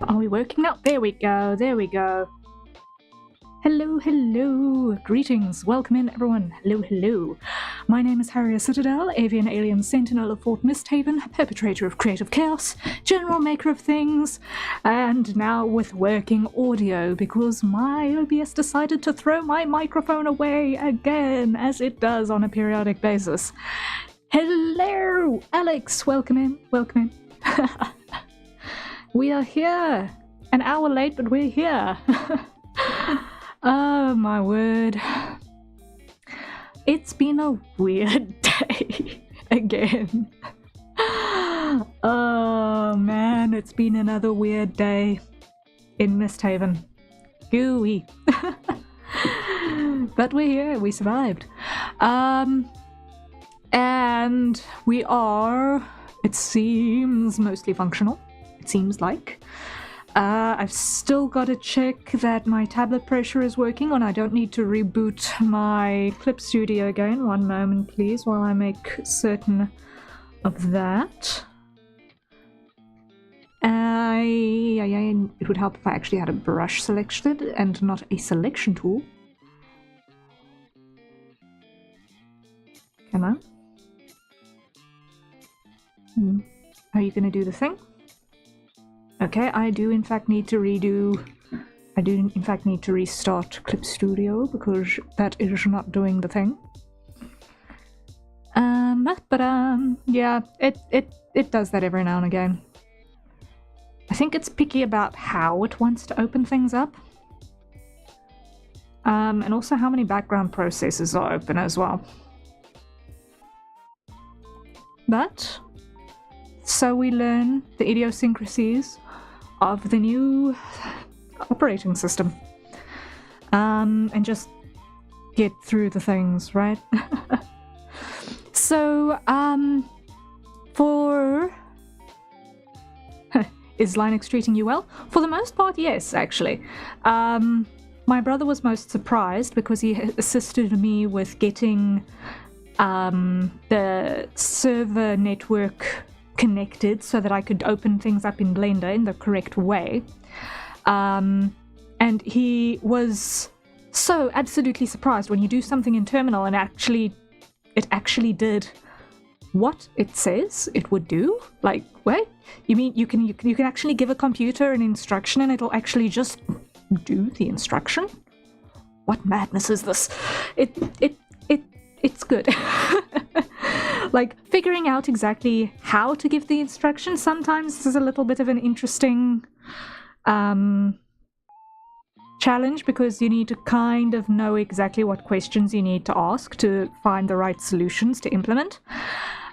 Are we working now? There we go, there we go. Hello, hello. Greetings. Welcome in, everyone. Hello, hello. My name is Harrier Citadel, avian alien sentinel of Fort Misthaven, perpetrator of creative chaos, general maker of things, and now with working audio because my OBS decided to throw my microphone away again, as it does on a periodic basis. Hello, Alex. Welcome in, welcome in. We are here. An hour late, but we're here. Oh my word. It's been a weird day again. Oh man, it's been another weird day in Misthaven. Gooey. But we're here, we survived. And we are, it seems, mostly functional. It seems like. I've still got to check that my tablet pressure is working and I don't need to reboot my clip studio again. One moment please while I make certain of that. It would help if I actually had a brush selected and not a selection tool. Come on. Are you gonna do the thing? Okay, I do in fact need to restart Clip Studio because that is not doing the thing. Yeah, it does that every now and again. I think it's picky about how it wants to open things up. And also how many background processes are open as well. But, so we learn the idiosyncrasies of the new operating system. And just get through the things, right? So, is Linux treating you well? For the most part, yes, actually. My brother was most surprised because he assisted me with getting the server network connected so that I could open things up in Blender in the correct way. And he was so absolutely surprised when you do something in terminal and it actually did what it says it would do. Like, wait, you mean you can actually give a computer an instruction and it'll actually just do the instruction? What madness is this? It's good. Like, figuring out exactly how to give the instructions sometimes is a little bit of an interesting challenge because you need to kind of know exactly what questions you need to ask to find the right solutions to implement.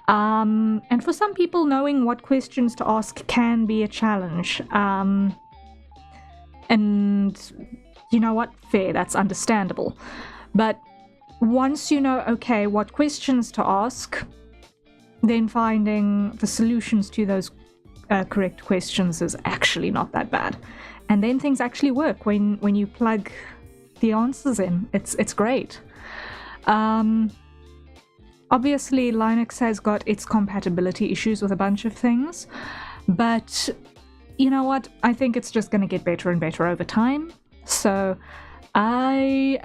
And for some people, knowing what questions to ask can be a challenge. And you know what? Fair, that's understandable. But once you know, okay, what questions to ask, then finding the solutions to those correct questions is actually not that bad. And then things actually work when you plug the answers in. It's great. Obviously, Linux has got its compatibility issues with a bunch of things, but you know what? I think it's just going to get better and better over time. So I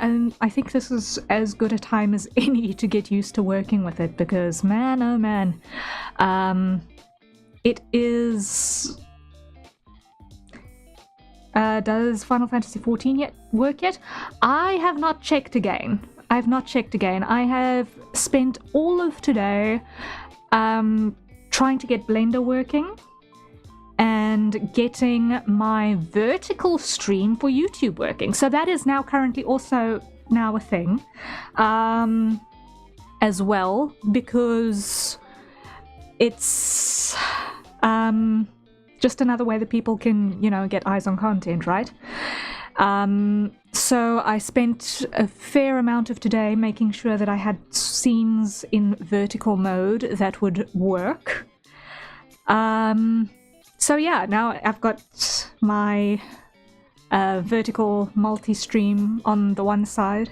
think this is as good a time as any to get used to working with it because, man, oh man, it is... does Final Fantasy XIV work yet? I have not checked again. I have spent all of today trying to get Blender working and getting my vertical stream for YouTube working. So that is now currently also now a thing as well, because it's just another way that people can, you know, get eyes on content, right? So I spent a fair amount of today making sure that I had scenes in vertical mode that would work. So yeah, now I've got my vertical multi-stream on the one side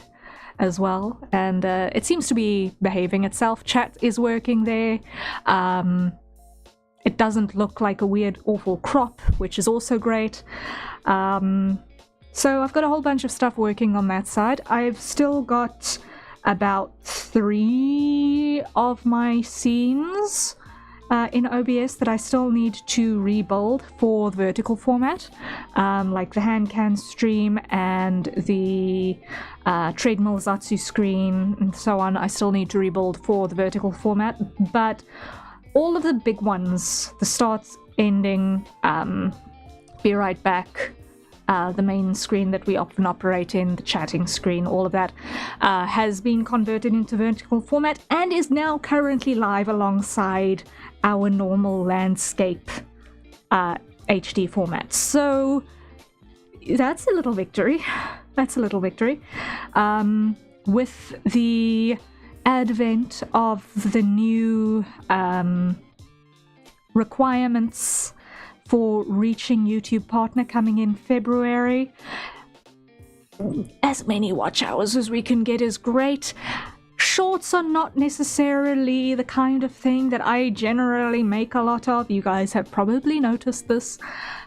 as well, and it seems to be behaving itself. Chat is working there. it doesn't look like a weird, awful crop, which is also great. So I've got a whole bunch of stuff working on that side. I've still got about 3 of my scenes in OBS that I still need to rebuild for the vertical format, like the hand can stream and the treadmill Zatsu screen and so on. I still need to rebuild for the vertical format, but all of the big ones, the start, ending, be right back, the main screen that we often operate in, the chatting screen, all of that has been converted into vertical format and is now currently live alongside our normal landscape HD format. So that's a little victory. That's a little victory. With the advent of the new requirements for reaching YouTube partner coming in February, as many watch hours as we can get is great. Shorts are not necessarily the kind of thing that I generally make a lot of. You guys have probably noticed this.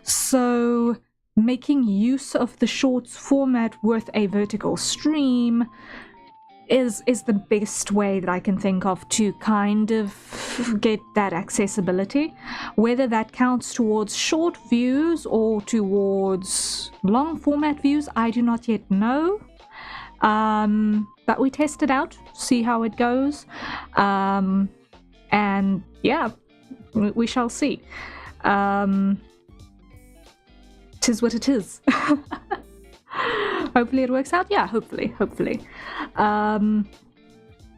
So making use of the shorts format with a vertical stream is the best way that I can think of to kind of get that accessibility. Whether that counts towards short views or towards long format views, I do not yet know. But we test it out, see how it goes. And yeah, we shall see. Tis what it is. Hopefully it works out. Yeah, hopefully.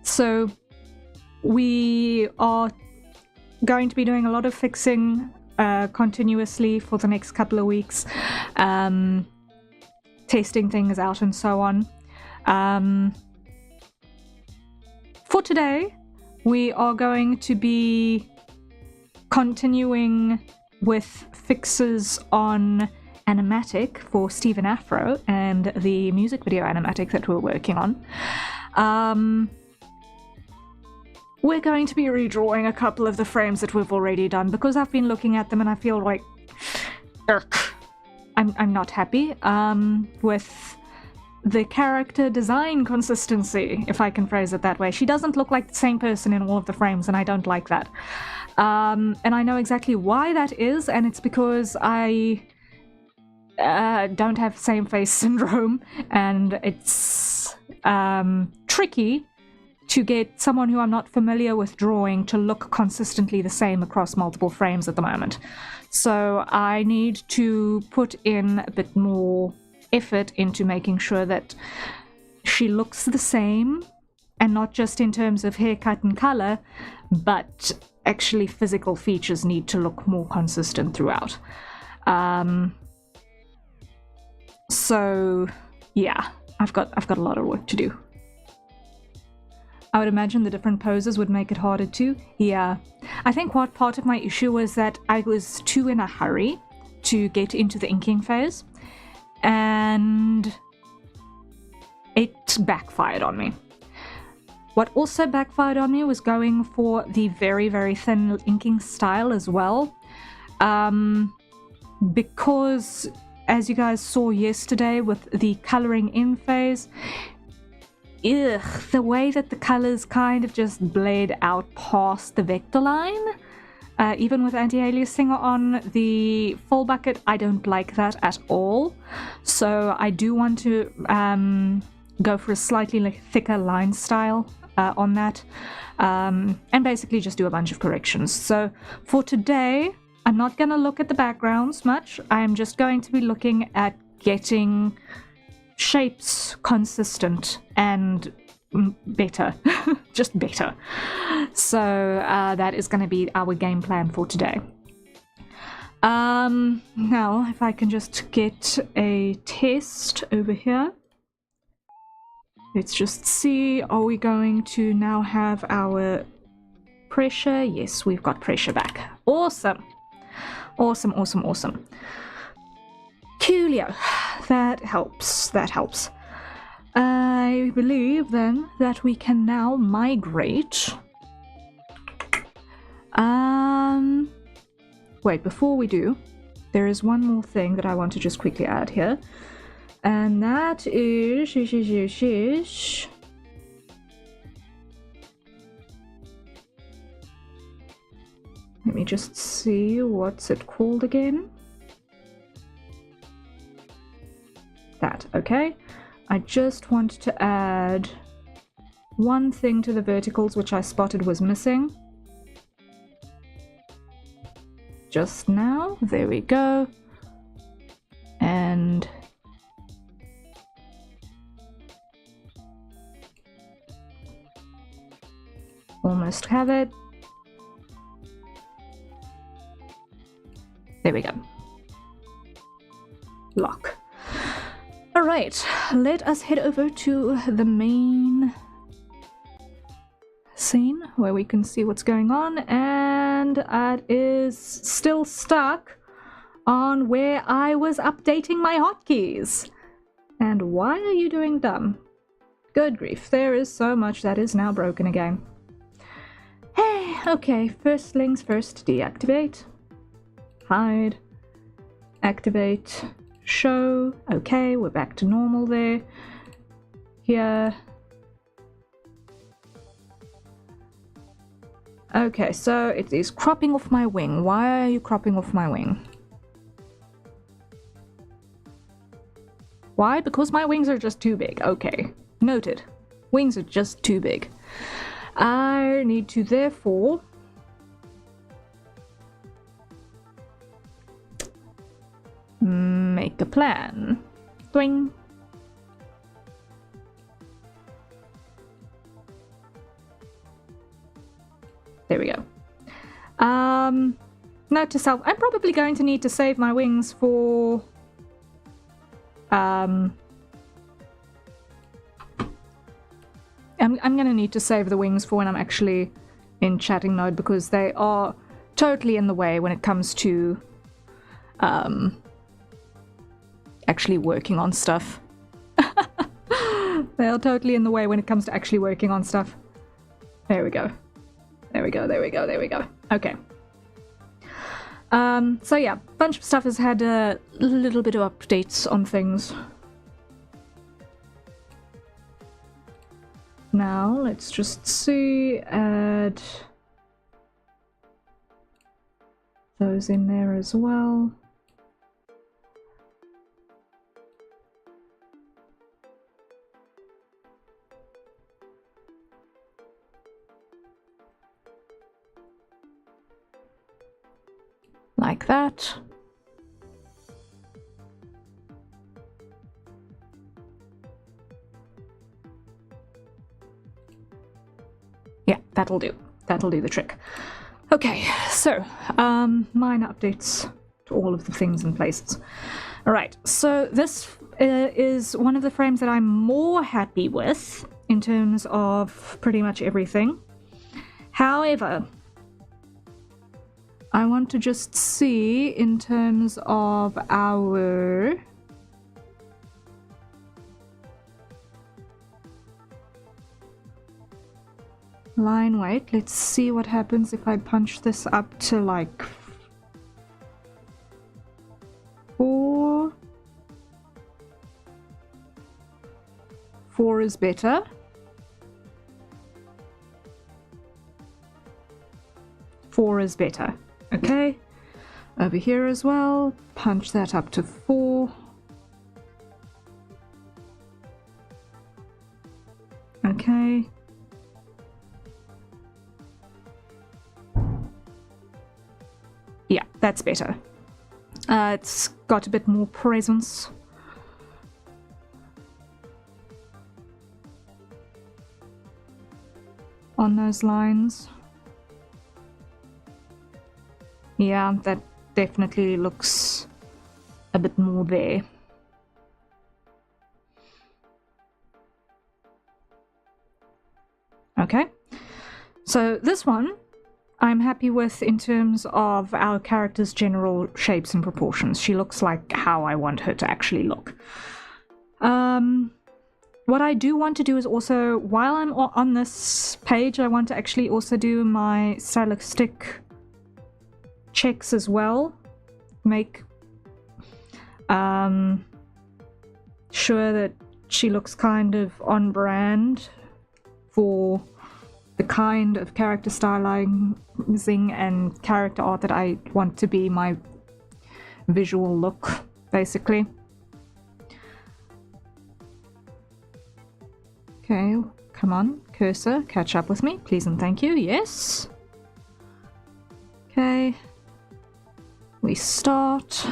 So we are going to be doing a lot of fixing continuously for the next couple of weeks, testing things out and so on. For today, we are going to be continuing with fixes on animatic for Stephen Afro and the music video animatic that we're working on. We're going to be redrawing a couple of the frames that we've already done because I've been looking at them and I feel like I'm not happy with the character design consistency, if I can phrase it that way. She doesn't look like the same person in all of the frames, and I don't like that. And I know exactly why that is, and it's because I don't have same face syndrome, and it's tricky to get someone who I'm not familiar with drawing to look consistently the same across multiple frames at the moment. So I need to put in a bit more effort into making sure that she looks the same, and not just in terms of haircut and color, but actually physical features need to look more consistent throughout. So yeah, I've got a lot of work to do. I would imagine the different poses would make it harder too. Yeah, I think what part of my issue was that I was too in a hurry to get into the inking phase, and it backfired on me. What also backfired on me was going for the very, very thin inking style as well, because as you guys saw yesterday with the coloring in phase, the way that the colors kind of just bled out past the vector line, even with anti-aliasing on the full bucket, I don't like that at all. So I do want to go for a slightly thicker line style on that, and basically just do a bunch of corrections. So for today, I'm not going to look at the backgrounds much. I'm just going to be looking at getting shapes consistent and better. Just better. So that is going to be our game plan for today. Now, if I can just get a test over here. Let's just see, are we going to now have our pressure? Yes, we've got pressure back. Awesome. Awesome. Coolio. That helps. I believe then that we can now migrate wait, before we do, there is one more thing that I want to just quickly add here. And that is... Let me just see, what's it called again? That, okay. I just want to add one thing to the verticals which I spotted was missing. Just now, there we go. And almost have it. There we go. Lock. Alright, let us head over to the main scene where we can see what's going on, and it is still stuck on where I was updating my hotkeys. And why are you doing dumb? Good grief, there is so much that is now broken again. Hey, okay, first things first, deactivate. Hide. Activate. Show. Okay, we're back to normal there. Here. Okay, so it is cropping off my wing. Why are you cropping off my wing? Why? Because my wings are just too big. Okay, noted. Wings are just too big. I need to therefore make a plan. Doing. There we go. Note to self, I'm probably going to need to save my wings for I'm gonna need to save the wings for when I'm actually in chatting mode, because they are totally in the way when it comes to actually working on stuff. They are totally in the way when it comes to actually working on stuff. There we go. There we go, there we go, there we go. Okay. So yeah, a bunch of stuff has had a little bit of updates on things. Now, let's just see, add those in there as well. Like that. Yeah, that'll do. That'll do the trick. Okay, so minor updates to all of the things and places. Alright, so this is one of the frames that I'm more happy with in terms of pretty much everything. However, I want to just see in terms of our line weight. Let's see what happens if I punch this up to like 4. 4 is better. 4 is better. Okay, over here as well, punch that up to 4. Okay. Yeah, that's better. It's got a bit more presence. On those lines. Yeah, that definitely looks a bit more there. Okay, so this one I'm happy with in terms of our character's general shapes and proportions. She looks like how I want her to actually look. What I do want to do is also, while I'm on this page, I want to actually also do my stylistic checks as well. Make sure that she looks kind of on brand for the kind of character stylizing and character art that I want to be my visual look, basically. Okay, come on, cursor, catch up with me, please and thank you. Yes. Okay. We start.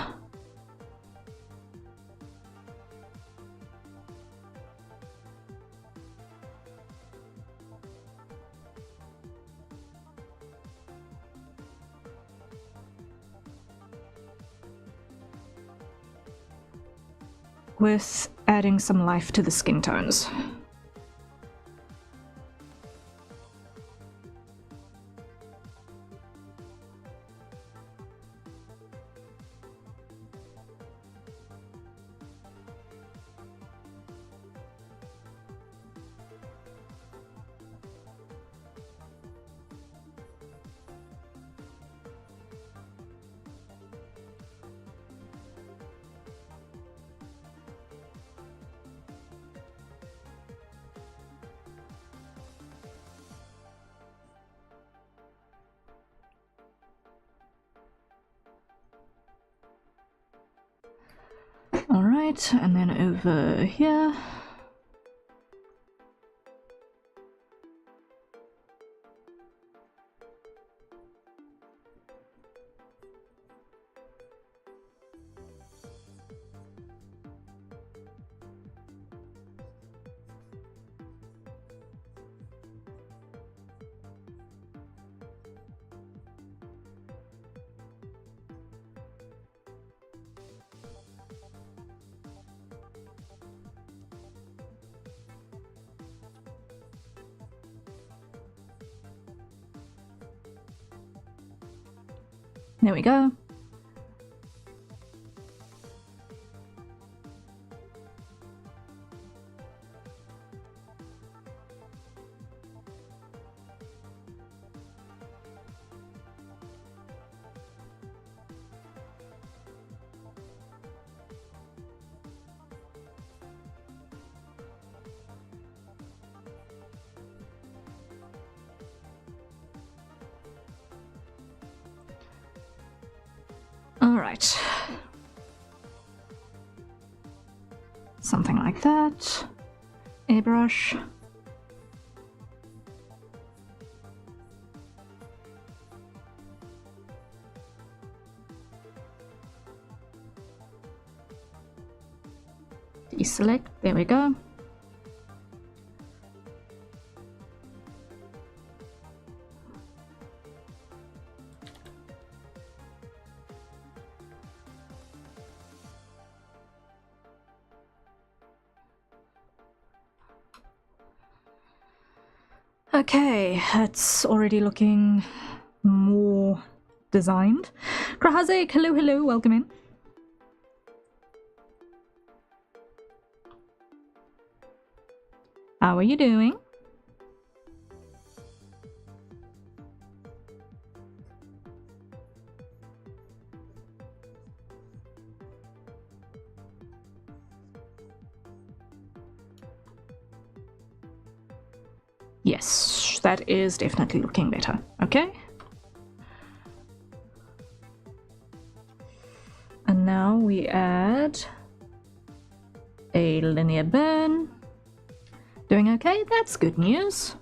With adding some life to the skin tones. Alright, and then over here. There we go. Alright. Something like that. Airbrush. Deselect, there we go. Okay, it's already looking more designed. Krahazik, hello, hello, welcome in. How are you doing? Yes, that is definitely looking better. Okay. And now we add a linear burn. Doing okay? That's good news.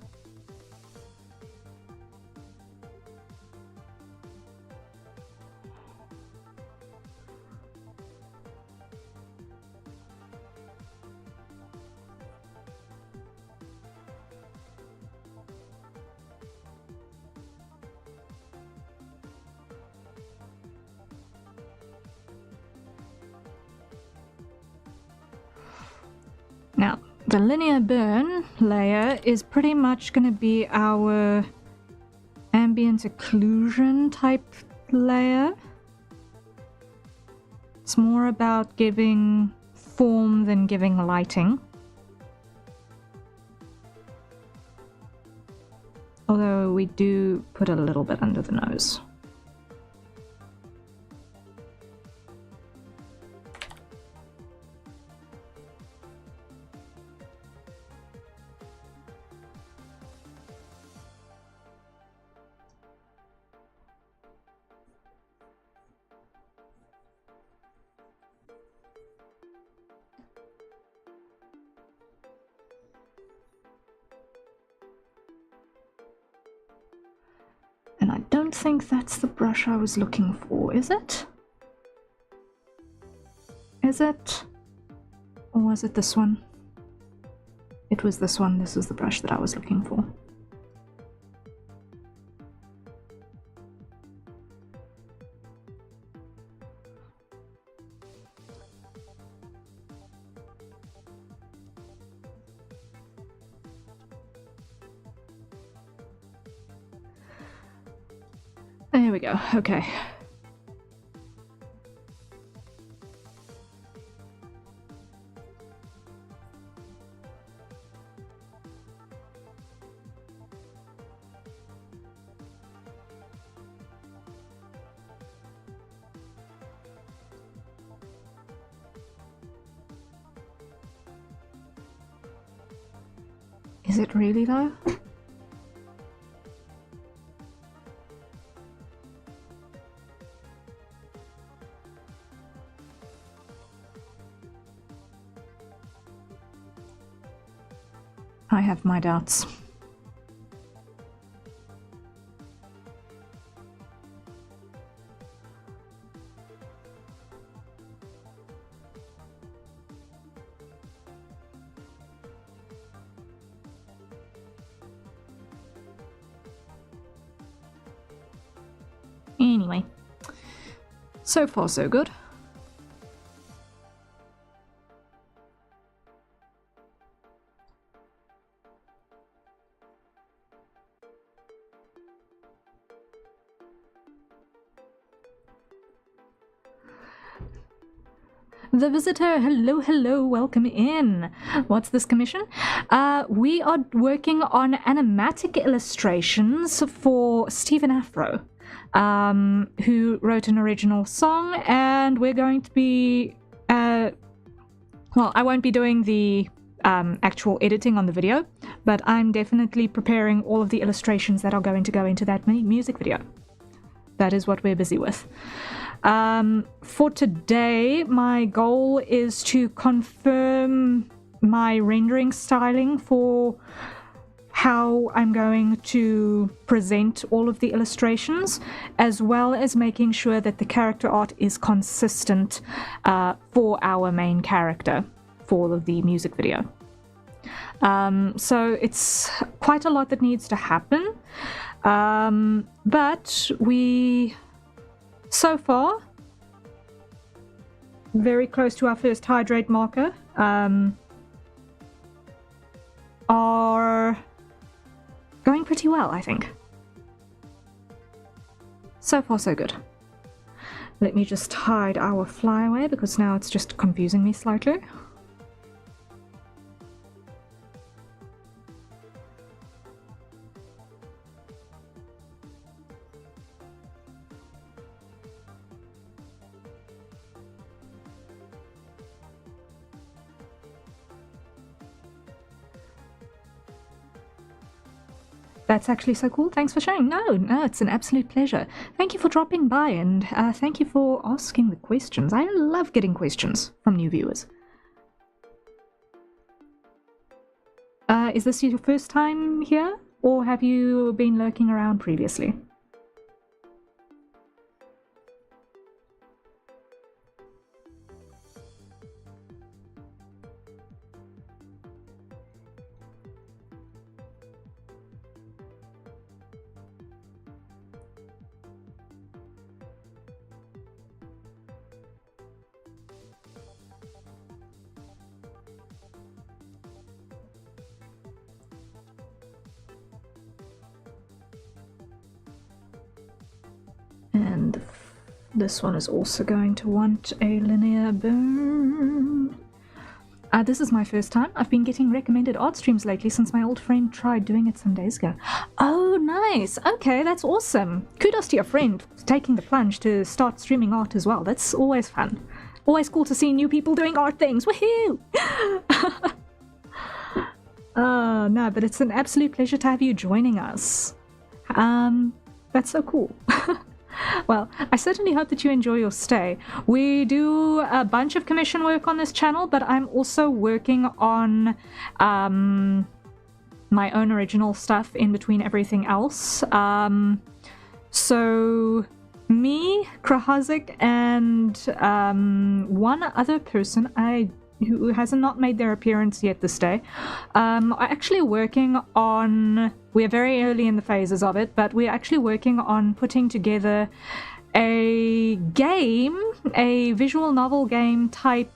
Now, the linear burn layer is pretty much going to be our ambient occlusion type layer. It's more about giving form than giving lighting. Although we do put a little bit under the nose. And I don't think that's the brush I was looking for, is it? Is it? Or was it this one? It was this one. This was the brush that I was looking for. There we go. Okay. Is it really though? I have my doubts. Anyway, so far so good. The visitor, hello, hello, welcome in. What's this commission? We are working on animatic illustrations for Stephen Afro, who wrote an original song, and we're going to be, well, I won't be doing the actual editing on the video, but I'm definitely preparing all of the illustrations that are going to go into that music video. That is what we're busy with. For today, my goal is to confirm my rendering styling for how I'm going to present all of the illustrations, as well as making sure that the character art is consistent for our main character for all of the music video. So it's quite a lot that needs to happen, but we, so far, very close to our first hydrate marker, are going pretty well, I think. So far, so good. Let me just hide our flyaway, because now it's just confusing me slightly. That's actually so cool. Thanks for sharing. No, it's an absolute pleasure. Thank you for dropping by, and thank you for asking the questions. I love getting questions from new viewers. Is this your first time here, or have you been lurking around previously? And this one is also going to want a linear burn. This is my first time. I've been getting recommended art streams lately since my old friend tried doing it some days ago. Oh, nice. Okay, that's awesome. Kudos to your friend for taking the plunge to start streaming art as well. That's always fun. Always cool to see new people doing art things. Woohoo! No, but it's an absolute pleasure to have you joining us. That's so cool. Well, I certainly hope that you enjoy your stay. We do a bunch of commission work on this channel, but I'm also working on my own original stuff in between everything else. So me, Krahazik, and one other person who has not made their appearance yet this day, are actually working on... We're very early in the phases of it, but we're actually working on putting together a game, a visual novel game type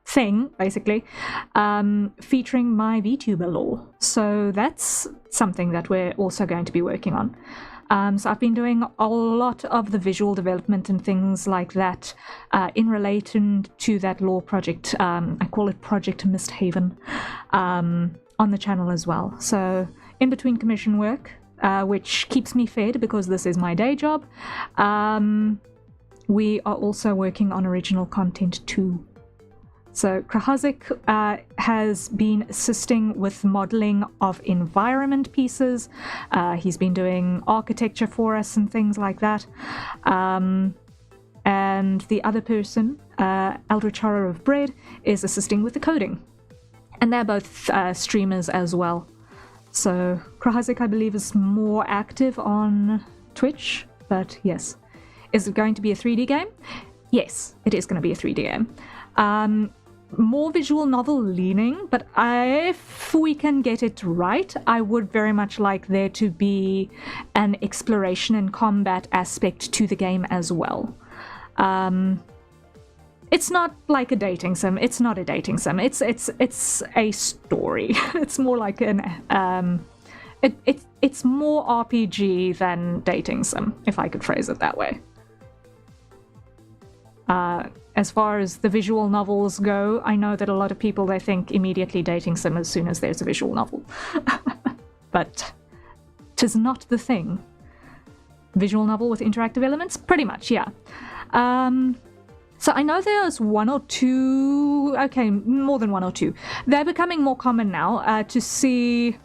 thing, basically, featuring my VTuber lore. So that's something that we're also going to be working on. So I've been doing a lot of the visual development and things like that in relation to that lore project. I call it Project Misthaven, on the channel as well. So in between commission work, which keeps me fed because this is my day job, we are also working on original content too. So Krahazik has been assisting with modeling of environment pieces. He's been doing architecture for us and things like that. And the other person, Eldritch Horror of Bread, is assisting with the coding. And they're both streamers as well. So Krahazik, I believe, is more active on Twitch, but yes. Is it going to be a 3D game? Yes, it is going to be a 3D game. More visual novel leaning, but if we can get it right, I would very much like there to be an exploration and combat aspect to the game as well. It's not like a dating sim. It's not a dating sim. It's a story. It's more like an it's more RPG than dating sim, if I could phrase it that way. As far as the visual novels go, I know that a lot of people, they think immediately dating sim as soon as there's a visual novel. But 'tis not the thing. Visual novel with interactive elements? Pretty much, yeah. So I know there's one or two, okay, more than one or two. They're becoming more common now to see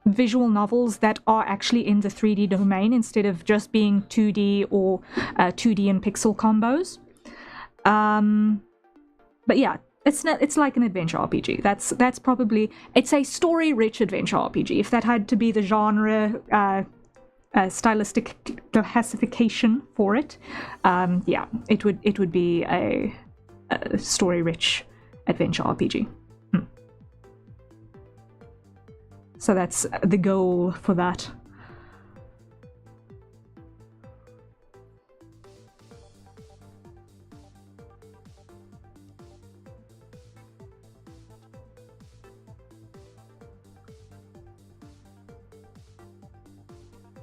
visual novels that are actually in the 3D domain instead of just being 2D or 2D and pixel combos. But yeah, it's like an adventure RPG. That's probably, it's a story-rich adventure RPG. If that had to be the genre stylistic classification for it, yeah, it would be a story-rich adventure RPG. So that's the goal for that.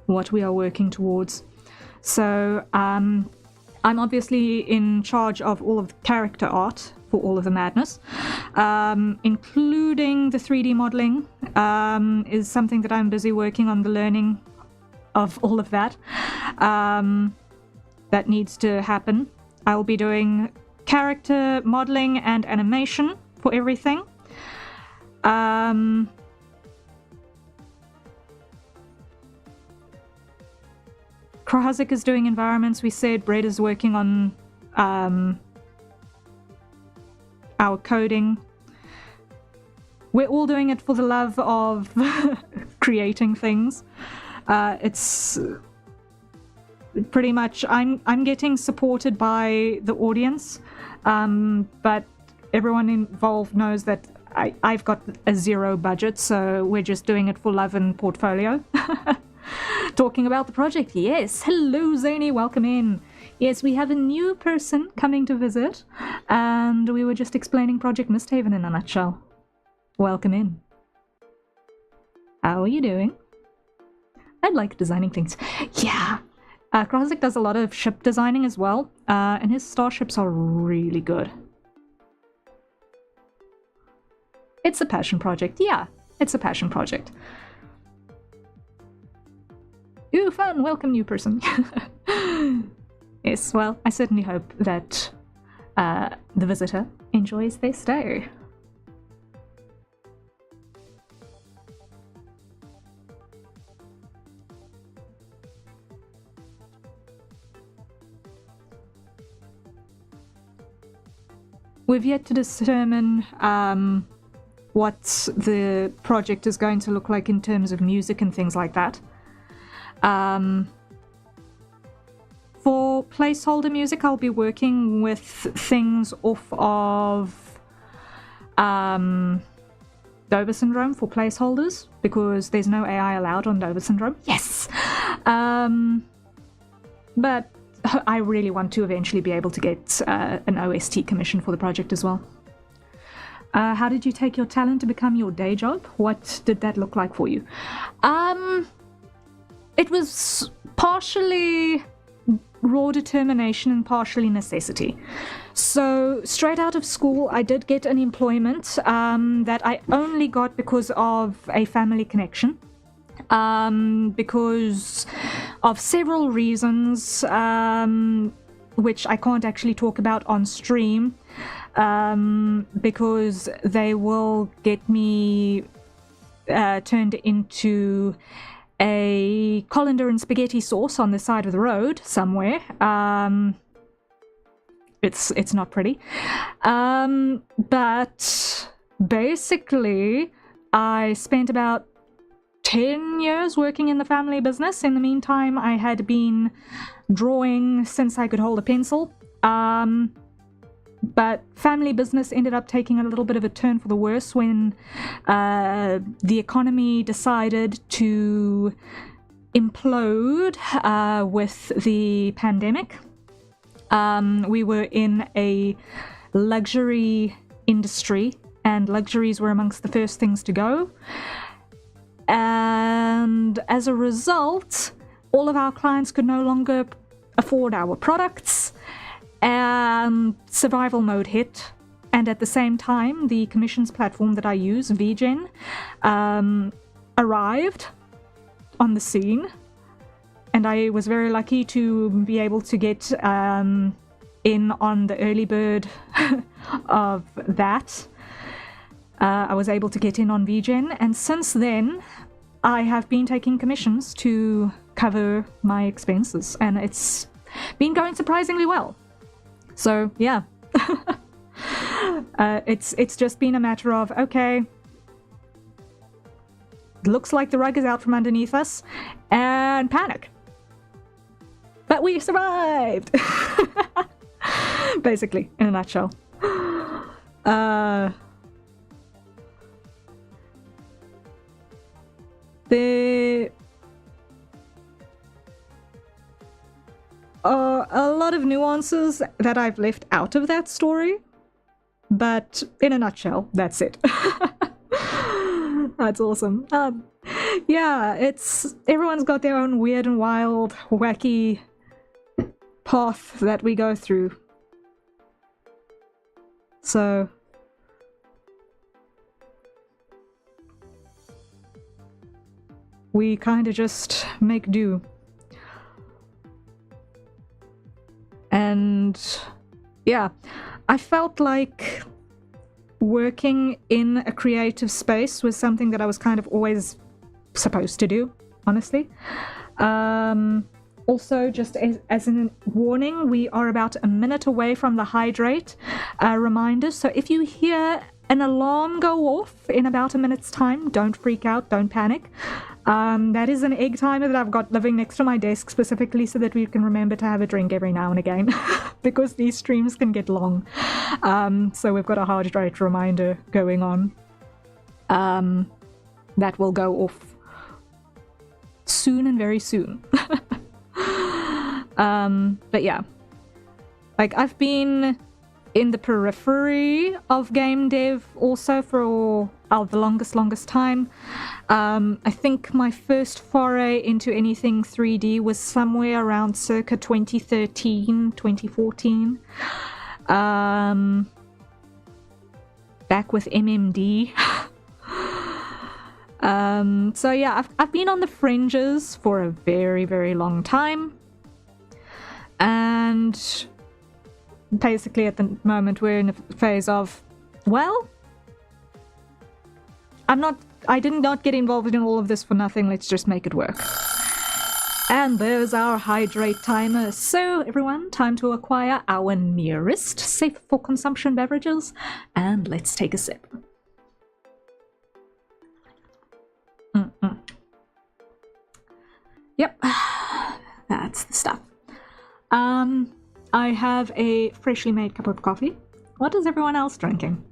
What we are working towards. So I'm obviously in charge of all of the character art for all of the madness, including the 3D modeling is something that I'm busy working on, the learning of all of that. That needs to happen. I will be doing character modeling and animation for everything. Krahazik is doing environments. We said Brett is working on our coding. We're all doing it for the love of creating things. It's pretty much, I'm getting supported by the audience, but everyone involved knows that I've got a zero budget, so we're just doing it for love and portfolio. Talking about the project, yes. Hello, Zany, welcome in. Yes, we have a new person coming to visit, and we were just explaining Project Misthaven in a nutshell. Welcome in. How are you doing? I like designing things. Yeah. Krahazik does a lot of ship designing as well, and his starships are really good. It's a passion project. Yeah, it's a passion project. Ooh, fun! Welcome, new person. Yes, well, I certainly hope that the visitor enjoys their stay. We've yet to determine what the project is going to look like in terms of music and things like that. For placeholder music, I'll be working with things off of Dover syndrome for placeholders, because there's no AI allowed on Dover syndrome. Yes! But I really want to eventually be able to get an OST commission for the project as well. How did you take your talent to become your day job? What did that look like for you? It was partially raw determination and partially necessity. So straight out of school, I did get an employment that I only got because of a family connection. Because of several reasons, which I can't actually talk about on stream, because they will get me turned into a colander and spaghetti sauce on the side of the road somewhere. It's not pretty. But basically, I spent about 10 years working in the family business. In the meantime, I had been drawing since I could hold a pencil. But family business ended up taking a little bit of a turn for the worse when the economy decided to implode with the pandemic. We were in a luxury industry, and luxuries were amongst the first things to go. And as a result, all of our clients could no longer afford our products, and survival mode hit. And at the same time, the commissions platform that I use, begone, arrived on the scene, and I was very lucky to be able to get in on the early bird of that. I was able to get in on begone, and since then I have been taking commissions to cover my expenses, and it's been going surprisingly well. So yeah, it's just been a matter of, okay, looks like the rug is out from underneath us, and panic. But we survived! Basically, in a nutshell. There are a lot of nuances that I've left out of that story, but in a nutshell, that's it. That's awesome. Yeah, everyone's got their own weird and wild, wacky path that we go through. So we kind of just make do. And yeah, I felt like working in a creative space was something that I was kind of always supposed to do, honestly. Also, just as a warning, we are about a minute away from the hydrate reminder, so if you hear an alarm go off in about a minute's time, don't freak out, don't panic. That is an egg timer that I've got living next to my desk specifically so that we can remember to have a drink every now and again, because these streams can get long. So we've got a hydrate reminder going on. That will go off soon and very soon. But yeah, like I've been in the periphery of game dev also for the longest time. I think my first foray into anything 3D was somewhere around circa 2013, 2014. Back with MMD. So yeah, I've been on the fringes for a very, very long time. And basically at the moment we're in a phase of, well, I did not get involved in all of this for nothing, let's just make it work. And there's our hydrate timer. So everyone, time to acquire our nearest safe for consumption beverages, and let's take a sip. Yep, that's the stuff. I have a freshly made cup of coffee. What is everyone else drinking?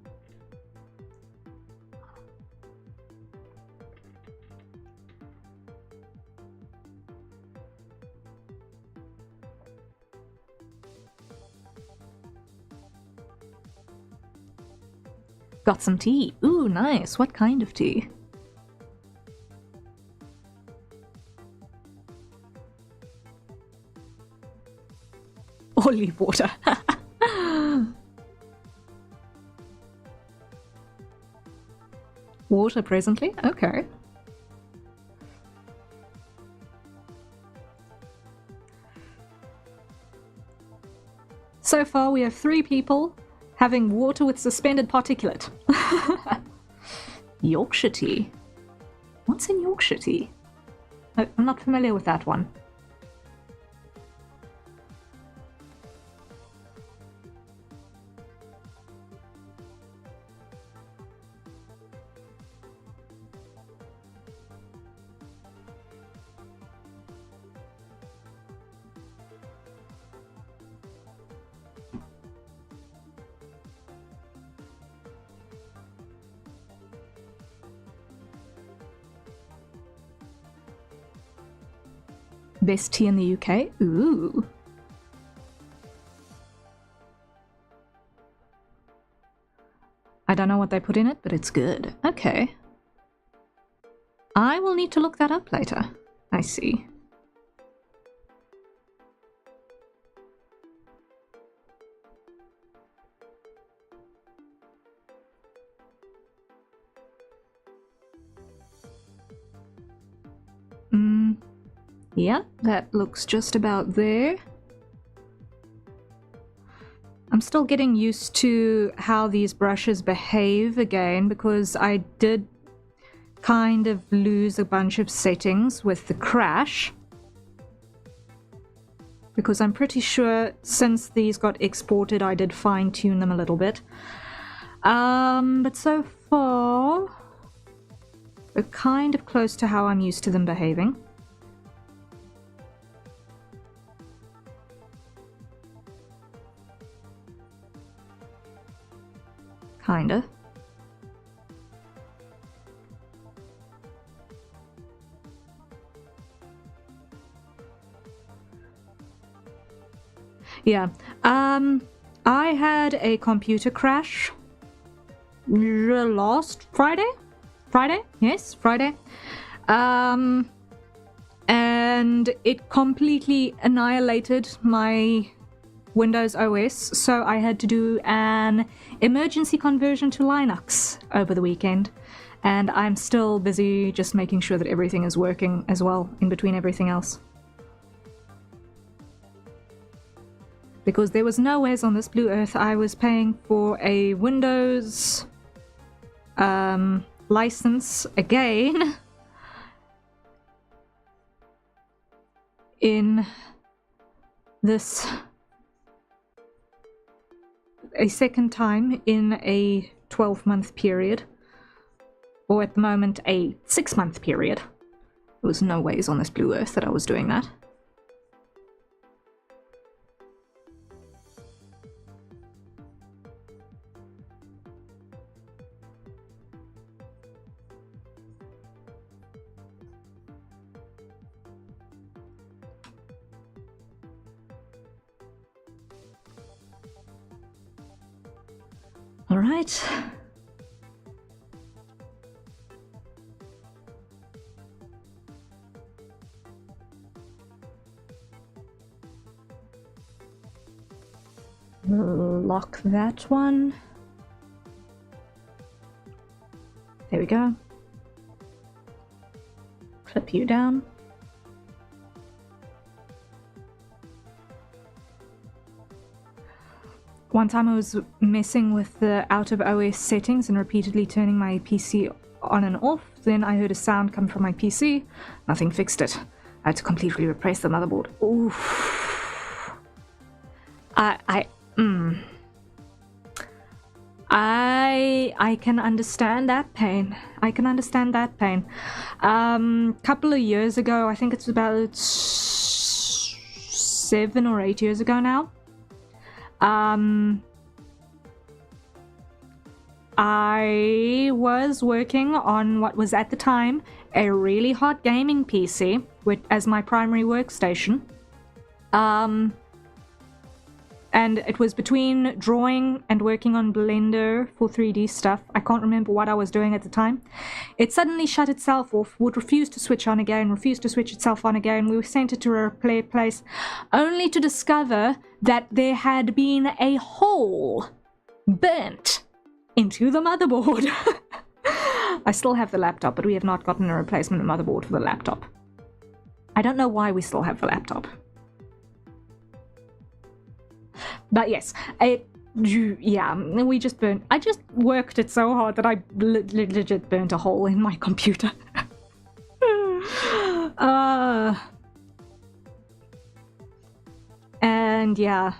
Got some tea. Ooh, nice. What kind of tea? Olive water. Water presently? Okay. So far we have 3 people having water with suspended particulate. Yorkshire tea? What's in Yorkshire tea? I'm not familiar with that one. Best tea in the UK? Ooh. I don't know what they put in it, but it's good. Okay. I will need to look that up later. I see. Yeah, that looks just about there. I'm still getting used to how these brushes behave again, because I did kind of lose a bunch of settings with the crash. Because I'm pretty sure since these got exported, I did fine-tune them a little bit. But so far, we're kind of close to how I'm used to them behaving. Kinda. Yeah. I had a computer crash last Friday? Yes, Friday. And it completely annihilated my Windows OS, so I had to do an emergency conversion to Linux over the weekend, and I'm still busy just making sure that everything is working as well in between everything else. Because there was nowheres on this blue earth I was paying for a Windows license again in this a second time in a 12-month period, or at the moment a 6-month period. There was no ways on this blue earth that I was doing that. All right. Lock that one. There we go. Clip you down. One time I was messing with the out of OS settings and repeatedly turning my PC on and off. Then I heard a sound come from my PC. Nothing fixed it. I had to completely replace the motherboard. I can understand that pain. I can understand that pain. Couple of years ago, I think it's about 7 or 8 years ago now. I was working on what was at the time a really hot gaming PC as my primary workstation. And it was between drawing and working on Blender for 3D stuff. I can't remember what I was doing at the time. It suddenly shut itself off, would refuse to switch on again, refused to switch itself on again. We sent it to a repair place, only to discover that there had been a hole burnt into the motherboard. I still have the laptop, but we have not gotten a replacement motherboard for the laptop. I don't know why we still have the laptop. But yes, we just burnt. I just worked it so hard that I legit burnt a hole in my computer. And yeah.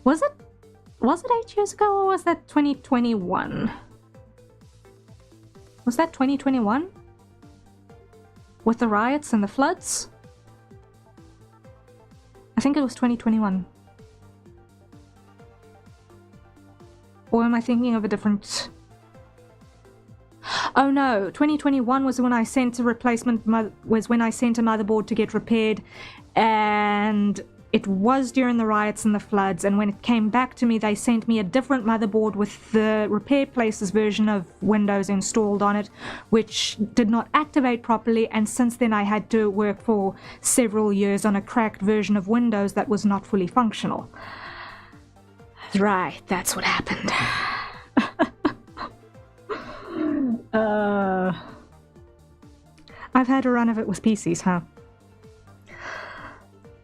Was it 8 years ago, or was that 2021? Was that 2021? With the riots and the floods? I think it was 2021. Or am I thinking of a different... Oh no, 2021 was when I sent a motherboard to get repaired, and it was during the riots and the floods, and when it came back to me, they sent me a different motherboard with the repair place's version of Windows installed on it, which did not activate properly, and since then I had to work for several years on a cracked version of Windows that was not fully functional. Right, that's what happened. I've had a run of it with PCs, huh?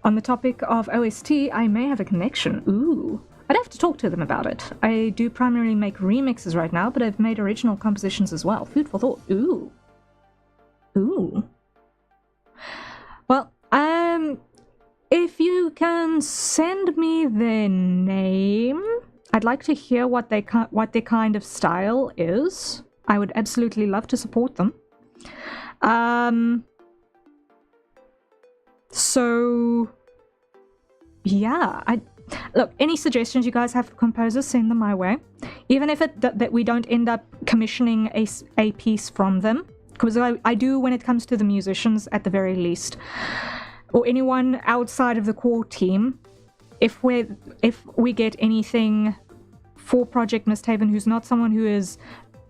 On the topic of OST, I may have a connection. Ooh. I'd have to talk to them about it. I do primarily make remixes right now, but I've made original compositions as well. Food for thought. Ooh. Ooh. Well, if you can send me their name, I'd like to hear what their kind of style is. I would absolutely love to support them. So, yeah, look, any suggestions you guys have for composers, send them my way. Even if that we don't end up commissioning a piece from them, because I do when it comes to the musicians at the very least, or anyone outside of the core team. If we get anything for Project Misthaven who's not someone who is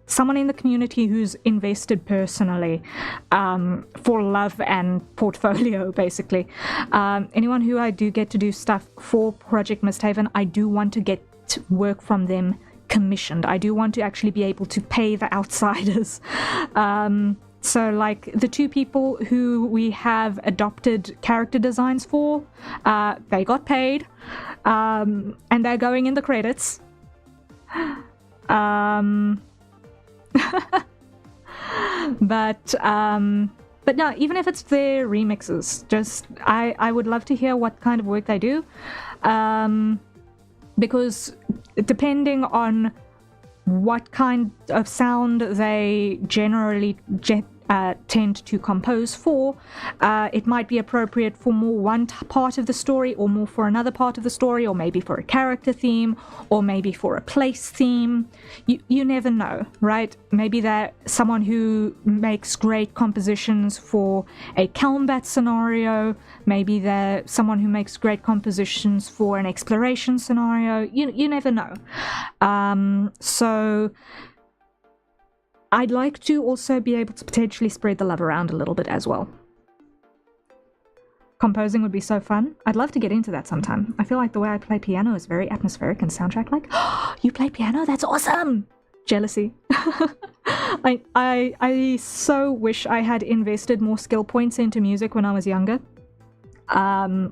someone in the community who's invested personally for love and portfolio, basically. Anyone who I do get to do stuff for Project Misthaven, I do want to get work from them commissioned. I do want to actually be able to pay the outsiders. So like the two people who we have adopted character designs for, they got paid, and they're going in the credits. But no, even if it's their remixes, just I would love to hear what kind of work they do, because depending on what kind of sound they generally tend to compose for, it might be appropriate for more one part of the story, or more for another part of the story, or maybe for a character theme, or maybe for a place theme. You never know, right? Maybe they're someone who makes great compositions for a combat scenario. Maybe they're someone who makes great compositions for an exploration scenario. You never know. So I'd like to also be able to potentially spread the love around a little bit as well. Composing would be so fun. I'd love to get into that sometime. I feel like the way I play piano is very atmospheric and soundtrack-like. You play piano? That's awesome! Jealousy. I so wish I had invested more skill points into music when I was younger.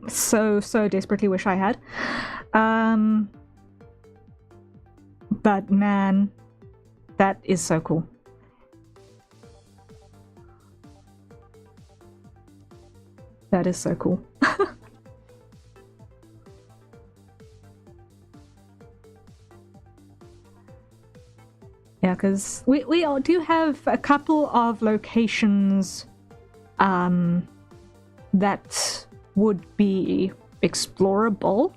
So desperately wish I had. But man, that is so cool. That is so cool. Yeah, because we all do have a couple of locations that would be explorable.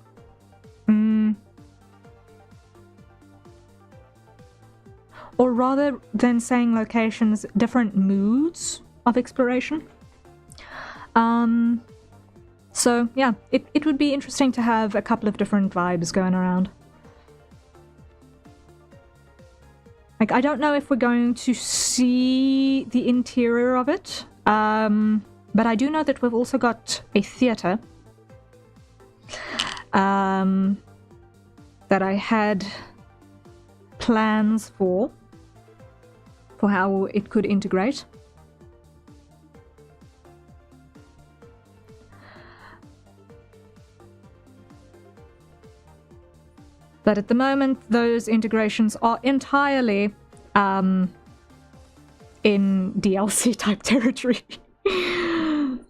Or rather than saying locations, different moods of exploration. So yeah, it would be interesting to have a couple of different vibes going around. Like, I don't know if we're going to see the interior of it, but I do know that we've also got a theatre that I had plans for how it could integrate. But at the moment, those integrations are entirely in DLC type territory.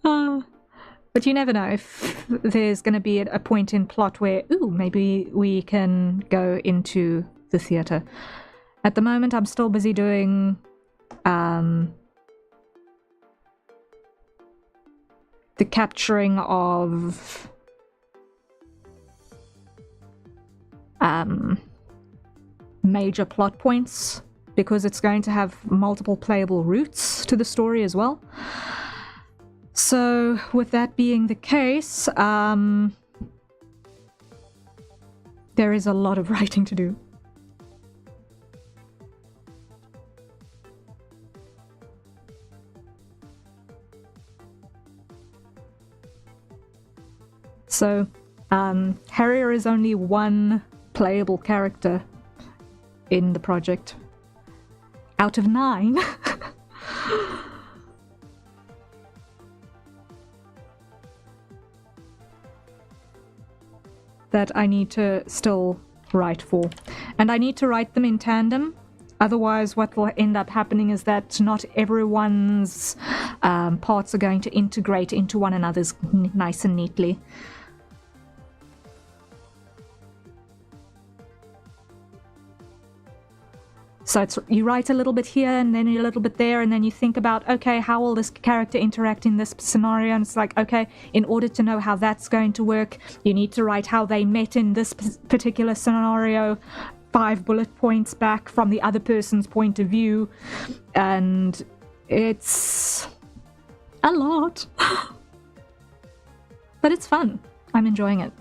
But you never know if there's going to be a point in plot where, ooh, maybe we can go into the theatre. At the moment, I'm still busy doing the capturing of major plot points, because it's going to have multiple playable routes to the story as well. So with that being the case, there is a lot of writing to do. So Harrier is only one playable character in the project out of 9. That I need to still write for. And I need to write them in tandem. Otherwise, what will end up happening is that not everyone's parts are going to integrate into one another's nice and neatly. So it's, you write a little bit here and then a little bit there, and then you think about, okay, how will this character interact in this scenario? And it's like, okay, in order to know how that's going to work, you need to write how they met in this particular scenario, 5 bullet points back from the other person's point of view. And it's a lot. But it's fun. I'm enjoying it.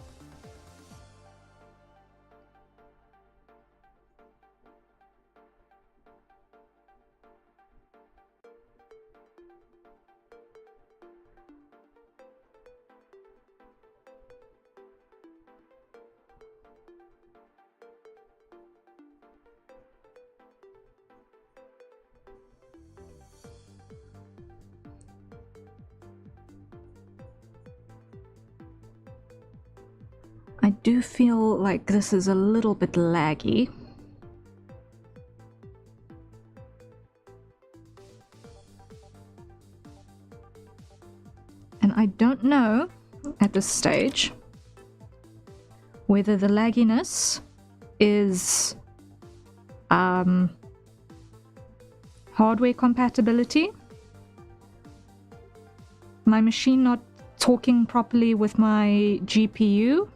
I do feel like this is a little bit laggy. And I don't know at this stage whether the lagginess is hardware compatibility, my machine not talking properly with my GPU,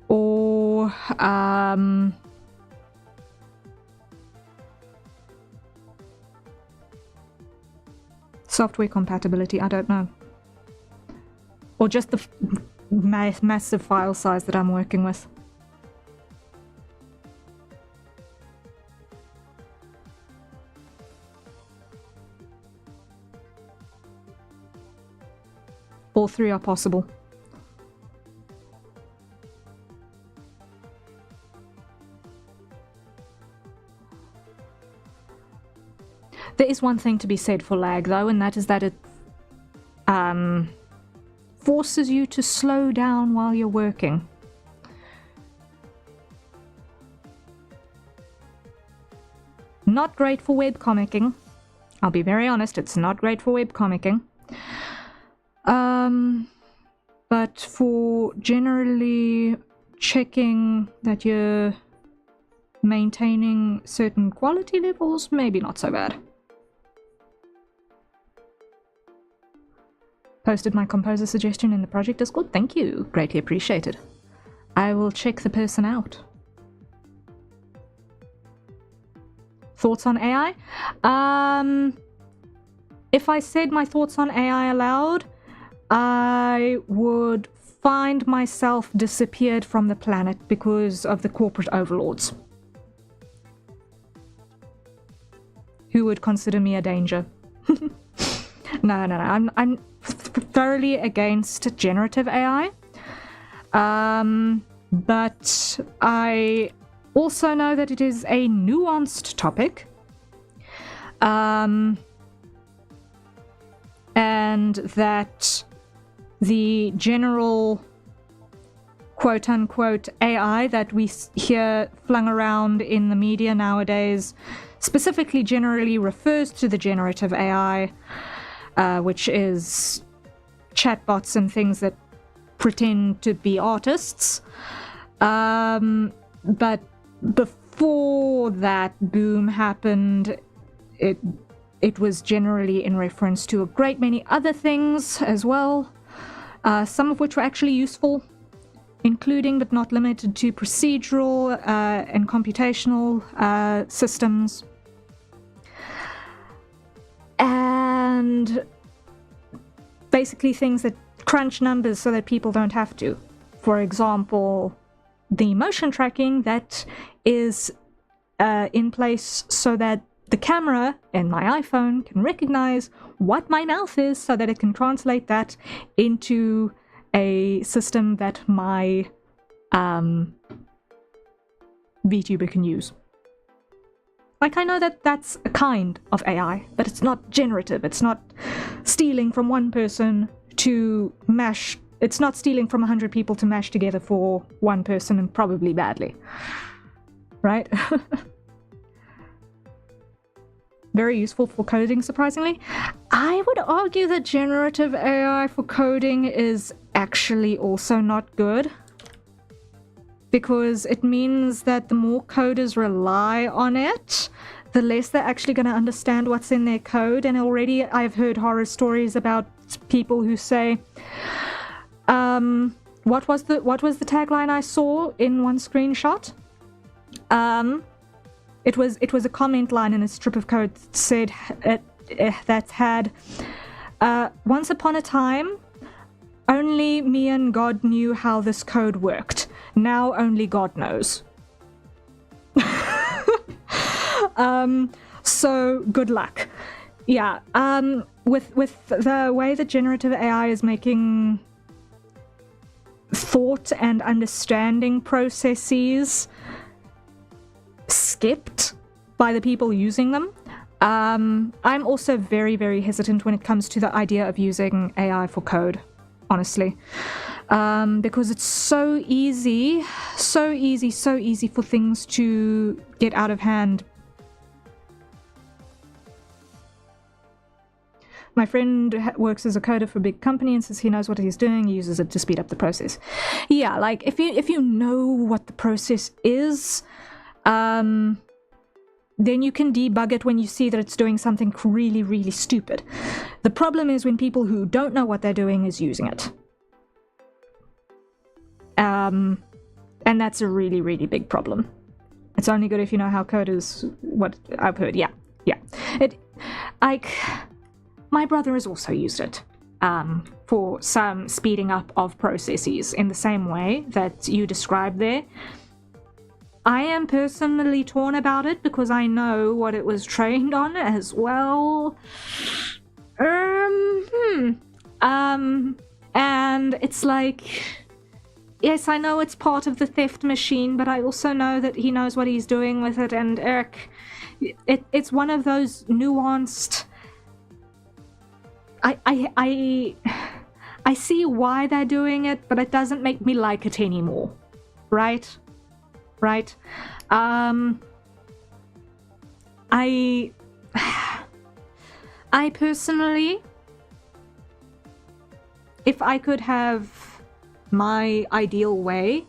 or software compatibility, I don't know. Or just the massive file size that I'm working with. All 3 are possible. There is one thing to be said for lag, though, and that is that it forces you to slow down while you're working. Not great for webcomicking. I'll be very honest, it's not great for webcomicking. But for generally checking that your maintaining certain quality levels, maybe not so bad. Posted my composer suggestion in the project Discord. Thank you. Greatly appreciated. I will check the person out. Thoughts on AI? If I said my thoughts on AI aloud, I would find myself disappeared from the planet because of the corporate overlords, who would consider me a danger. No. I'm thoroughly against generative AI. But I also know that it is a nuanced topic. And that the general quote-unquote AI that we hear flung around in the media nowadays specifically generally refers to the generative AI, which is chatbots and things that pretend to be artists. But before that boom happened, it was generally in reference to a great many other things as well, some of which were actually useful, including but not limited to procedural and computational systems. And basically things that crunch numbers so that people don't have to. For example, the motion tracking that is in place so that the camera in my iPhone can recognize what my mouth is so that it can translate that into a system that my VTuber can use. Like, I know that that's a kind of AI, but it's not generative. It's not stealing from one person to mash. It's not stealing from 100 people to mash together for one person, and probably badly. Right? Very useful for coding, surprisingly. I would argue that generative AI for coding is actually also not good, because it means that the more coders rely on it, the less they're actually going to understand what's in their code. And already I've heard horror stories about people who say, what was the tagline I saw in one screenshot? It was a comment line in a strip of code that said that had, once upon a time, only me and God knew how this code worked. Now only God knows. So good luck. Yeah. With the way that generative AI is making thought and understanding processes skipped by the people using them, I'm also very, very hesitant when it comes to the idea of using AI for code, honestly. Because it's so easy for things to get out of hand. My friend works as a coder for a big company and says he knows what he's doing. He uses it to speed up the process. Yeah, like if you know what the process is, then you can debug it when you see that it's doing something really, really stupid. The problem is when people who don't know what they're doing is using it. And that's a really, really big problem. It's only good if you know how coders, what I've heard, yeah. My brother has also used it for some speeding up of processes in the same way that you described there. I am personally torn about it because I know what it was trained on as well. And it's like, yes, I know it's part of the theft machine, but I also know that he knows what he's doing with it, and it's one of those nuanced. I see why they're doing it, but it doesn't make me like it anymore. Right? I personally, if I could have my ideal way,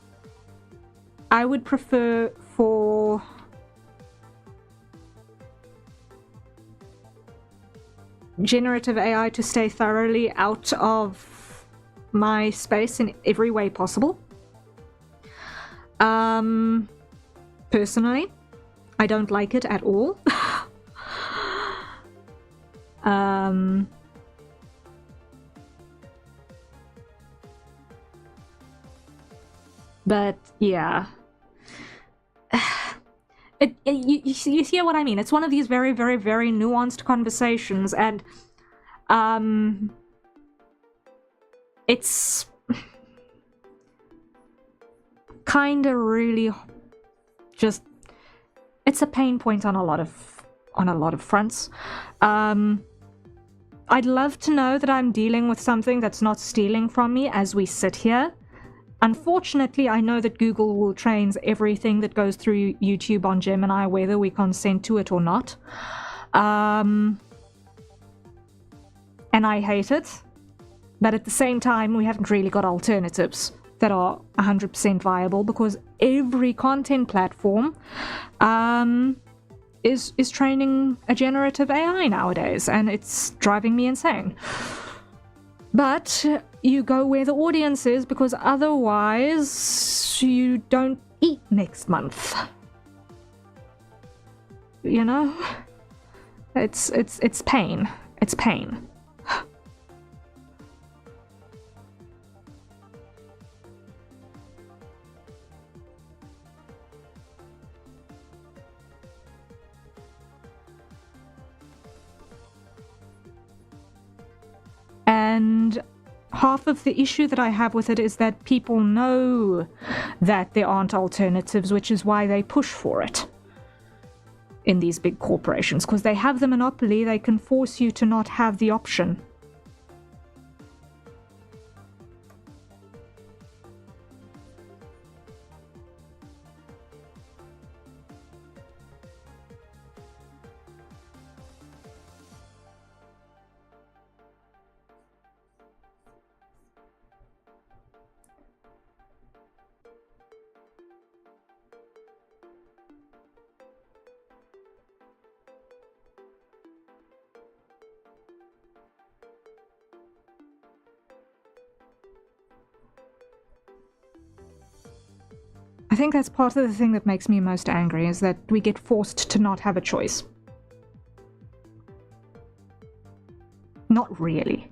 I would prefer for generative AI to stay thoroughly out of my space in every way possible. Personally, I don't like it at all. But yeah, you see what I mean? It's one of these very, very, very nuanced conversations, and it's kind of really just, it's a pain point on a lot of fronts. I'd love to know that I'm dealing with something that's not stealing from me as we sit here. Unfortunately, I know that Google will train everything that goes through YouTube on Gemini, whether we consent to it or not. And I hate it. But at the same time, we haven't really got alternatives that are 100% viable, because every content platform is training a generative AI nowadays, and it's driving me insane. But you go where the audience is, because otherwise you don't eat next month. You know? It's pain. It's pain. And half of the issue that I have with it is that people know that there aren't alternatives, which is why they push for it in these big corporations, because they have the monopoly. They can force you to not have the option. I think that's part of the thing that makes me most angry, is that we get forced to not have a choice. Not really.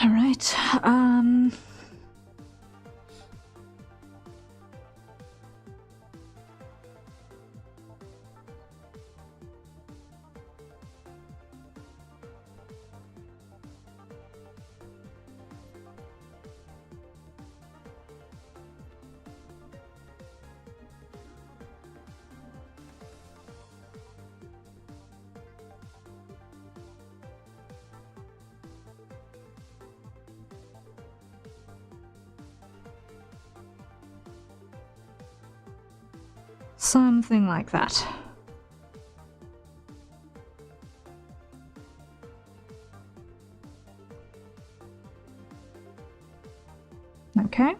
All right. Something like that. Okay.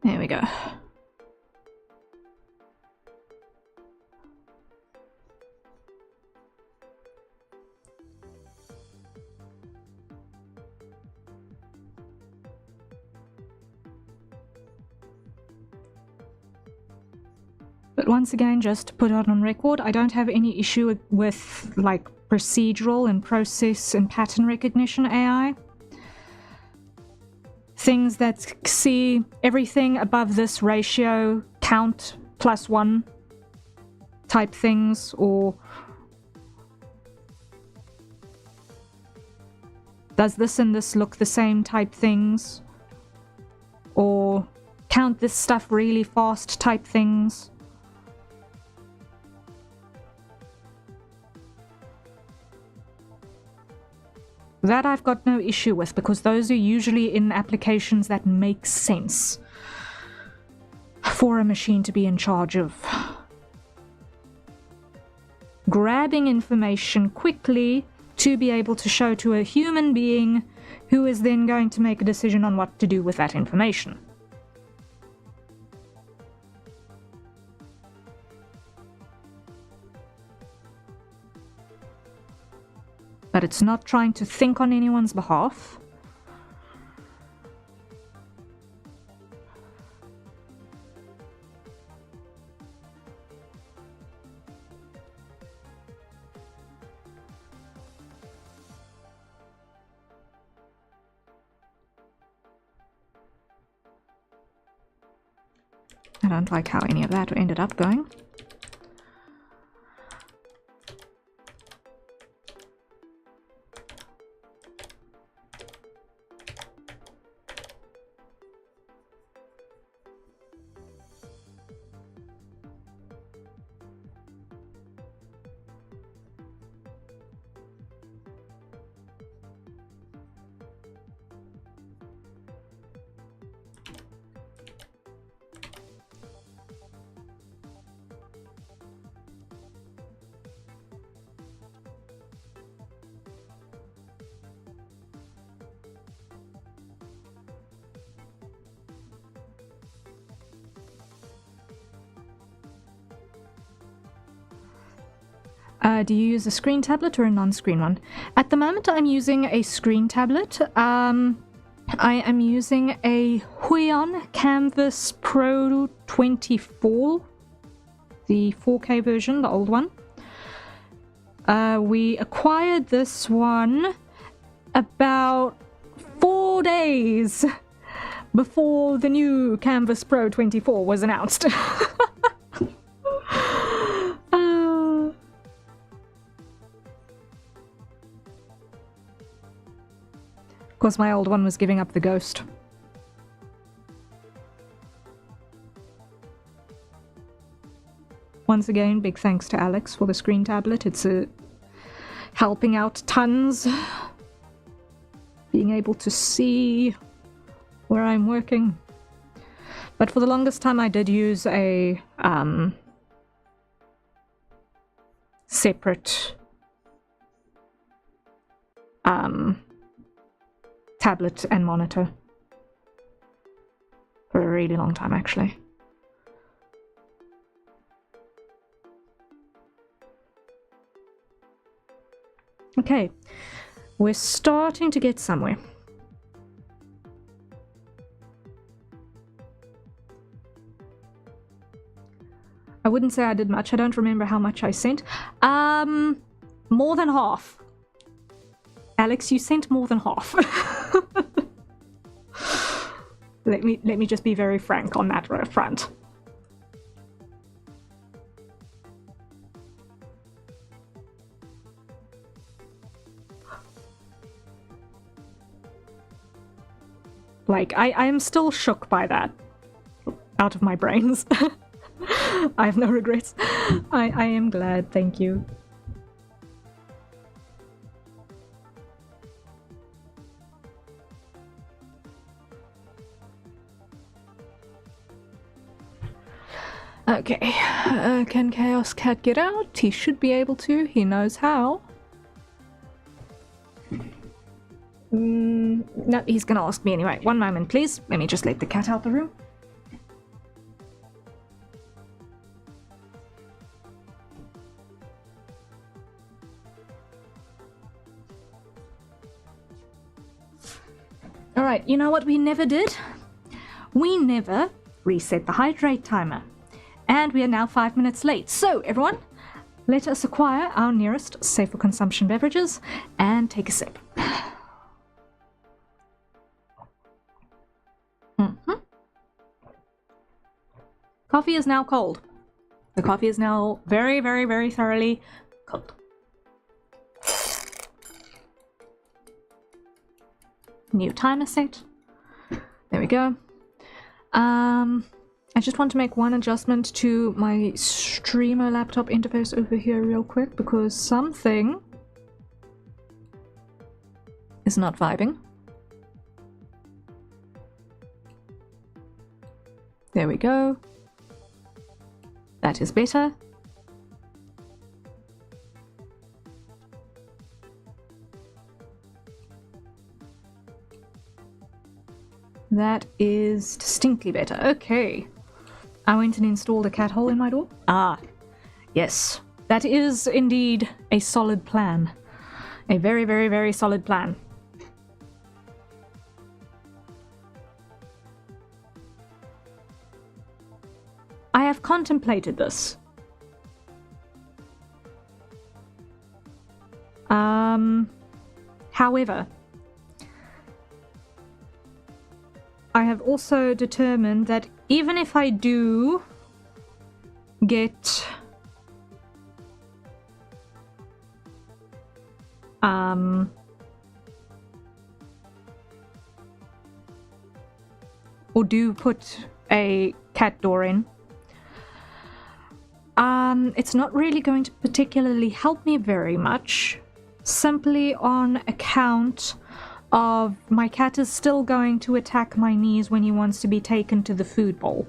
There we go. But once again, just to put it on record, I don't have any issue with like procedural and process and pattern recognition AI. Things that see everything above this ratio count +1 type things, or does this and this look the same type things? Or count this stuff really fast type things? That I've got no issue with, because those are usually in applications that make sense for a machine to be in charge of. Grabbing information quickly to be able to show to a human being who is then going to make a decision on what to do with that information. But it's not trying to think on anyone's behalf. I don't like how any of that ended up going. Do you use a screen tablet or a non-screen one? At the moment I'm using a screen tablet. I am using a Harrier Canvas Pro 24, the 4K version, the old one. We acquired this one about 4 days before the new Canvas Pro 24 was announced. Of course, my old one was giving up the ghost. Once again, big thanks to Alex for the screen tablet. It's helping out tons. Being able to see where I'm working. But for the longest time I did use a separate tablet and monitor for a really long time, actually. Okay, we're starting to get somewhere. I wouldn't say I did much. I don't remember how much I sent. More than half. Alex, you sent more than half. Let me just be very frank on that front. Like, I am still shook by that. Out of my brains. I have no regrets. I am glad, thank you. Okay, can Chaos Cat get out? He should be able to, he knows how. No, he's gonna ask me anyway. One moment, please. Let me just let the cat out the room. Alright, you know what we never did? We never reset the hydrate timer. And we are now 5 minutes late. So, everyone, let us acquire our nearest safe for consumption beverages and take a sip. Coffee is now cold. The coffee is now very, very, very thoroughly cold. new timer set. There we go. I just want to make one adjustment to my streamer laptop interface over here real quick because something is not vibing. There we go. That is better. That is distinctly better. Okay. I went and installed a cat hole in my door. Ah, yes. That is indeed a solid plan. A very, very, very solid plan. I have contemplated this. However, I have also determined that even if I do get or do put a cat door in, it's not really going to particularly help me very much, simply on account of my cat is still going to attack my knees when he wants to be taken to the food bowl.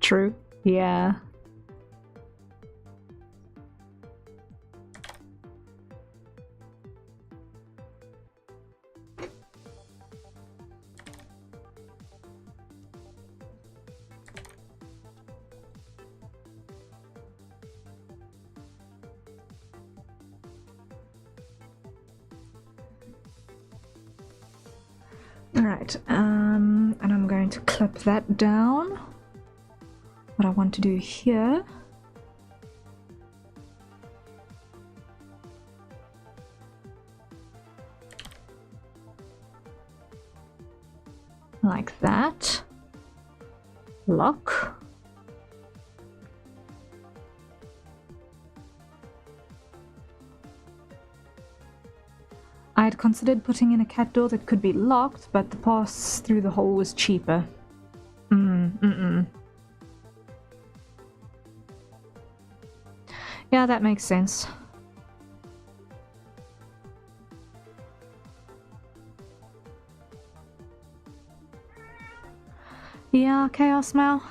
True. Yeah. Alright, and I'm going to clip that down. What I want to do here like that. Lock. I had considered putting in a cat door that could be locked, but the pass through the hole was cheaper. Yeah, that makes sense. Yeah, Chaos Mal.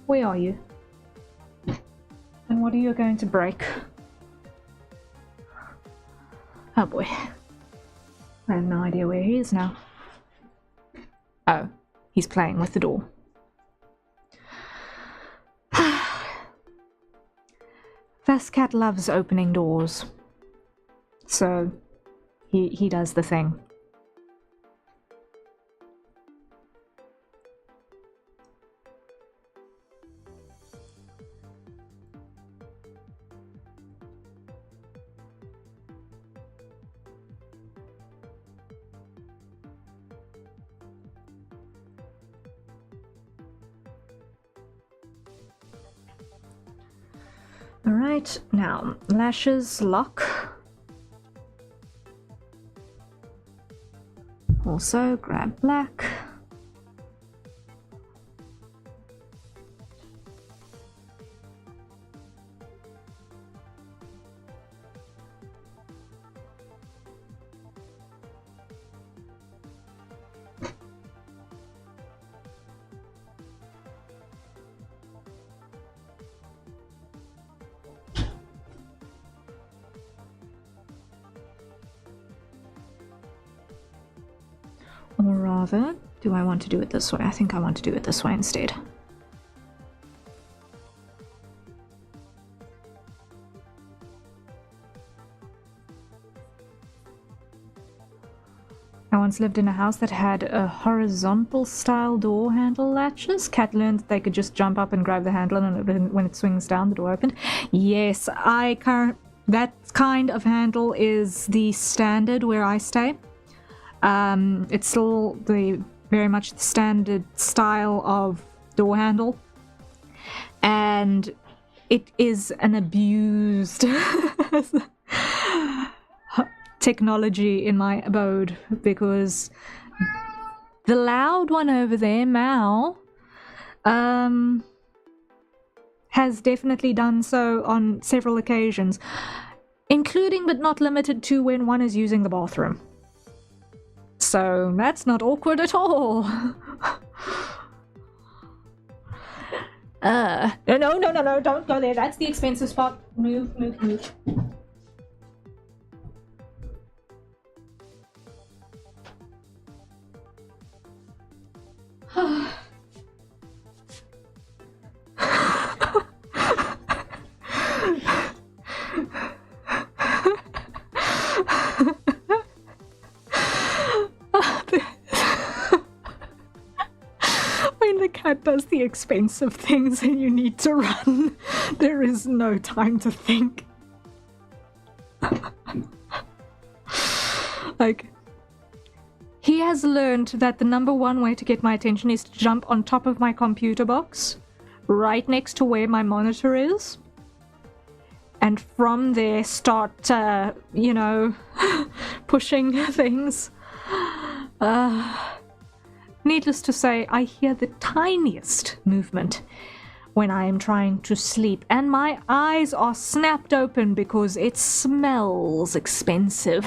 Where are you? And what are you going to break? Oh boy. I have no idea where he is now. Oh, he's playing with the door. This cat loves opening doors. So, he does the thing. Alright, now, lashes, lock. Also, grab black. Or rather, do I want to do it this way? I think I want to do it this way instead. I once lived in a house that had a horizontal style door handle latches. Cat learned that they could just jump up and grab the handle, and when it swings down, the door opened. Yes, that kind of handle is the standard where I stay. It's still very much the standard style of door handle, and it is an abused technology in my abode, because the loud one over there, Mao, has definitely done so on several occasions, including but not limited to when one is using the bathroom. So that's not awkward at all. No, don't go there. That's the expensive spot. Move. When the cat does the expensive things and you need to run, there is no time to think. Like, he has learned that the number one way to get my attention is to jump on top of my computer box, right next to where my monitor is, and from there start, pushing things. Needless to say, I hear the tiniest movement when I am trying to sleep, and my eyes are snapped open because it smells expensive.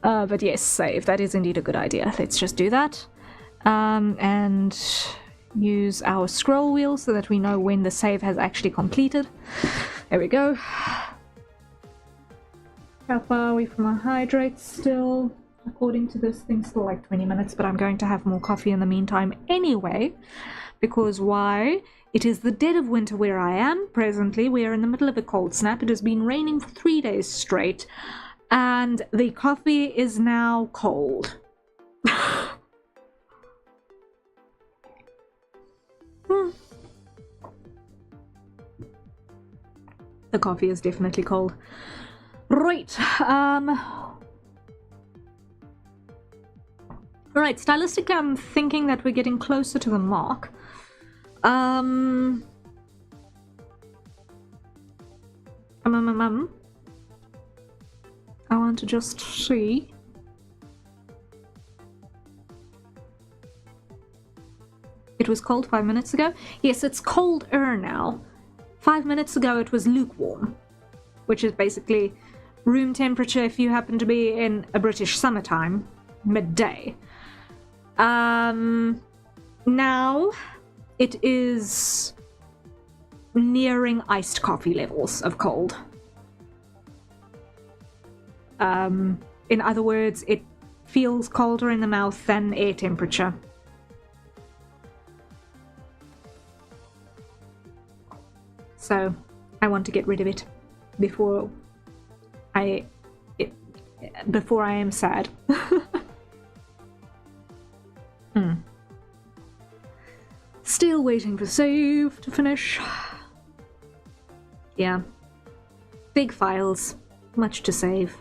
But yes, save. That is indeed a good idea. Let's just do that. And use our scroll wheel so that we know when the save has actually completed. There we go. How far are we from our hydrate still? According to this thing, still like 20 minutes, but I'm going to have more coffee in the meantime anyway. Because why? It is the dead of winter where I am presently. We are in the middle of a cold snap. It has been raining for 3 days straight. And the coffee is now cold. The coffee is definitely cold. Right. Right, stylistically, I'm thinking that we're getting closer to the mark. I want to just see. It was cold 5 minutes ago. Yes, it's colder now. 5 minutes ago it was lukewarm, which is basically room temperature if you happen to be in a British summertime, midday. Now it is nearing iced coffee levels of cold. In other words, it feels colder in the mouth than air temperature. So I want to get rid of it before I am sad. Still waiting for save to finish. Yeah. Big files. Much to save.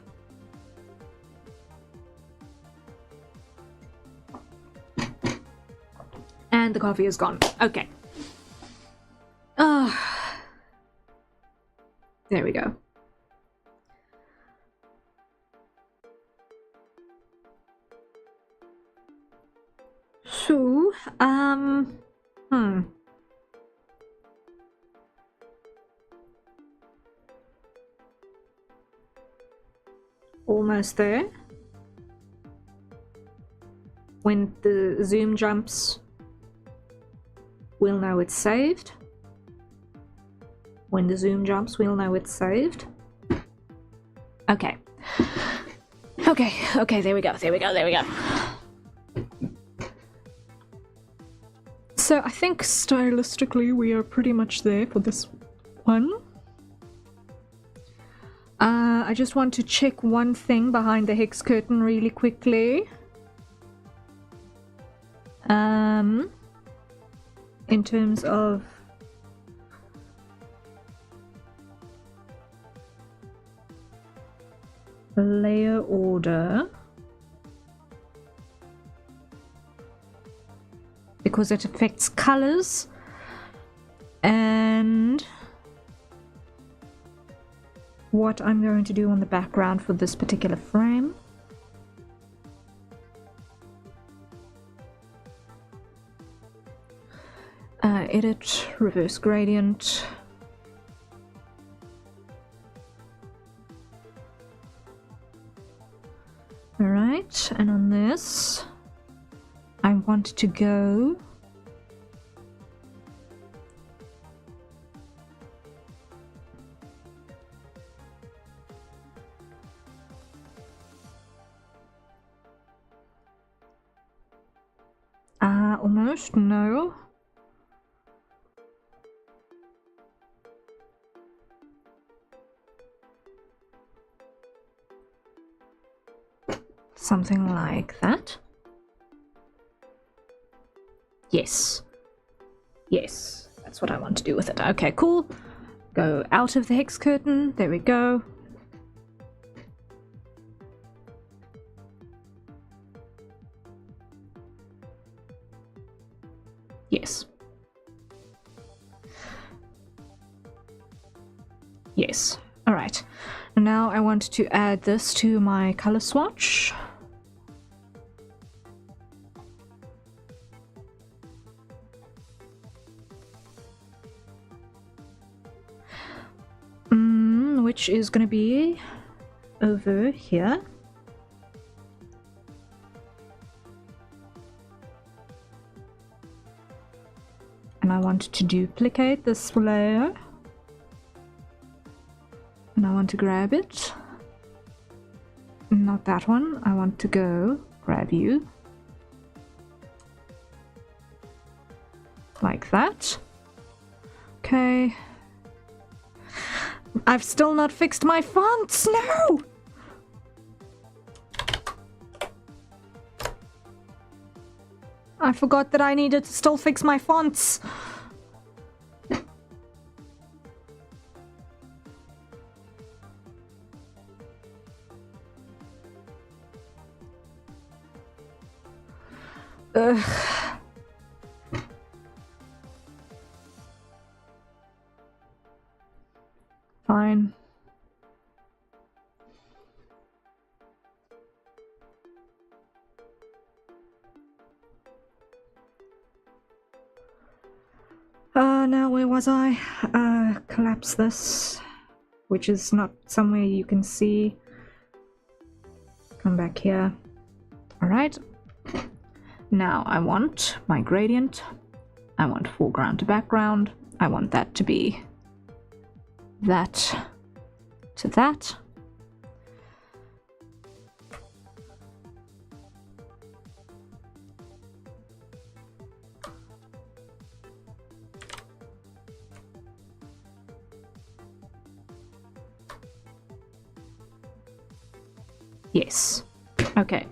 And the coffee is gone. Okay. There we go. So, almost there. When the zoom jumps, we'll know it's saved. When the zoom jumps, we'll know it's saved. Okay. Okay, there we go. So I think stylistically we are pretty much there for this one. I just want to check one thing behind the hex curtain really quickly. In terms of layer order, because it affects colors and what I'm going to do on the background for this particular frame. Edit, reverse gradient. Alright, and on this, I want to go almost, no. Something like that. Yes. Yes, that's what I want to do with it. Okay, cool. Go out of the hex curtain. There we go. Yes. Yes. All right. And now I want to add this to my color swatch. Which is going to be over here. And I want to duplicate this layer. And I want to grab it. Not that one. I want to go grab you. Like that. Okay. I've still not fixed my fonts. No! I forgot that I needed to still fix my fonts. Ugh. Fine. Now where was I? Collapse this, which is not somewhere you can see. Come back here. Alright. Now I want my gradient. I want foreground to background. I want that to be that to that. Yes. Okay.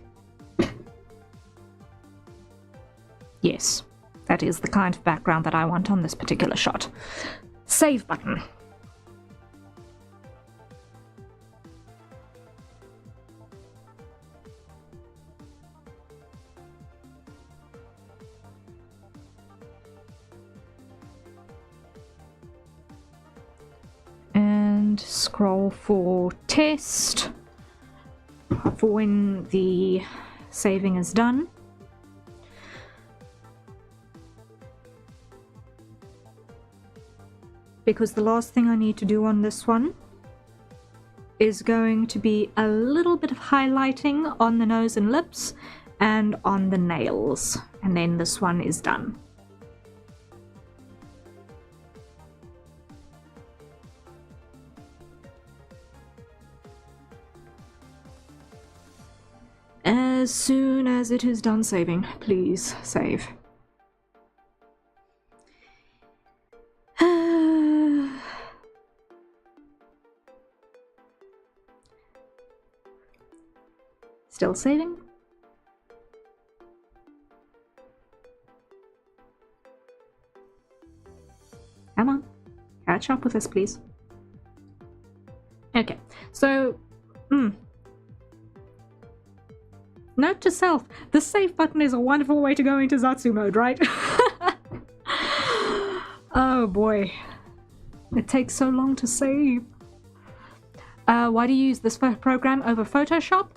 Yes. That is the kind of background that I want on this particular shot. Save button. And scroll for test for when the saving is done. Because the last thing I need to do on this one is going to be a little bit of highlighting on the nose and lips and on the nails, and then this one is done. As soon as it is done saving, please save. Still saving. Come on, catch up with us, please. Okay, so, note to self, the save button is a wonderful way to go into Zatsu mode, right? Oh boy, it takes so long to save. Why do you use this program over Photoshop?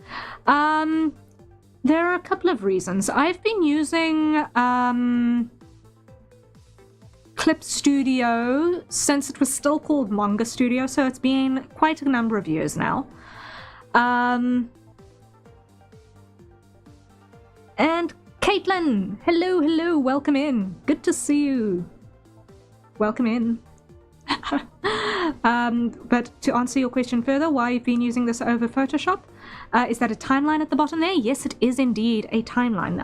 There are a couple of reasons. I've been using Clip Studio since it was still called Manga Studio, so it's been quite a number of years now. And Caitlin, hello, welcome in. Good to see you. Welcome in. But to answer your question further, why you've been using this over Photoshop, is that a timeline at the bottom there? Yes, it is indeed a timeline.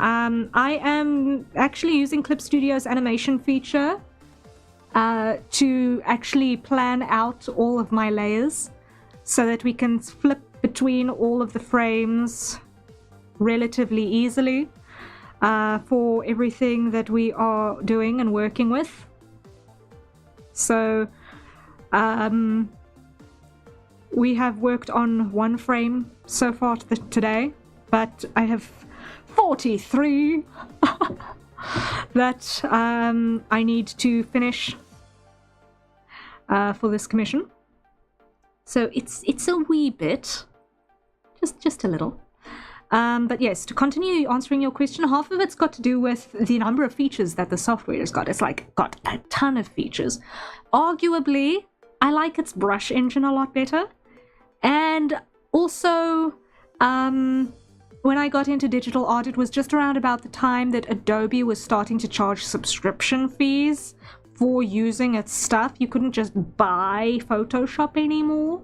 I am actually using Clip Studio's animation feature to actually plan out all of my layers so that we can flip between all of the frames relatively easily for everything that we are doing and working with. So we have worked on one frame so far today, but I have 43 that I need to finish for this commission. So it's a wee bit, just a little. But yes, to continue answering your question, half of it's got to do with the number of features that the software has got. It's like got a ton of features. Arguably, I like its brush engine a lot better. And also, when I got into digital art, it was just around about the time that Adobe was starting to charge subscription fees for using its stuff. You couldn't just buy Photoshop anymore.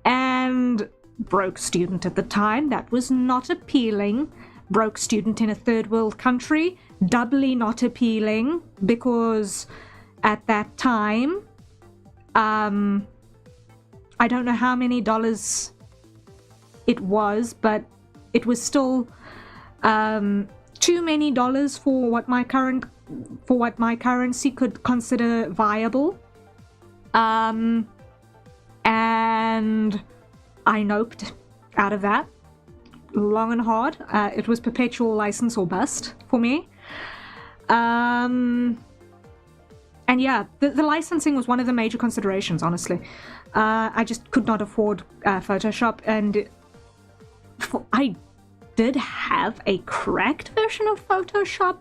And broke student at the time, that was not appealing. Broke student in a third world country, doubly not appealing, because at that time, I don't know how many dollars it was, but it was still too many dollars for what my currency could consider viable. And I noped out of that long and hard. It was perpetual license or bust for me. And yeah, the licensing was one of the major considerations, honestly. I just could not afford Photoshop, and I did have a cracked version of Photoshop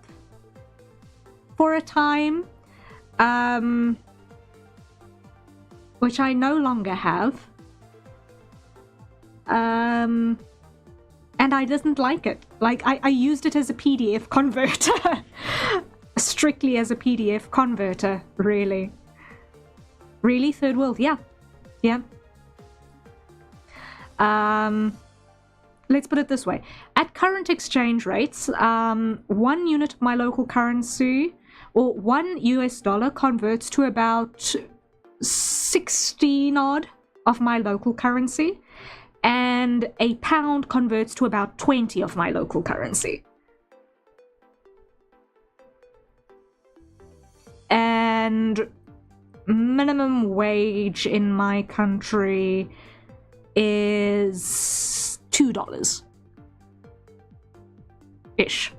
for a time, which I no longer have. And I didn't like it. Like, I used it as a PDF converter. Strictly as a PDF converter, really. Really? Third world? Yeah. Yeah. Let's put it this way. At current exchange rates, 1 unit of my local currency, or $1 converts to about 16 odd of my local currency. And a pound converts to about 20 of my local currency. And minimum wage in my country is $2 ish.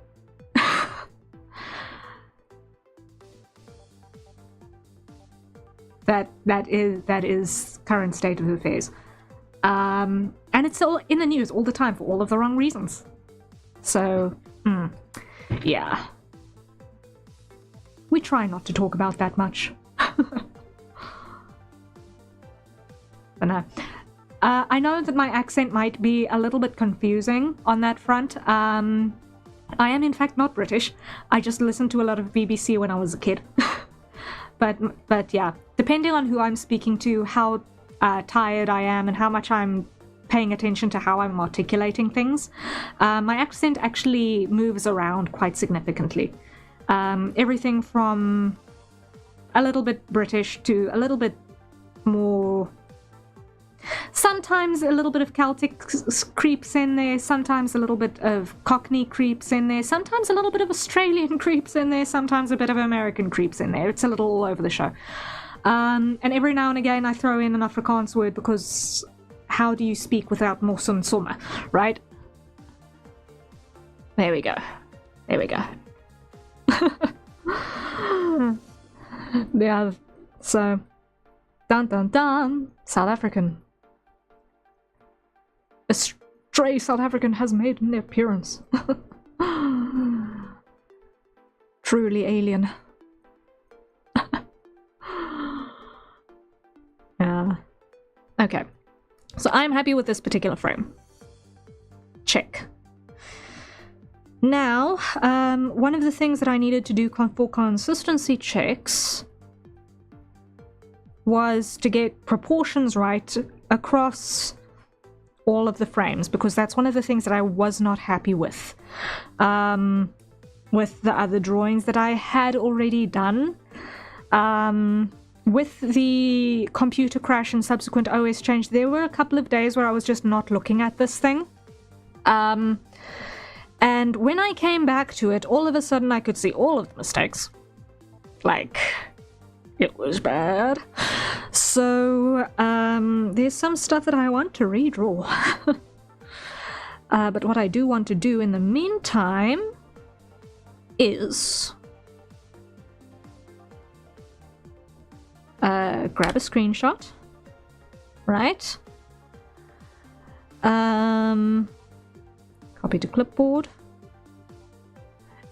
That is current state of affairs. And it's all in the news all the time for all of the wrong reasons. So, yeah. We try not to talk about that much. But no. I know that my accent might be a little bit confusing on that front. I am in fact not British. I just listened to a lot of BBC when I was a kid. But yeah, depending on who I'm speaking to, how tired I am, and how much I'm paying attention to how I'm articulating things, my accent actually moves around quite significantly. Everything from a little bit British to a little bit more Sometimes a little bit of Celtic creeps in there, sometimes a little bit of Cockney creeps in there, sometimes a little bit of Australian creeps in there, sometimes a bit of American creeps in there. It's a little all over the show. And every now and again I throw in an Afrikaans word, because how do you speak without mos and somme, right? There we go. There we go. Yeah, so dun dun dun, South African. A stray South African has made an appearance. Truly alien. Yeah. Okay. So I'm happy with this particular frame. Check. Now, one of the things that I needed to do for consistency checks was to get proportions right across all of the frames, because that's one of the things that I was not happy with the other drawings that I had already done. With the computer crash and subsequent OS change, there were a couple of days where I was just not looking at this thing. And when I came back to it, all of a sudden I could see all of the mistakes. Like, it was bad. So, there's some stuff that I want to redraw. But what I do want to do in the meantime is grab a screenshot, right? Copy to clipboard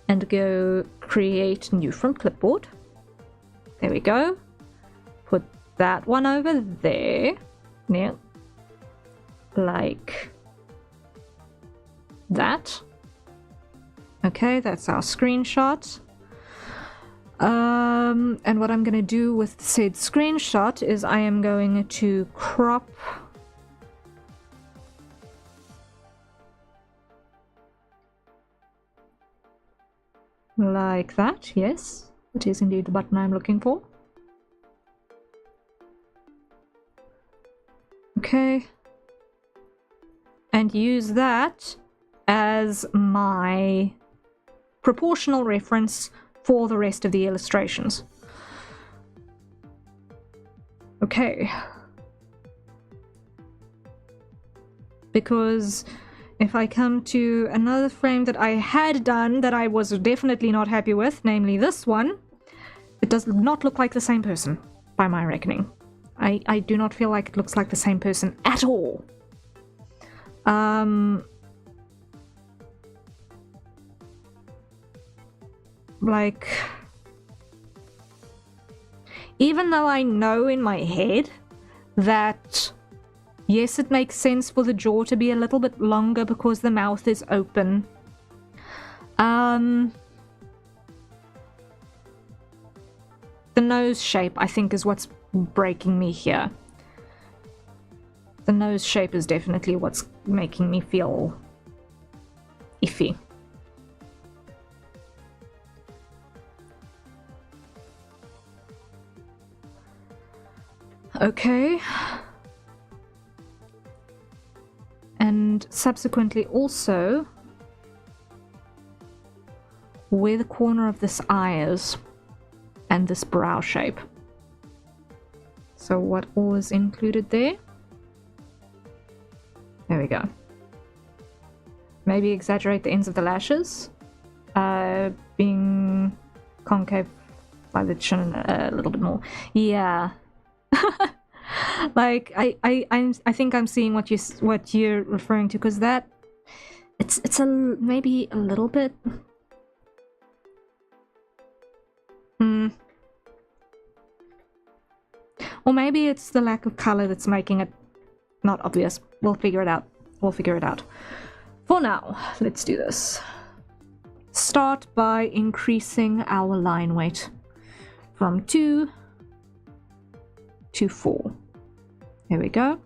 and go create new from clipboard. There we go. Put that one over there. Yeah. Like that. Okay, that's our screenshot. And what I'm going to do with said screenshot is I am going to crop like that. Yes, it is indeed the button I'm looking for. Okay. And use that as my proportional reference for the rest of the illustrations. Okay. Because if I come to another frame that I had done that I was definitely not happy with, namely this one, it does not look like the same person, by my reckoning. I do not feel like it looks like the same person at all. Like, even though I know in my head that yes, it makes sense for the jaw to be a little bit longer because the mouth is open, the nose shape I think is what's breaking me here. The nose shape is definitely what's making me feel iffy. Okay. And subsequently also where the corner of this eye is and this brow shape. So what all is included there? There we go. Maybe exaggerate the ends of the lashes, being concave by the chin a little bit more. Yeah. Like I think I'm seeing what you're referring to, because that it's maybe a little bit. Or maybe it's the lack of color that's making it not obvious. We'll figure it out. We'll figure it out. For now, let's do this. Start by increasing our line weight from 2 to 4. There we go.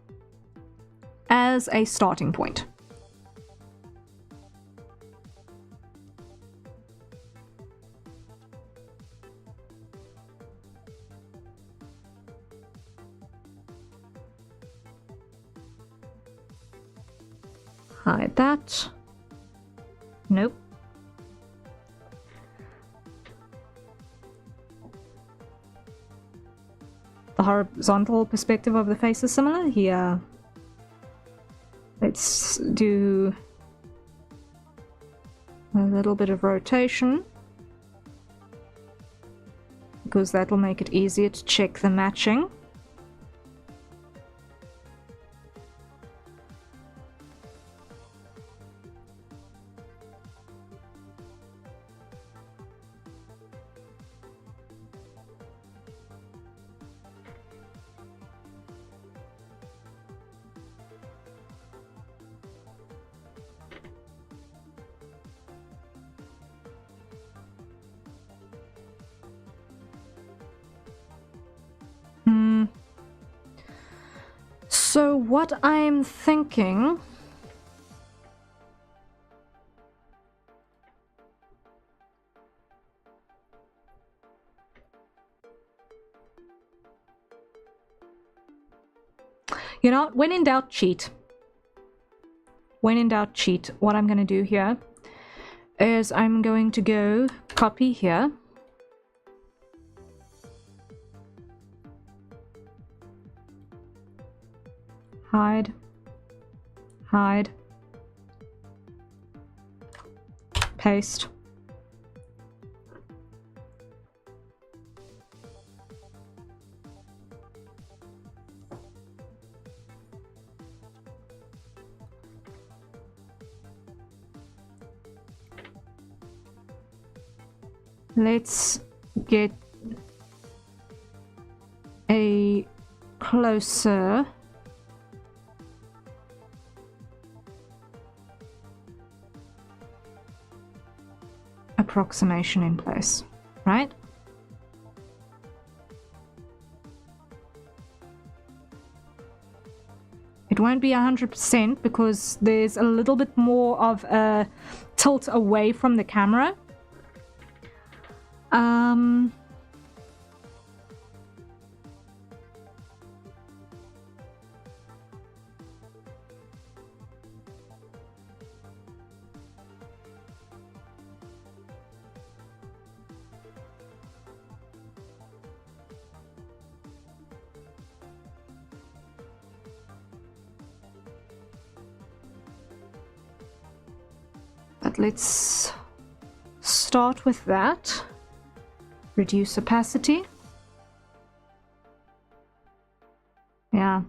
As a starting point. Hide that. Nope. The horizontal perspective of the face is similar here. Let's do a little bit of rotation, because that will make it easier to check the matching. So what I'm thinking, you know, when in doubt, cheat. When in doubt, cheat. What I'm going to do here is I'm going to go copy here. Hide. Hide. Paste. Let's get a closer approximation in place, right? It won't be 100% because there's a little bit more of a tilt away from the camera. But let's start with that. Reduce opacity. Yeah.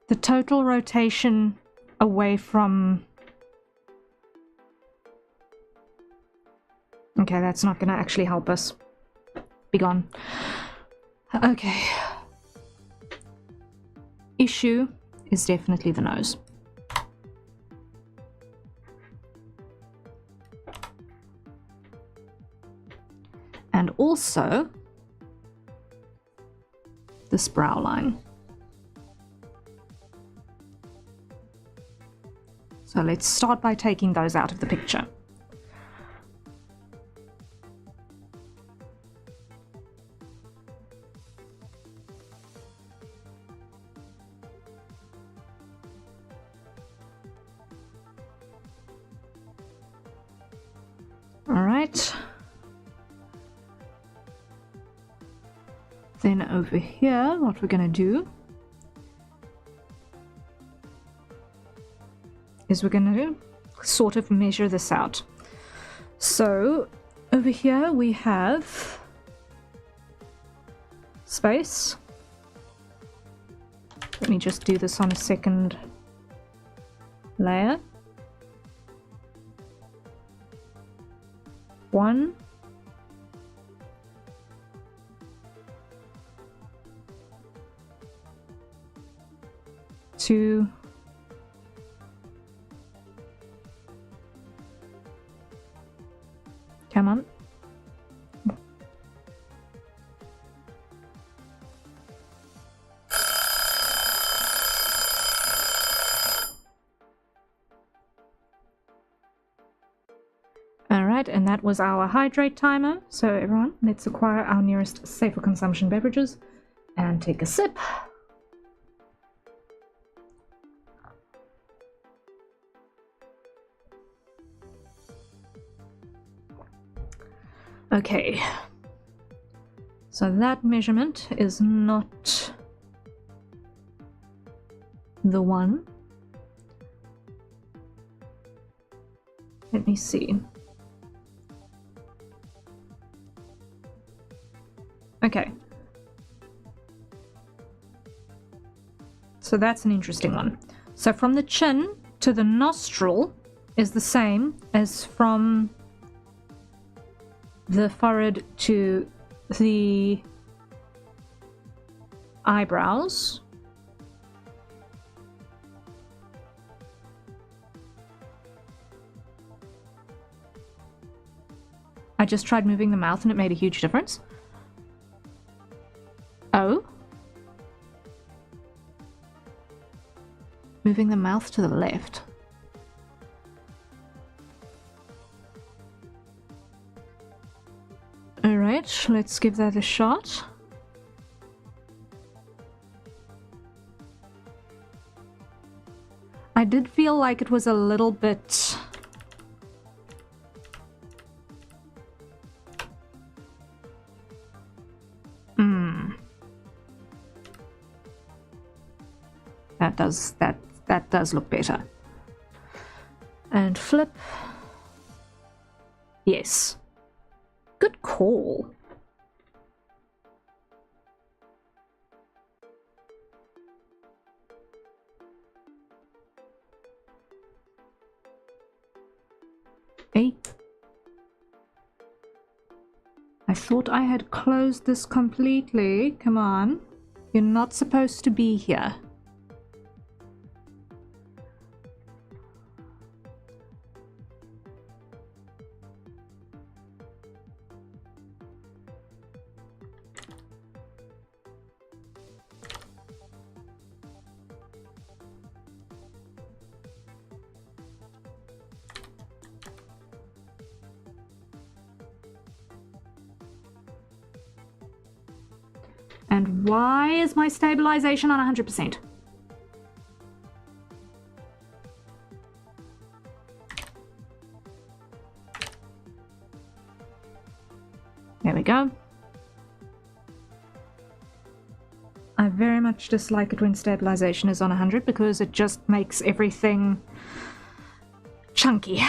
The total rotation away from... Okay, that's not going to actually help us. Begone. Okay. Issue is definitely the nose. And also this brow line. So let's start by taking those out of the picture. All right. Then over here, what we're going to do is we're going to sort of measure this out. So over here we have space. Let me just do this on a second layer. 1, 2, come on. Alright, and that was our hydrate timer. So everyone, let's acquire our nearest safe for consumption beverages And take a sip. Okay. So that measurement is not the one. Let me see. Okay. So that's an interesting one. So from the chin to the nostril is the same as from the forehead to the eyebrows. I just tried moving the mouth and it made a huge difference. Oh? Moving the mouth to the left. Alright, let's give that a shot. I did feel like it was a little bit... That does look better. And flip. Yes. Good call. Hey. I thought I had closed this completely. Come on. You're not supposed to be here. And why is my stabilization on 100%? There we go. I very much dislike it when stabilization is on 100 because it just makes everything chunky.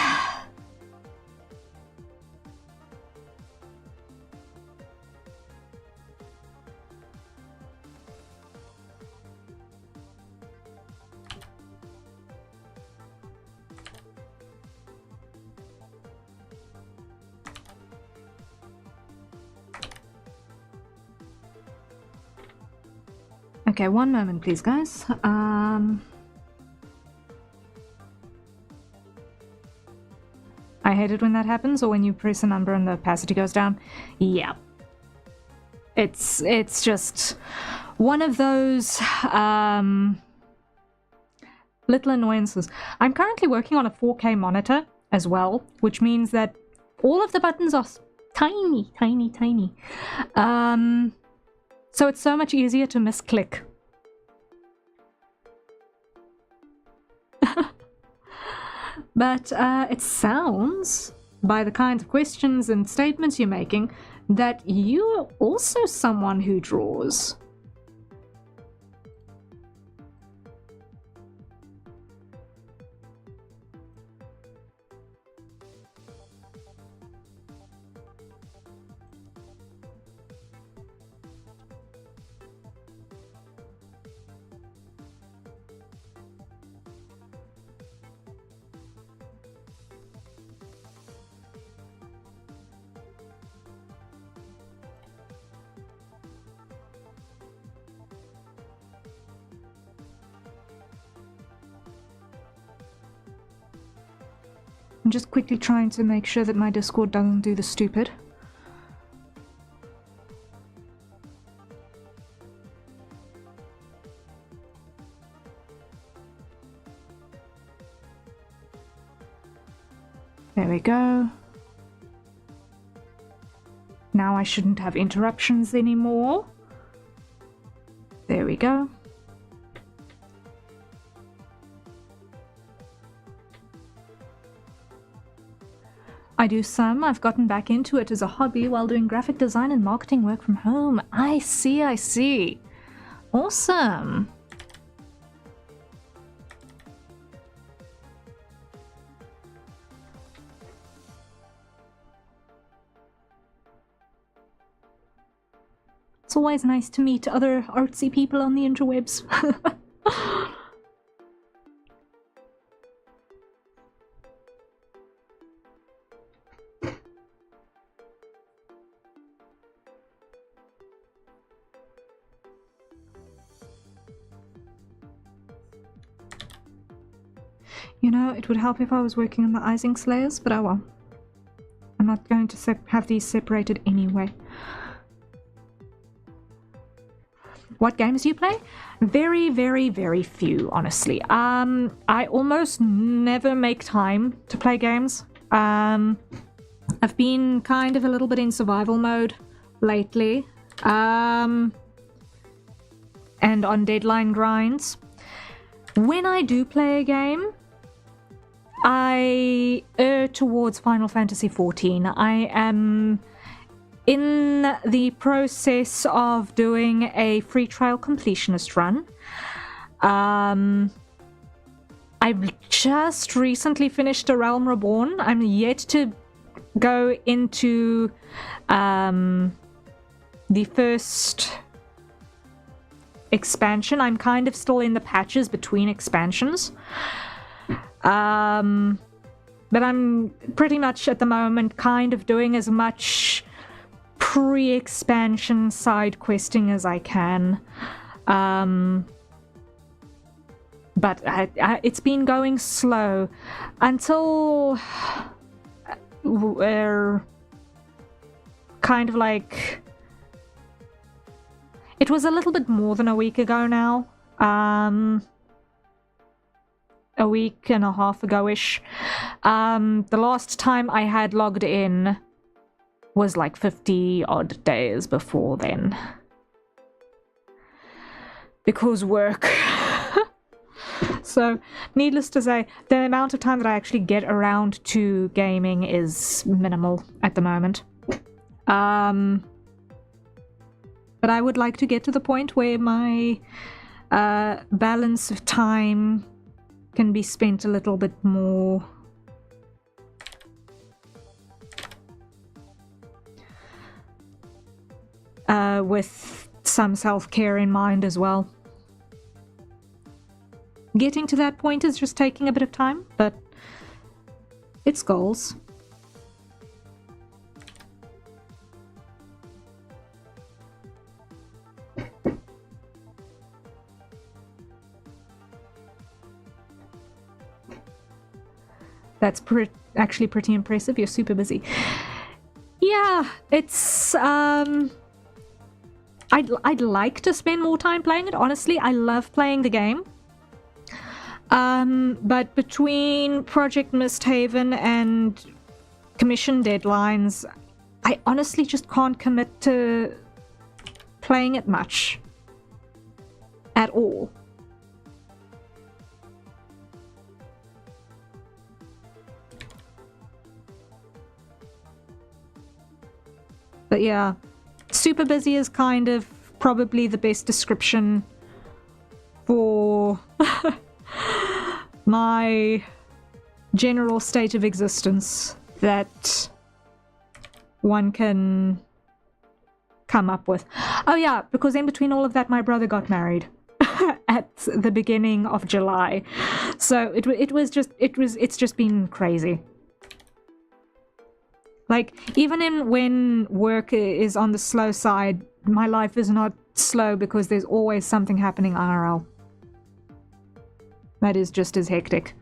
Okay, one moment please, guys. I hate it when that happens, or when you press a number and the opacity goes down. Yeah. It's just one of those little annoyances. I'm currently working on a 4K monitor as well, which means that all of the buttons are tiny, tiny, tiny. So it's so much easier to misclick. But it sounds, by the kinds of questions and statements you're making, that you are also someone who draws. I'm just quickly trying to make sure that my Discord doesn't do the stupid. There we go. Now I shouldn't have interruptions anymore. There we go. I do some. I've gotten back into it as a hobby while doing graphic design and marketing work from home. I see, I see. Awesome. It's always nice to meet other artsy people on the interwebs. You know, it would help if I was working on the icing slayers, but oh well. I'm not going to have these separated anyway. What games do you play? Very, very, very few, honestly. I almost never make time to play games. I've been kind of a little bit in survival mode lately. And on deadline grinds. When I do play a game, I err towards Final Fantasy XIV. I am in the process of doing a free trial completionist run. I've just recently finished A Realm Reborn. I'm yet to go into the first expansion. I'm kind of still in the patches between expansions. But I'm pretty much at the moment kind of doing as much pre-expansion side questing as I can. But it's been going slow until we're kind of like... It was a little bit more than a week ago now. A week and a half ago-ish. The last time I had logged in was like 50 odd days before then. Because work. So, needless to say, the amount of time that I actually get around to gaming is minimal at the moment. But I would like to get to the point where my balance of time can be spent a little bit more with some self-care in mind as well. Getting to that point is just taking a bit of time, but it's goals. That's actually pretty impressive. You're super busy. Yeah, it's I'd like to spend more time playing it. Honestly, I love playing the game. But between Project Misthaven and commission deadlines, I honestly just can't commit to playing it much at all. But yeah, super busy is kind of probably the best description for my general state of existence that one can come up with. Oh yeah, because in between all of that, my brother got married at the beginning of July. So it's just been crazy. Like, even when work is on the slow side, my life is not slow because there's always something happening IRL. That is just as hectic.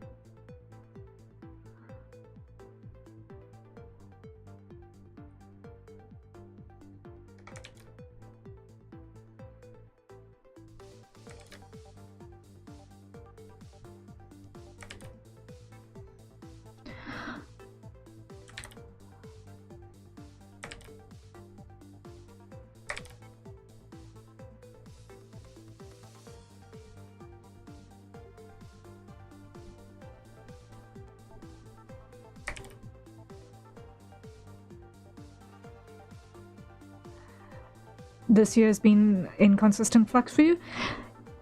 this year's been in consistent flux for you?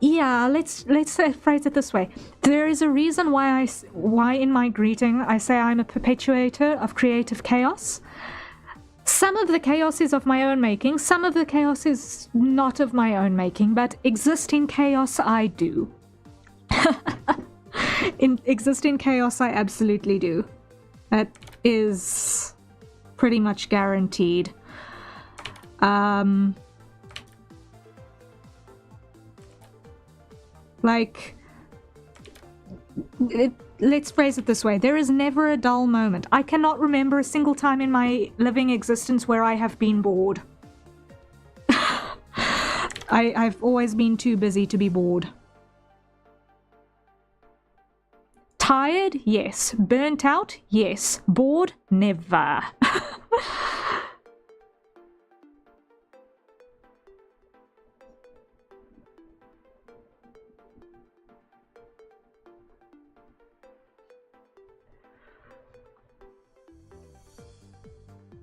Yeah, let's phrase it this way. There is a reason why in my greeting I say I'm a perpetuator of creative chaos. Some of the chaos is of my own making, some of the chaos is not of my own making, but existing chaos I do. In existing chaos I absolutely do. That is pretty much guaranteed. Let's phrase it this way. There is never a dull moment. I cannot remember a single time in my living existence where I have been bored. I've always been too busy to be bored. Tired? Yes. Burnt out? Yes. Bored? Never.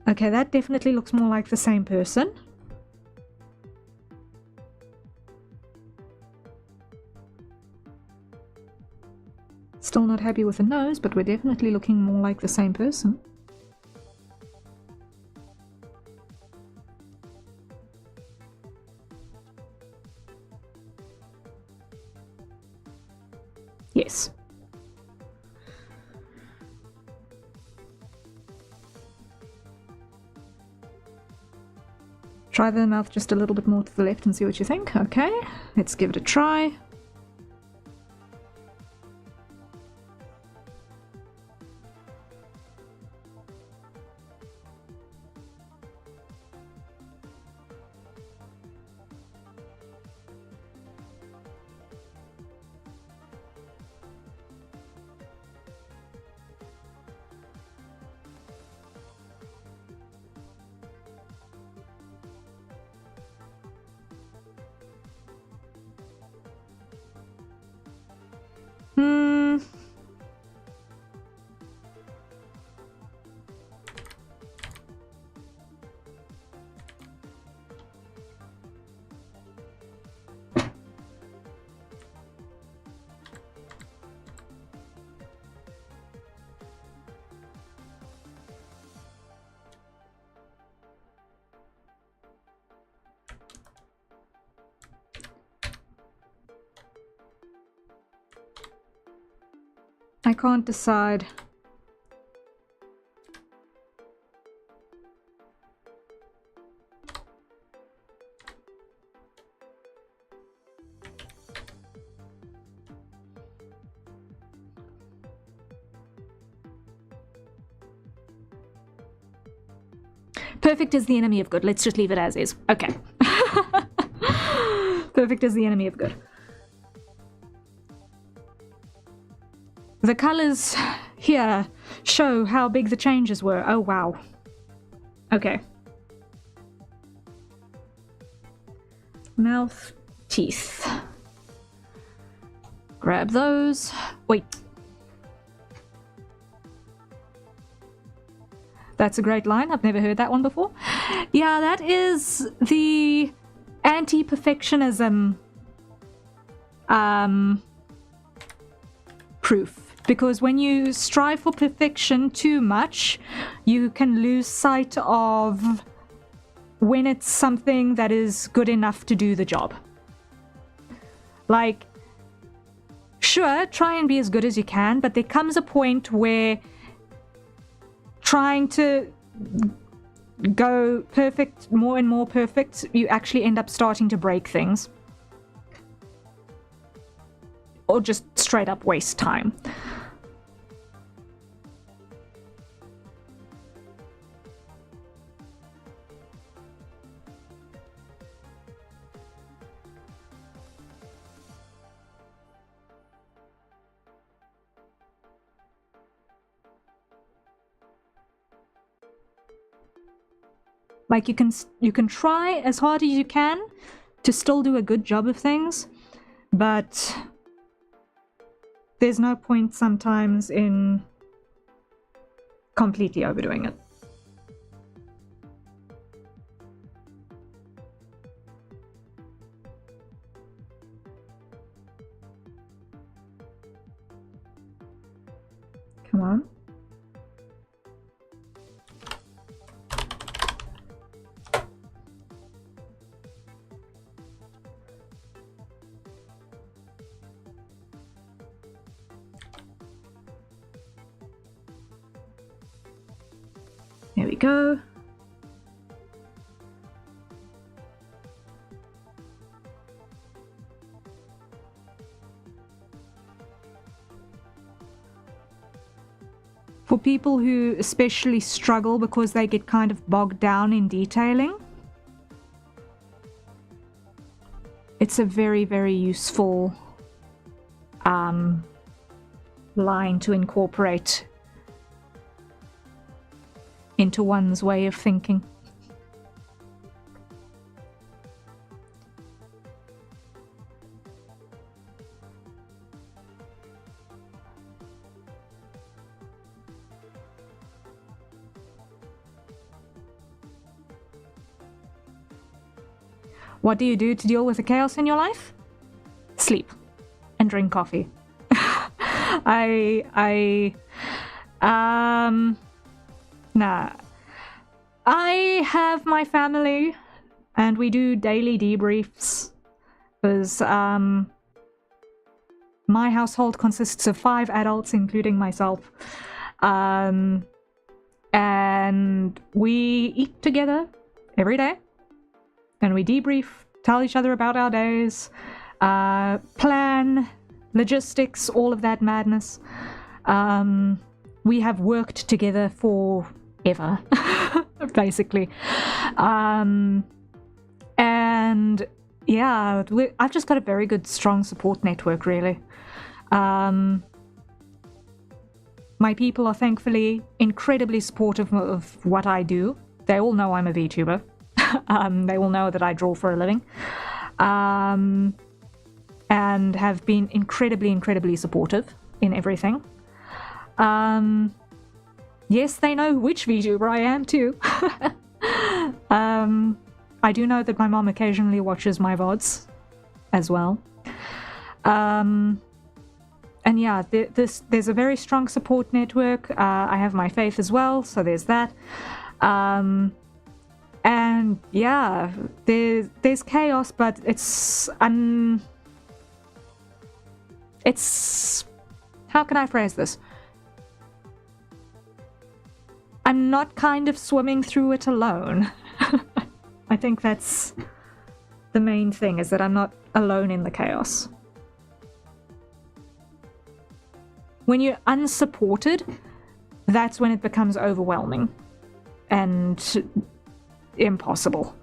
Okay, that definitely looks more like the same person. Still not happy with the nose, but we're definitely looking more like the same person. Yes. Try the mouth just a little bit more to the left and see what you think. Okay, let's give it a try. I can't decide. Perfect is the enemy of good. Let's just leave it as is. Okay. Perfect is the enemy of good. The colors here show how big the changes were. Oh, wow. Okay. Mouth, teeth. Grab those. Wait. That's a great line. I've never heard that one before. Yeah, that is the anti-perfectionism proof. Because when you strive for perfection too much, you can lose sight of when it's something that is good enough to do the job. Like, sure, try and be as good as you can, but there comes a point where trying to go perfect, more and more perfect, you actually end up starting to break things. Or just straight up waste time. Like, you can try as hard as you can to still do a good job of things, but there's no point sometimes in completely overdoing it. go. For people who especially struggle because they get kind of bogged down in detailing, it's a very, very useful line to incorporate into one's way of thinking. What do you do to deal with the chaos in your life? Sleep and drink coffee. Nah. I have my family and we do daily debriefs because my household consists of 5 adults, including myself. And we eat together every day. And we debrief, tell each other about our days, plan, logistics, all of that madness. We have worked together forever, basically. And yeah, I've just got a very good, strong support network, really. My people are thankfully incredibly supportive of what I do. They all know I'm a VTuber. They will know that I draw for a living, and have been incredibly supportive in everything. Yes, they know which VTuber I am too. I do know that my mom occasionally watches my VODs as well. And yeah, there's a very strong support network. I have my faith as well, so there's that. And yeah, there's chaos, but it's how can I phrase this? I'm not kind of swimming through it alone. I think that's the main thing, is that I'm not alone in the chaos. When you're unsupported, that's when it becomes overwhelming and impossible.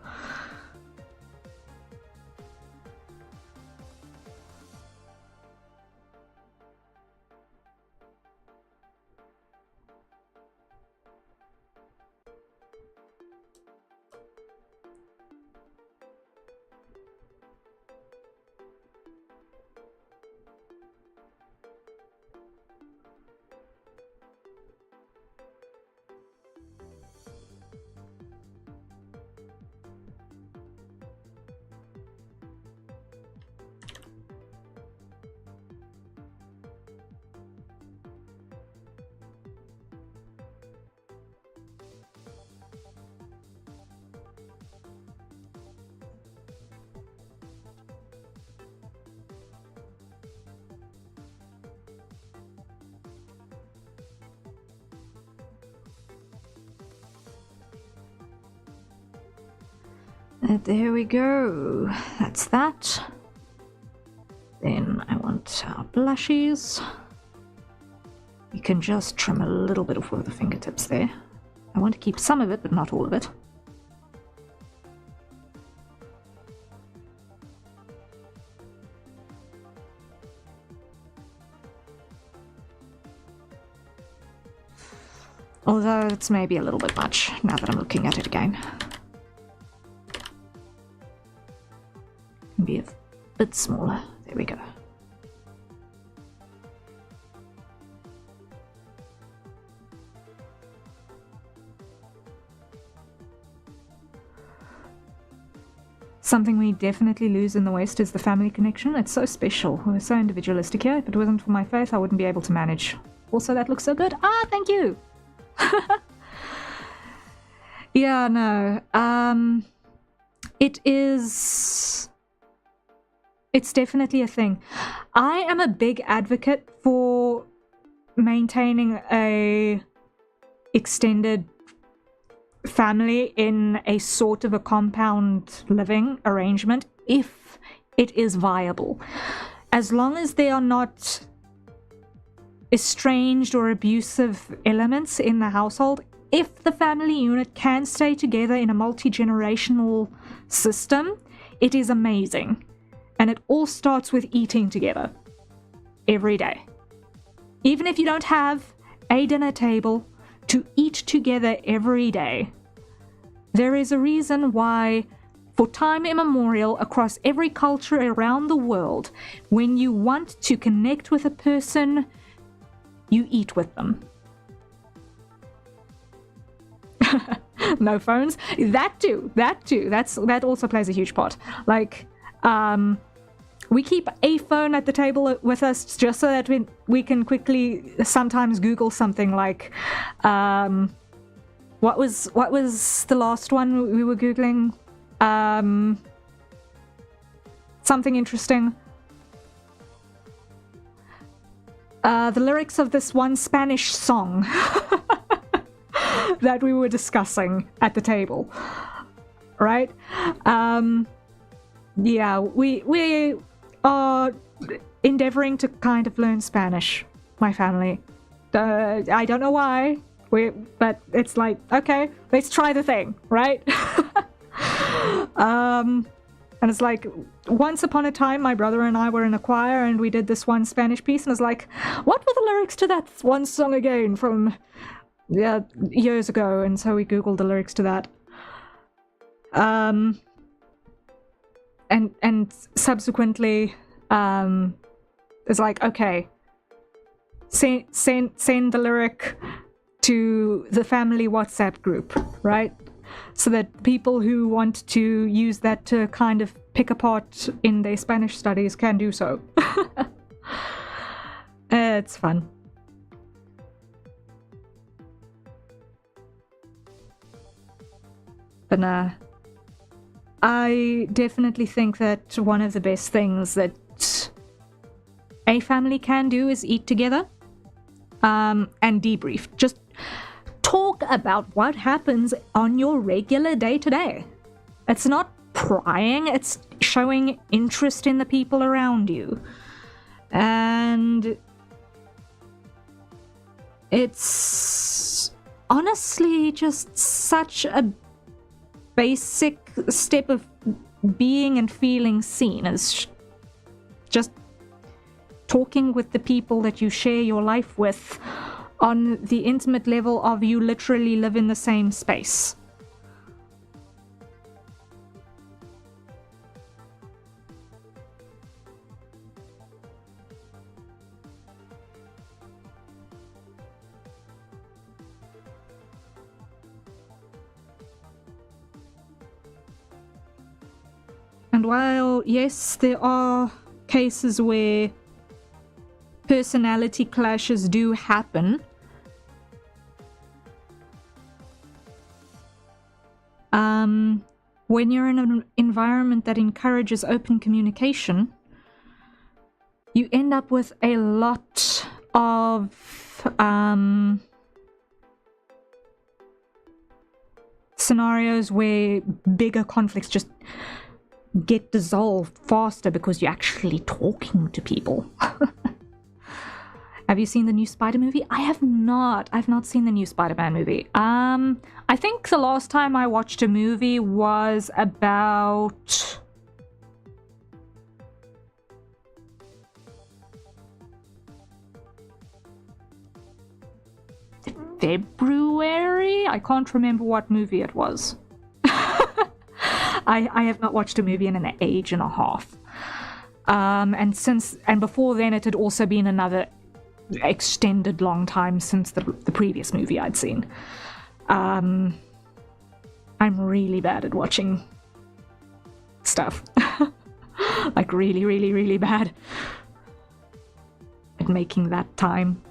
There we go. That's that. Then I want our blushies. You can just trim a little bit of the fingertips there. I want to keep some of it, but not all of it. Although it's maybe a little bit much now that I'm looking at it again. Be a bit smaller. There we go. Something we definitely lose in the West is the family connection. It's so special. We're so individualistic here. If it wasn't for my faith, I wouldn't be able to manage. Also, that looks so good. Ah, thank you! Yeah, no. It's definitely a thing. I am a big advocate for maintaining a extended family in a sort of a compound living arrangement if it is viable. As long as they are not estranged or abusive elements in the household, if the family unit can stay together in a multi-generational system, it is amazing. And it all starts with eating together every day. Even if you don't have a dinner table, to eat together every day. There is a reason why, for time immemorial, across every culture around the world, when you want to connect with a person, you eat with them. No phones. That too. That also plays a huge part. Like, we keep a phone at the table with us just so that we can quickly sometimes Google something like, what was the last one we were Googling? Something interesting. The lyrics of this one Spanish song that we were discussing at the table, right? Yeah, we are endeavoring to kind of learn Spanish, my family. I don't know why, but it's like, okay, let's try the thing, right? And it's like, once upon a time, my brother and I were in a choir and we did this one Spanish piece, and I was like, what were the lyrics to that one song again from years ago? And so we Googled the lyrics to that. And subsequently, it's like, okay, send the lyric to the family WhatsApp group, right? So that people who want to use that to kind of pick apart in their Spanish studies can do so. It's fun. But nah, I definitely think that one of the best things that a family can do is eat together, and debrief. Just talk about what happens on your regular day-to-day. It's not prying, it's showing interest in the people around you. And it's honestly just such a basic step of being and feeling seen, as just talking with the people that you share your life with on the intimate level of you literally live in the same space. And while, yes, there are cases where personality clashes do happen, when you're in an environment that encourages open communication, you end up with a lot of scenarios where bigger conflicts just get dissolved faster because you're actually talking to people. Have you seen the new Spider movie? I have not. I've not seen the new Spider-Man movie. I think the last time I watched a movie was about February? I can't remember what movie it was. I have not watched a movie in an age and a half. And before then it had also been another extended long time since the previous movie I'd seen. I'm really bad at watching stuff. Like really, really, really bad at making that time.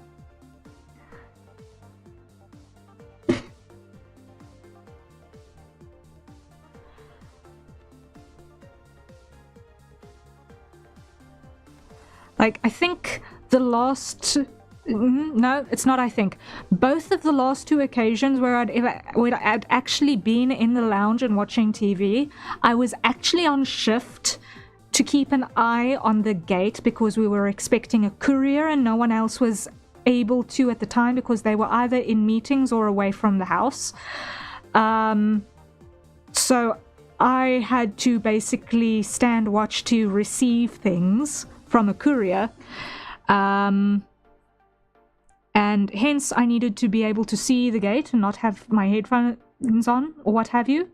Like, I think the last No, it's not, I think. Both of the last two occasions where I'd actually been in the lounge and watching TV, I was actually on shift to keep an eye on the gate because we were expecting a courier and no one else was able to at the time because they were either in meetings or away from the house. So I had to basically stand watch to receive things from a courier. And hence I needed to be able to see the gate and not have my headphones on or what have you.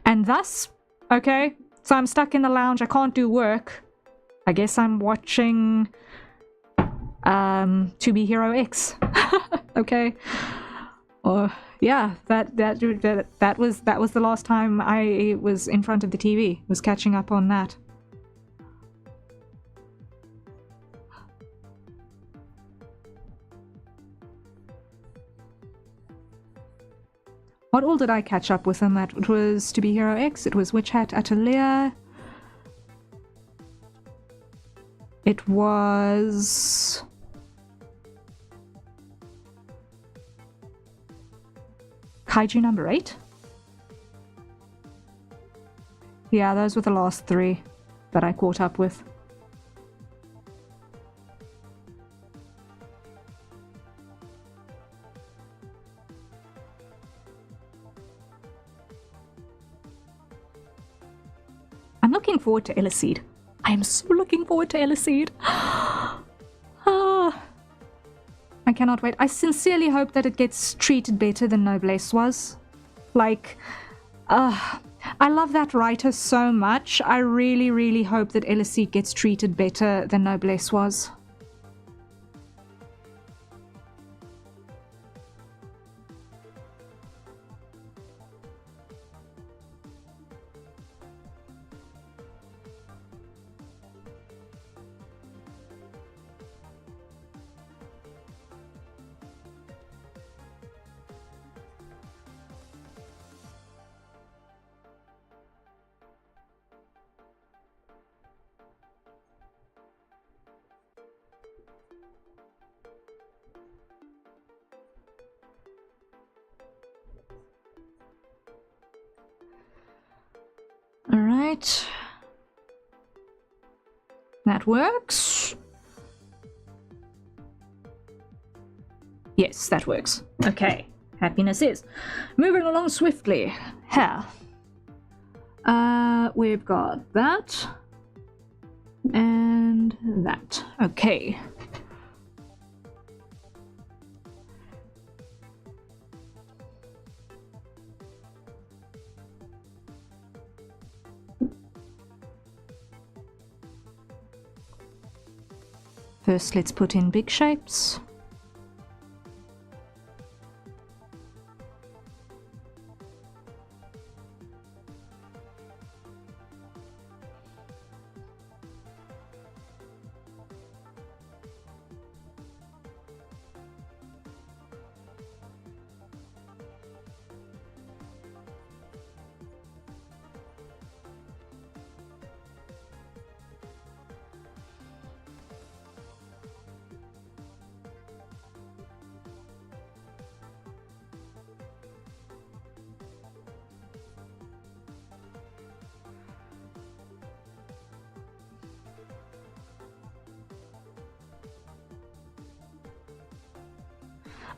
And thus, okay, so I'm stuck in the lounge, I can't do work. I guess I'm watching To Be Hero X. Okay. Or yeah, that was the last time I was in front of the TV, was catching up on that. What all did I catch up with on that? It was To Be Hero X, it was Witch Hat Atelier, it was Kaiju number 8. Yeah, those were the last 3 that I caught up with. I'm looking forward to Illicid. I am so looking forward to Illicid. I cannot wait. I sincerely hope that it gets treated better than Noblesse was. Like, I love that writer so much. I really, really hope that Illicid gets treated better than Noblesse was. Alright. That works. Yes, that works. Okay. Happiness is. Moving along swiftly. Hair. We've got that. And that. Okay. First, let's put in big shapes.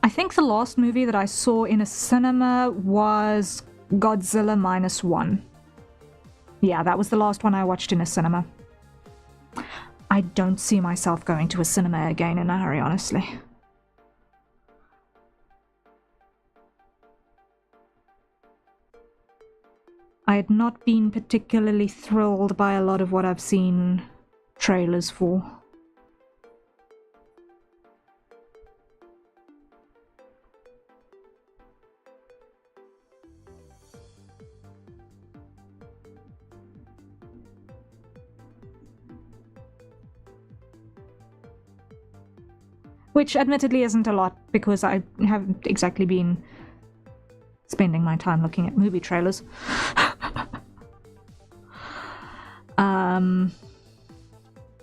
I think the last movie that I saw in a cinema was Godzilla -1. Yeah, that was the last one I watched in a cinema. I don't see myself going to a cinema again in a hurry, honestly. I had not been particularly thrilled by a lot of what I've seen trailers for. Which admittedly isn't a lot, because I haven't exactly been spending my time looking at movie trailers.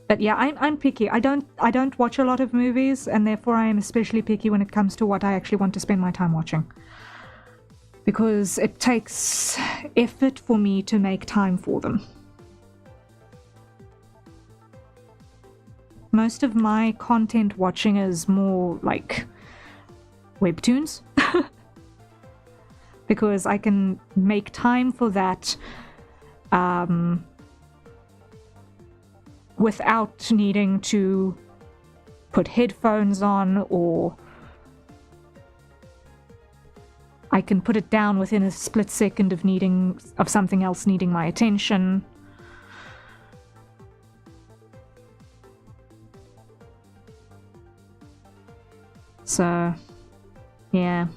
But yeah, I'm picky. I don't watch a lot of movies, and therefore I am especially picky when it comes to what I actually want to spend my time watching. Because it takes effort for me to make time for them. Most of my content watching is more like webtoons. Because I can make time for that without needing to put headphones on, or I can put it down within a split second of something else needing my attention. So, yeah.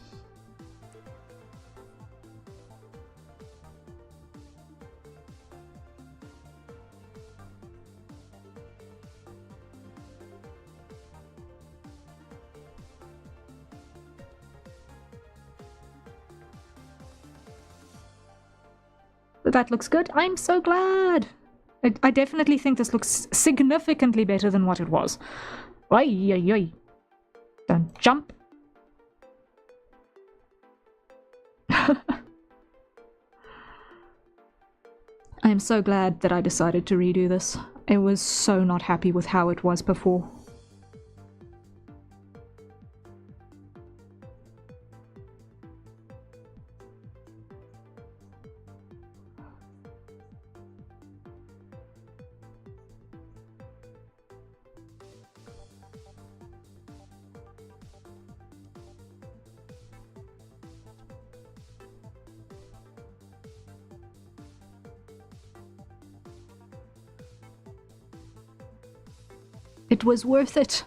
That looks good. I'm so glad. I definitely think this looks significantly better than what it was. Oi, oi, oi. Don't jump. I'm so glad that I decided to redo this. I was so not happy with how it was before. It was worth it.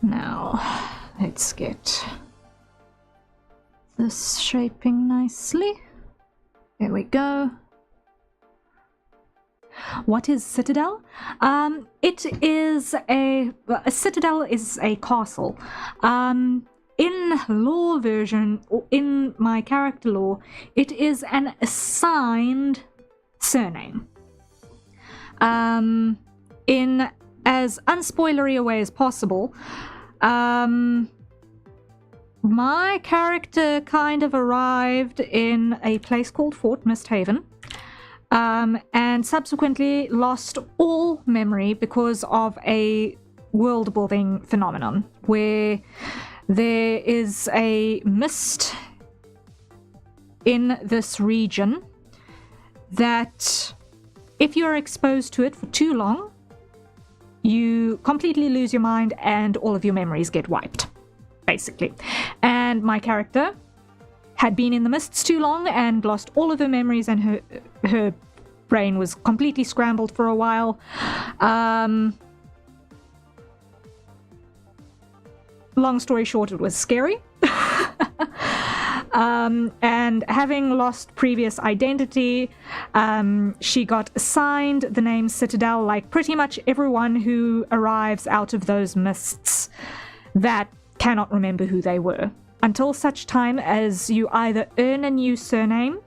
Now, let's get this shaping nicely. There we go. What is Citadel? It is a citadel is a castle. In lore version, or in my character lore, it is an assigned surname. In as unspoilery a way as possible, my character kind of arrived in a place called Fort Misthaven, and subsequently lost all memory because of a world-building phenomenon where there is a mist in this region that, if you're exposed to it for too long, you completely lose your mind and all of your memories get wiped, basically. And my character had been in the mists too long and lost all of her memories, and her brain was completely scrambled for a while. Long story short, it was scary. And having lost previous identity, she got assigned the name Citadel, like pretty much everyone who arrives out of those mists that cannot remember who they were, until such time as you either earn a new surname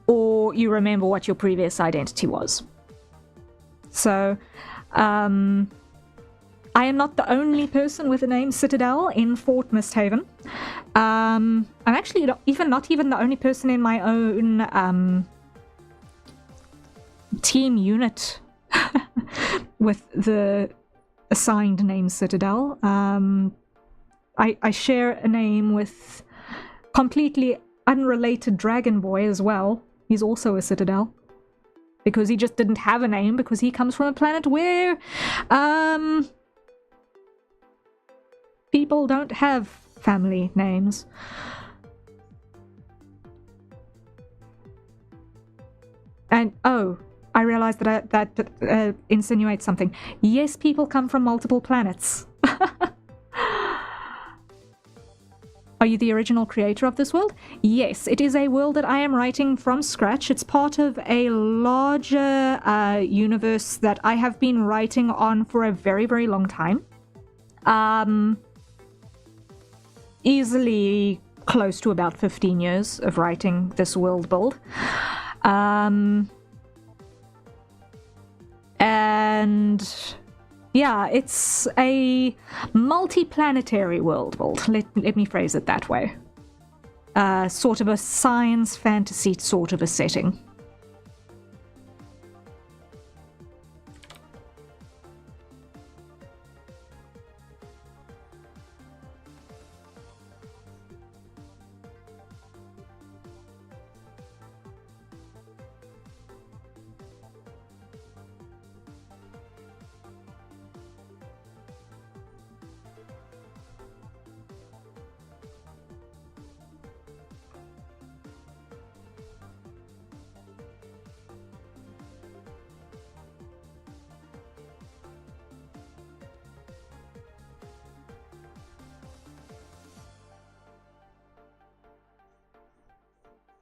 or you remember what your previous identity was. So, I am not the only person with the name Citadel in Fort Misthaven. I'm actually not even the only person in my own team unit with the assigned name Citadel. I share a name with completely unrelated Dragon Boy as well. He's also a Citadel. Because he just didn't have a name, because he comes from a planet where people don't have family names. And oh, I realized that that insinuates something. Yes, people come from multiple planets. Are you the original creator of this world? Yes, it is a world that I am writing from scratch. It's part of a larger universe that I have been writing on for a very, very long time. Easily close to about 15 years of writing this world build. And yeah, it's a multi-planetary world build. Let me phrase it that way. Sort of a science fantasy sort of a setting.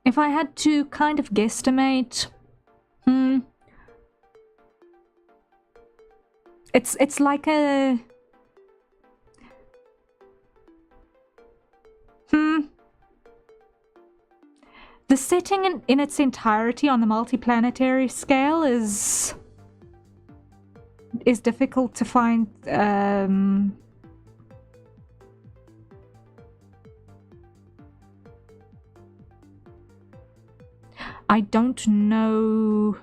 If I had to kind of guesstimate, it's like a the setting in its entirety on the multiplanetary scale is difficult to find. I don't know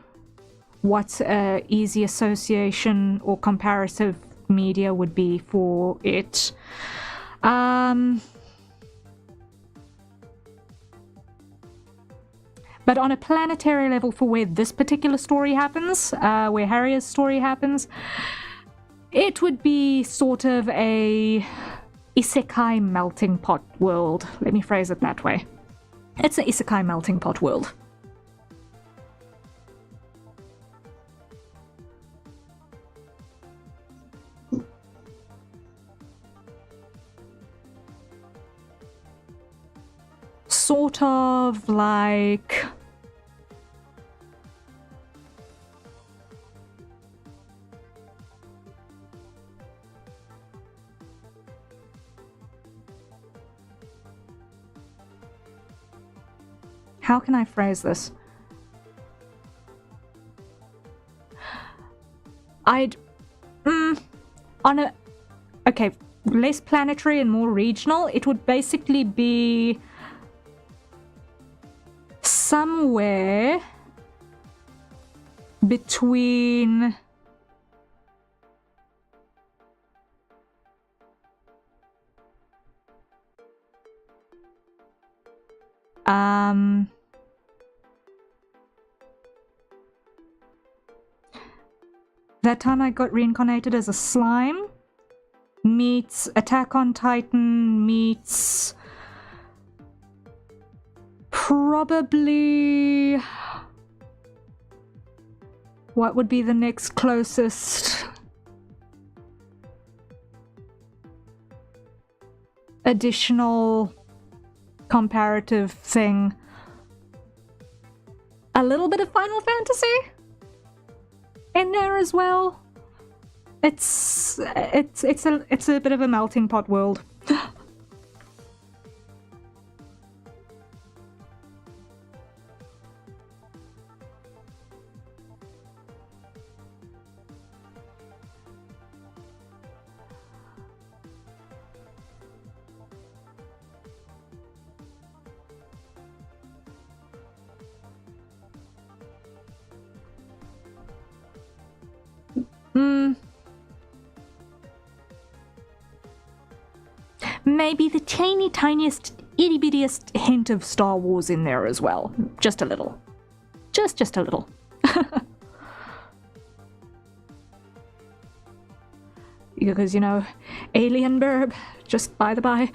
what easy association or comparative media would be for it. But on a planetary level, for where this particular story happens, where Harrier's story happens, it would be sort of a isekai melting pot world. Let me phrase it that way. It's an isekai melting pot world. Sort of like how can I phrase this? I'd on a okay, less planetary and more regional, it would basically be somewhere between that time I got reincarnated as a slime meets Attack on Titan meets probably what would be the next closest additional comparative thing? A little bit of Final Fantasy in there as well. It's a bit of a melting pot world. maybe the teeny tiniest, itty bittiest hint of Star Wars in there as well. Just a little. Just a little. Because, you know, alien burb, just by the by.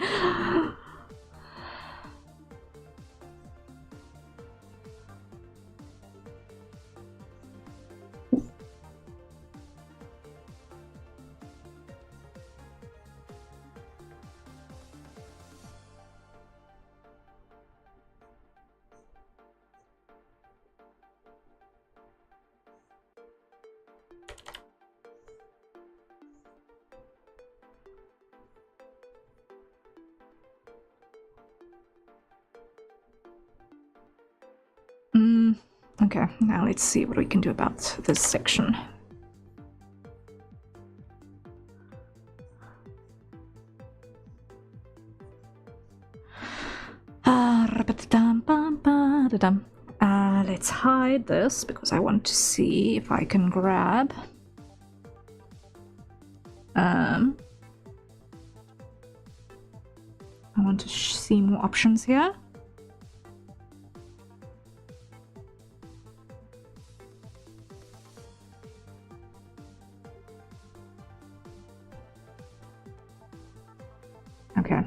Okay, now let's see what we can do about this section. Let's hide this because I want to see if I can grab I want to see more options here. Okay.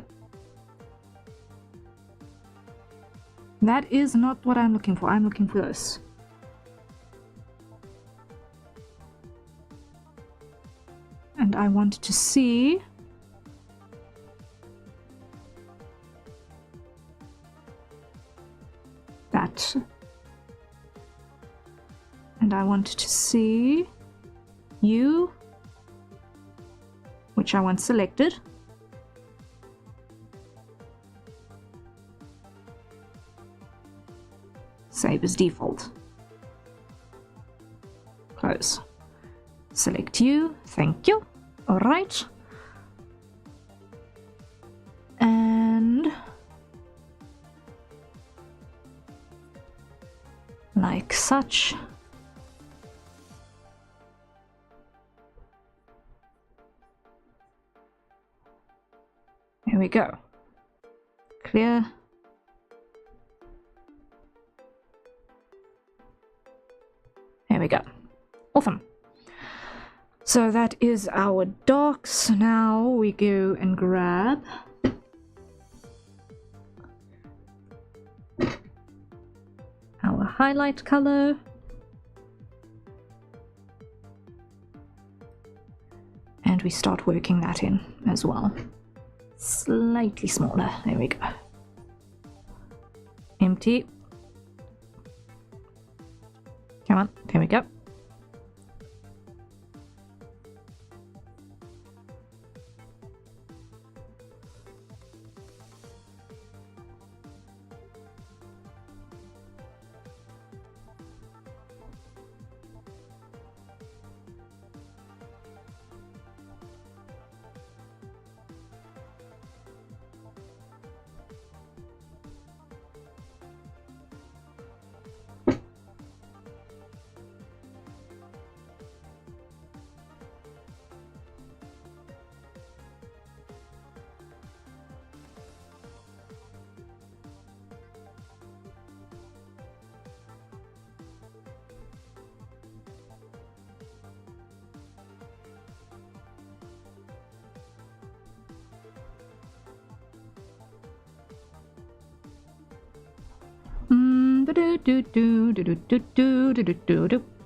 That is not what I'm looking for. I'm looking for this. And I want to see that. And I want to see you, which I want selected. Save as default. Close. Select you. Thank you. All right. And like such. Here we go. Clear. There we go. Awesome. So that is our docs. Now we go and grab our highlight color. And we start working that in as well. Slightly smaller. There we go. Empty. Come on, there we go.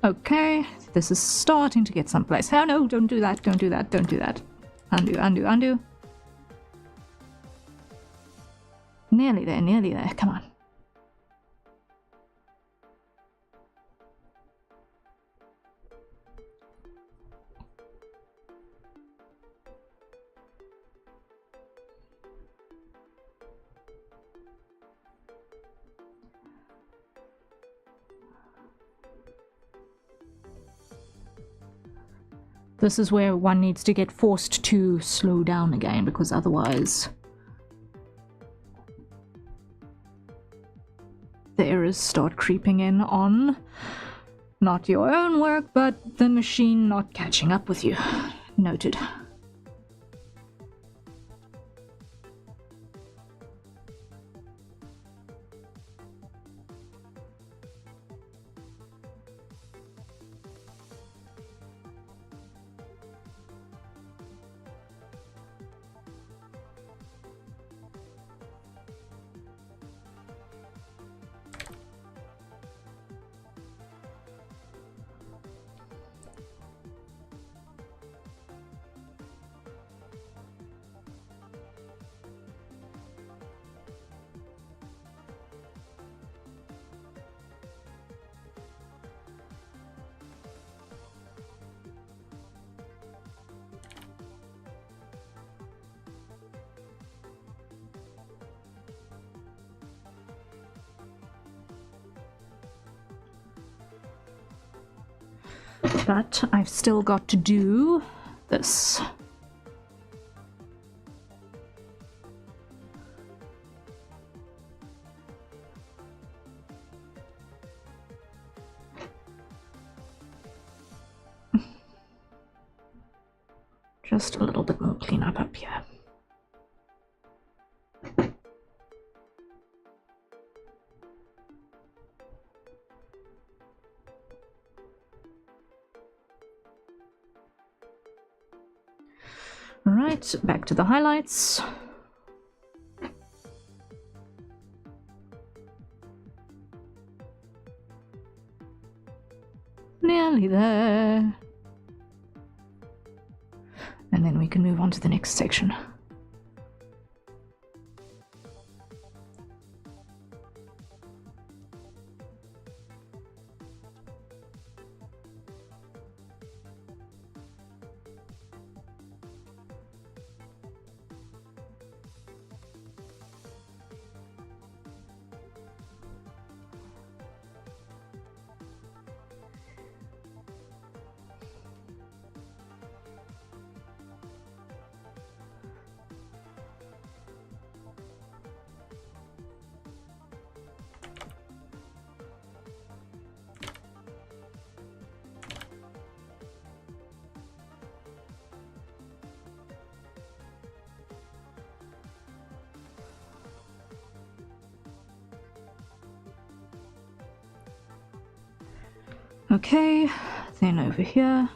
Okay, this is starting to get someplace. Oh no, don't do that, don't do that, don't do that. Undo, undo, undo. Nearly there, come on. This is where one needs to get forced to slow down again, because otherwise the errors start creeping in on not your own work, but the machine not catching up with you. Noted. But I've still got to do this. Just a little bit more cleanup up here. Alright, back to the highlights. Nearly there. And then we can move on to the next section. Okay, then over here.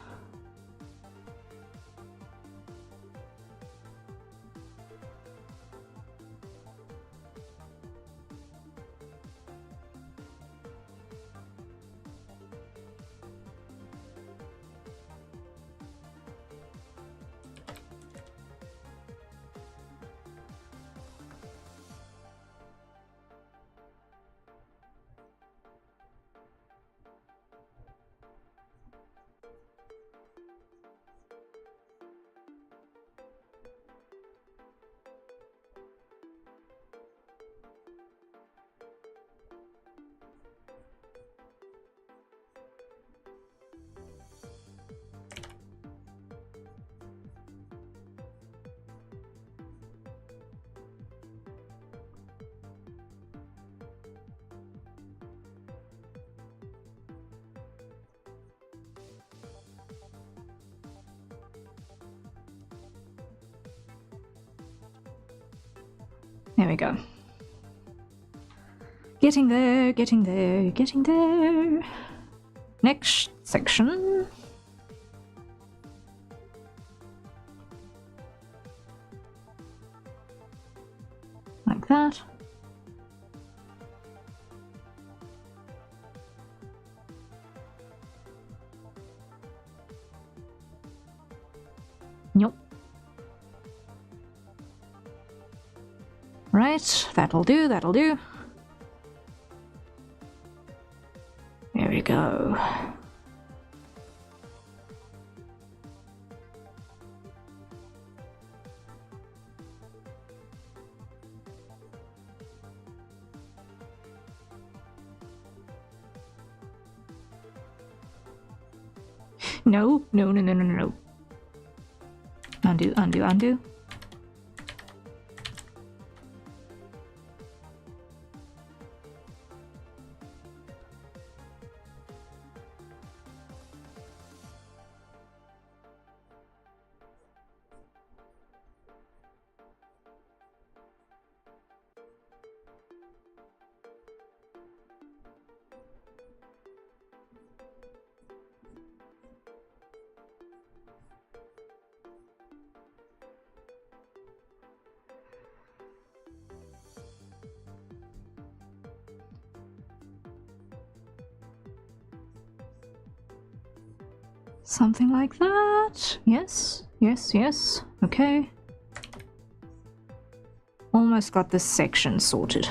There we go. Getting there, getting there, getting there. Next section. Like that. Nope. Right, that'll do, that'll do. There we go. No, no, no, no, no, no. Undo, undo, undo. Something like that. Yes, yes, yes. Okay. Almost got this section sorted.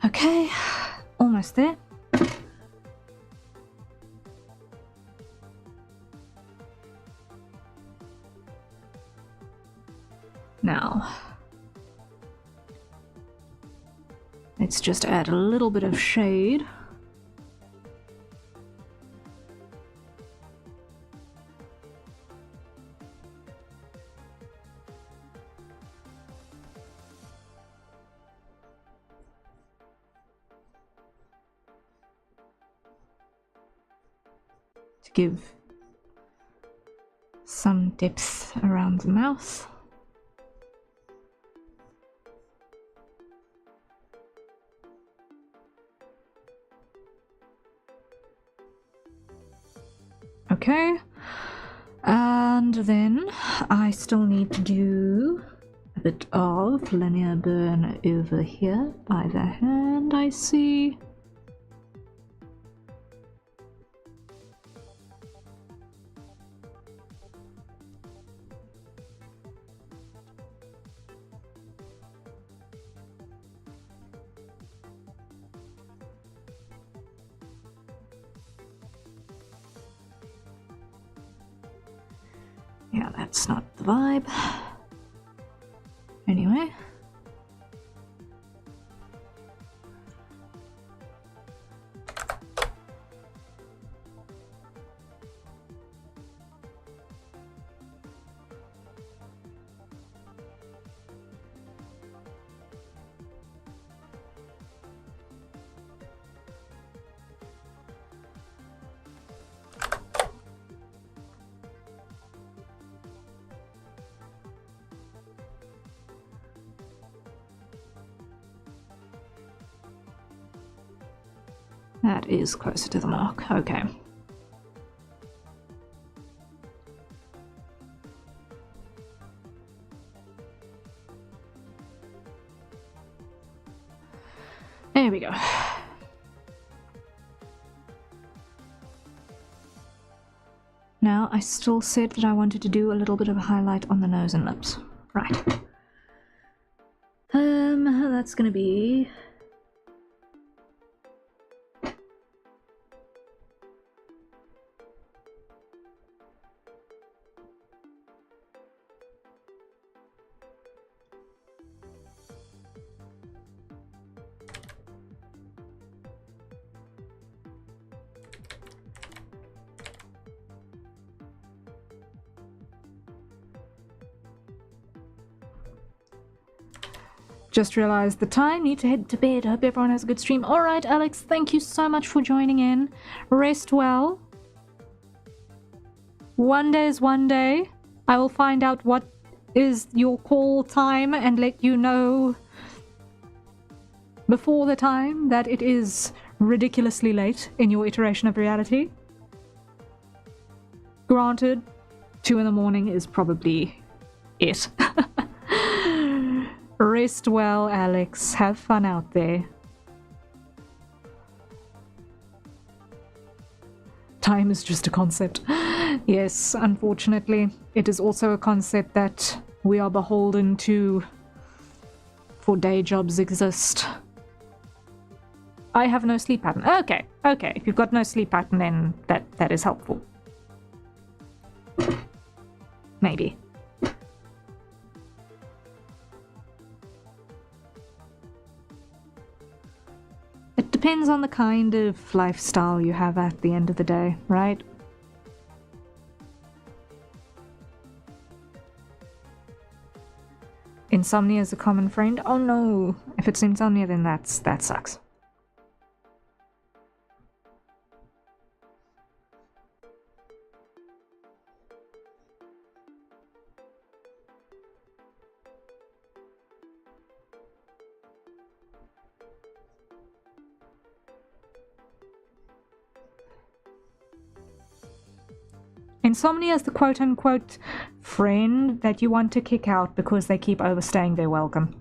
Okay, almost there. Now, let's just add a little bit of shade. To give some depth around the mouth. Okay, and then I still need to do a bit of linear burn over here by the hand, I see. Yeah, that's not the vibe. Anyway. That is closer to the mark. Okay. There we go. Now, I still said that I wanted to do a little bit of a highlight on the nose and lips. Right. That's gonna be... Just realized the time, need to head to bed. Hope everyone has a good stream. Alright, Alex, thank you so much for joining in. Rest well. One day is one day. I will find out what is your call time and let you know before the time that it is ridiculously late in your iteration of reality. Granted, 2 in the morning is probably it. Rest well, Alex. Have fun out there. Time is just a concept. Yes, unfortunately, it is also a concept that we are beholden to, for day jobs exist. I have no sleep pattern. Okay, okay. If you've got no sleep pattern, then that is helpful. Maybe. It depends on the kind of lifestyle you have at the end of the day, right? Insomnia is a common friend. Oh no! If it's insomnia, then that sucks. Insomnia is the quote-unquote friend that you want to kick out because they keep overstaying their welcome.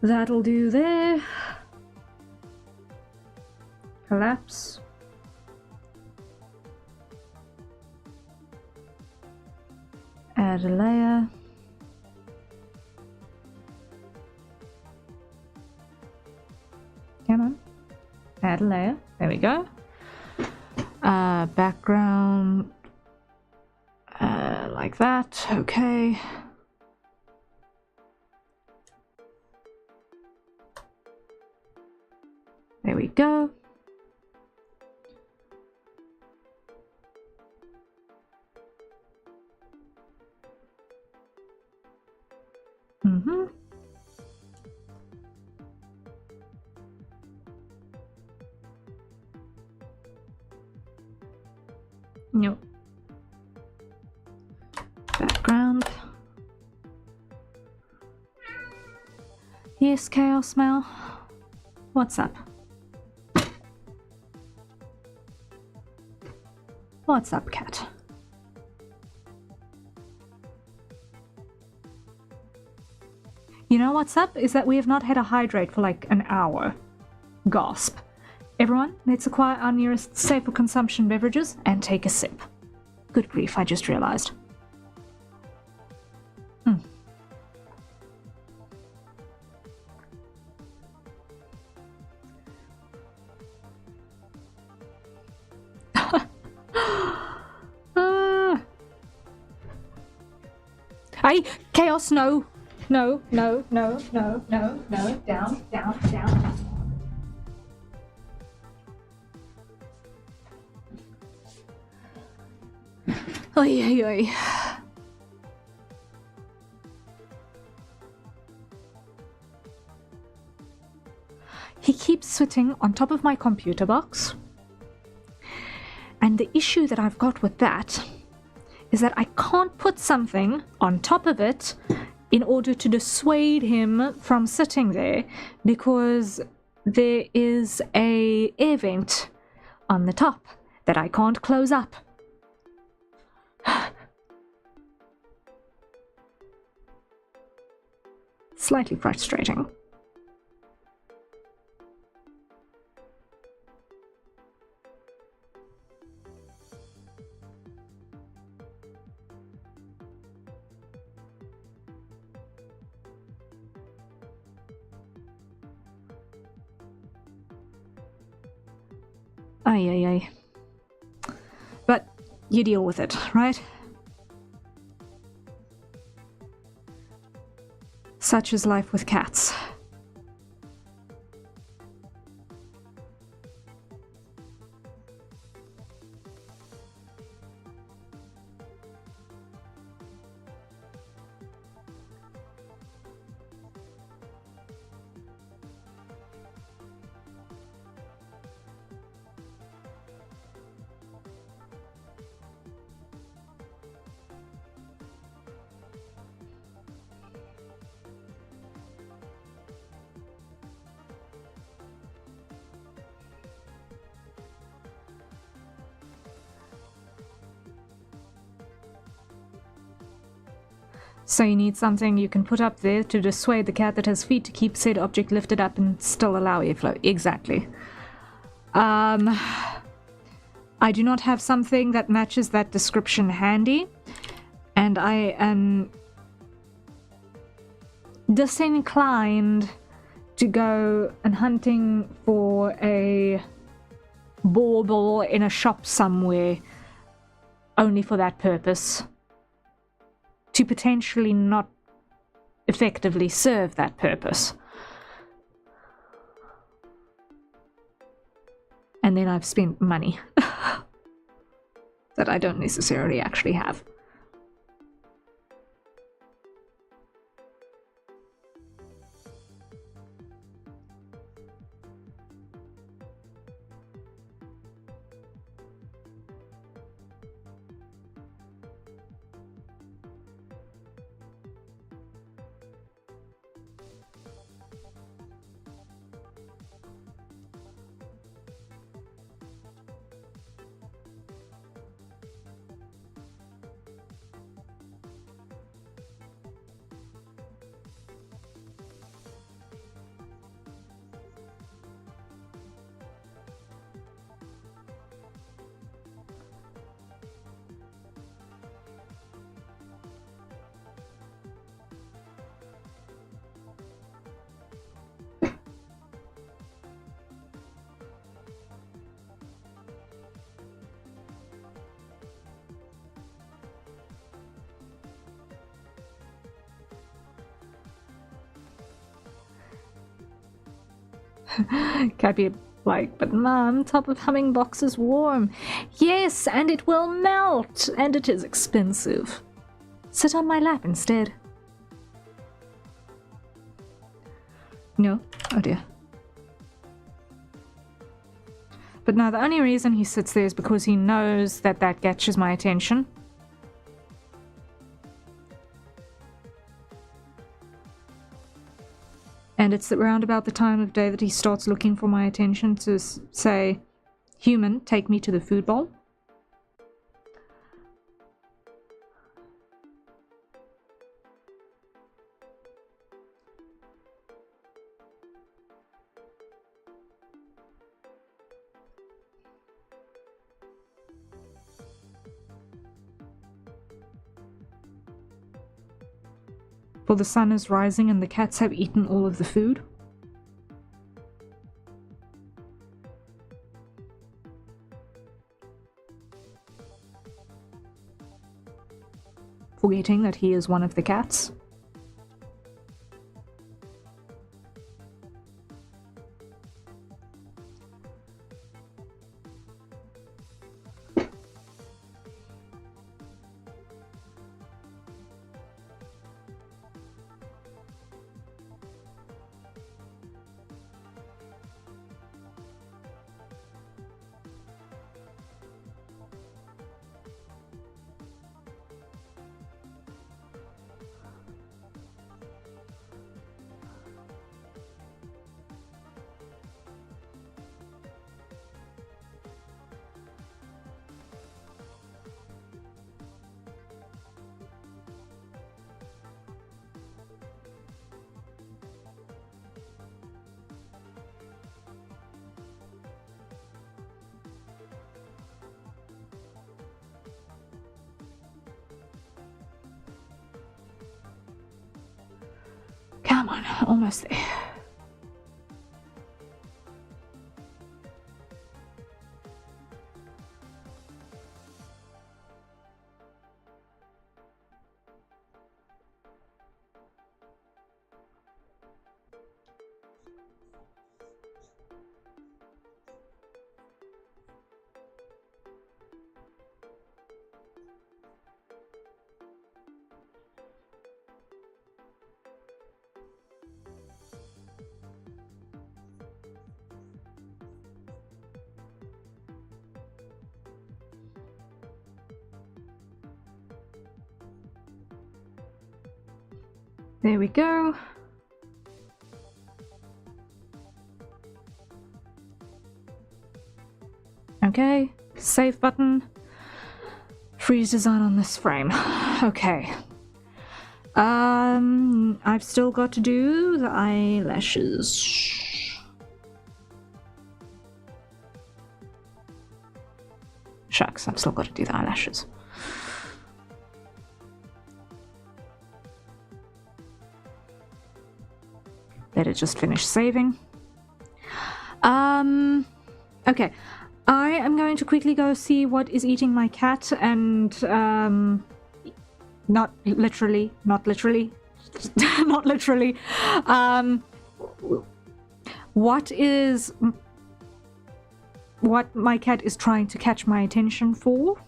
That'll do there. Collapse. Add a layer. Come on. Add a layer. There we go. Background. Like that. Okay. There we go. Nope. Background. Yes, Chaos Mel. What's up? What's up, cat? You know what's up? Is that we have not had a hydrate for like an hour. Gasp. Everyone, let's acquire our nearest safe for consumption beverages and take a sip. Good grief, I just realized. Chaos, no. No, no, no, no, no, no. Down, down, down. Oy, oy, oy. He keeps sitting on top of my computer box. And the issue that I've got with that is that I can't put something on top of it in order to dissuade him from sitting there, because there is a air vent on the top that I can't close up. Slightly frustrating. Ay, ay, ay. But you deal with it, right? Such is life with cats. So you need something you can put up there to dissuade the cat that has feet to keep said object lifted up and still allow airflow. Exactly. I do not have something that matches that description handy, and I am disinclined to go and hunting for a bauble in a shop somewhere only for that purpose. To potentially not effectively serve that purpose. And then I've spent money that I don't necessarily actually have. Cat be like, but Mum, top of humming box is warm. Yes, and it will melt, and it is expensive. Sit on my lap instead. No? Oh dear. But no, the only reason he sits there is because he knows that that catches my attention. And it's around about the time of day that he starts looking for my attention to say, human, take me to the food bowl. For the sun is rising and the cats have eaten all of the food. Forgetting that he is one of the cats. Come on, almost there. There we go. Okay, save button. Freeze design on this frame. Okay. I've still got to do the eyelashes. Shucks, I've still got to do the eyelashes. Let it just finish saving. Okay. I am going to quickly go see what is eating my cat and, not literally, not literally, what my cat is trying to catch my attention for.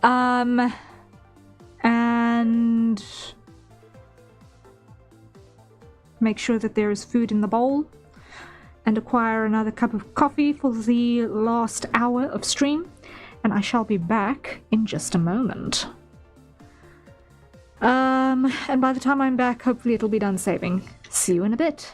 And make sure that there is food in the bowl, and acquire another cup of coffee for the last hour of stream, and I shall be back in just a moment. And by the time I'm back, hopefully it'll be done saving. See you in a bit.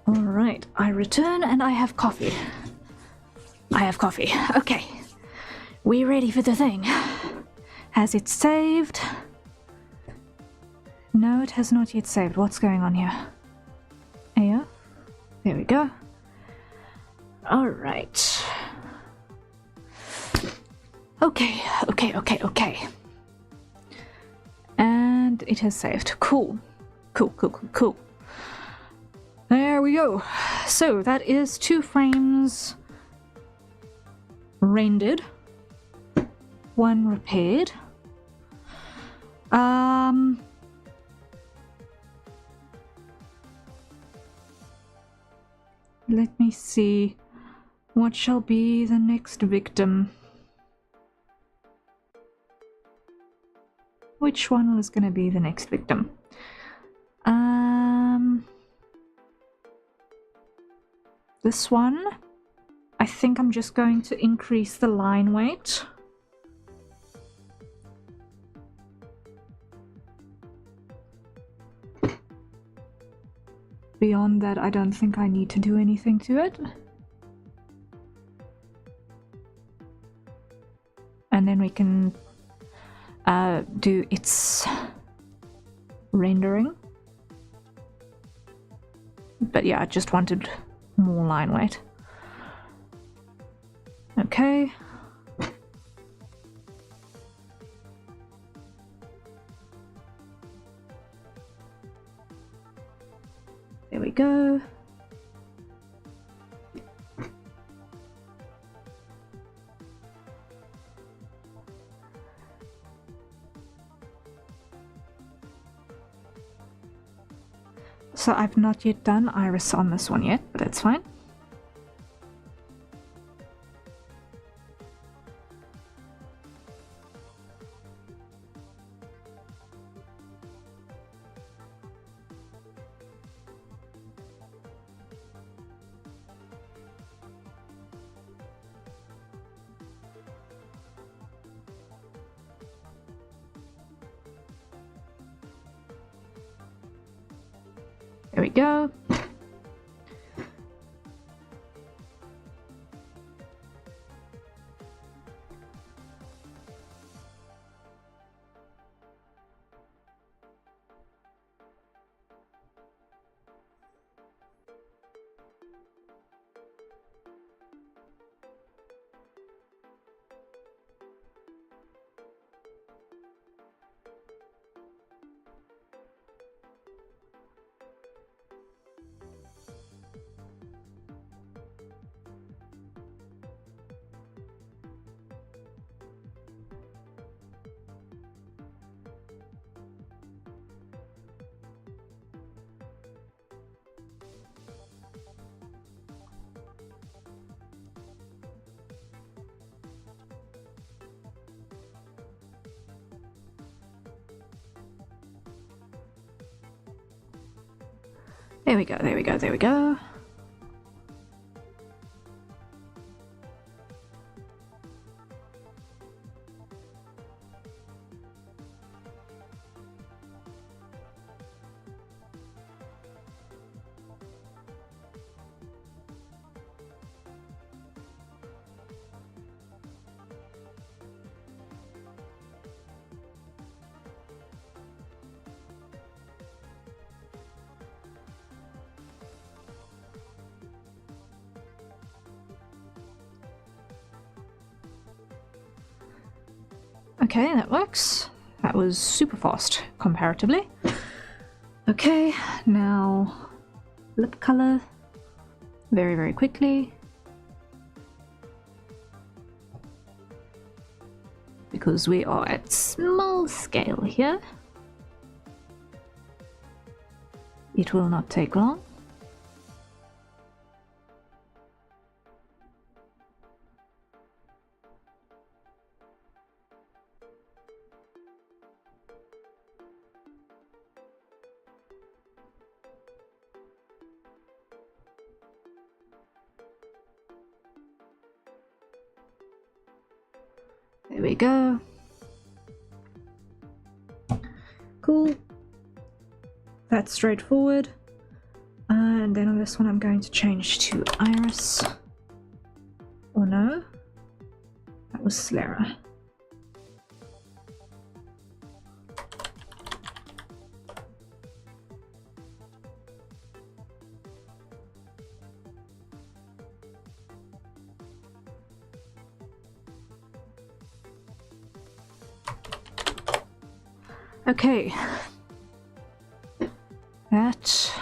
Alright, I return and I have coffee. I have coffee. Okay. We ready for the thing? Has it saved? No, it has not yet saved. What's going on here? Here. There we go. Alright. Okay. And it has saved. Cool. Cool. There we go. So that is 2 frames rendered. 1 repaired. Let me see. What shall be the next victim? Which one was going to be the next victim? This one. I think I'm just going to increase the line weight. Beyond that, I don't think I need to do anything to it. And then we can do its rendering. But yeah, I just wanted more line weight. Okay. There we go. So I've not yet done iris on this one yet, but that's fine. There we go. There we go, there we go, there we go. Okay, that works. That was super fast, comparatively. Okay, now lip color. Very, very quickly. Because we are at small scale here. It will not take long. There we go. Cool. That's straightforward. And then on this one I'm going to change to Iris. Or no, that was Slara. Okay, that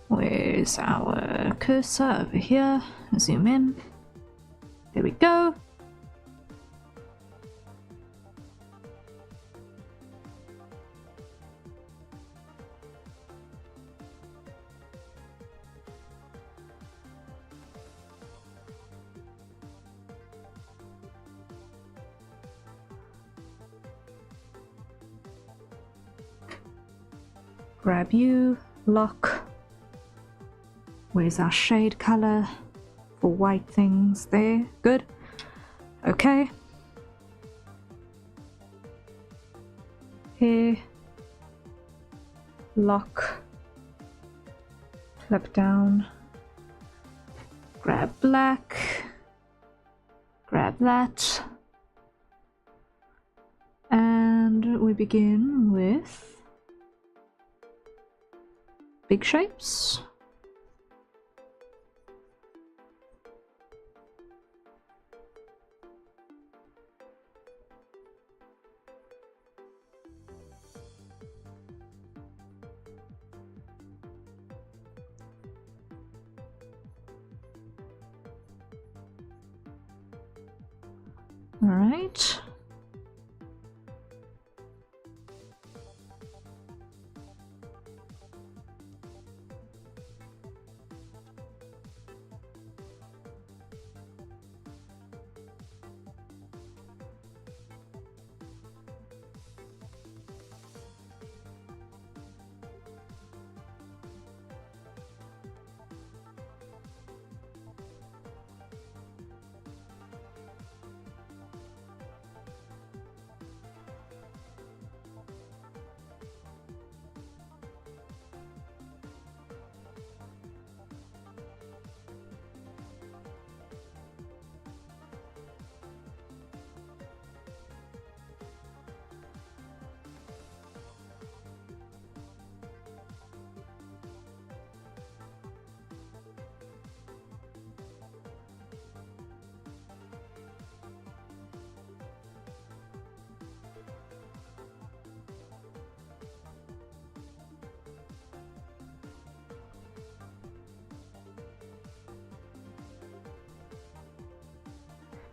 where's our cursor? Over here. Zoom in. There we go. Grab you, lock. Where's our shade color for white things? There, good. Okay. Here, lock, clip down, grab black, grab that, and we begin with big shapes. All right.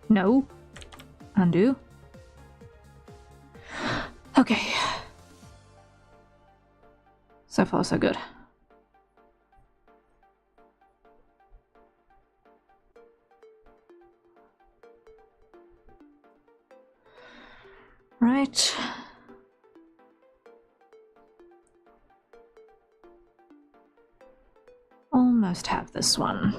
No. Undo. Okay. So far, so good. Right. Almost have this one.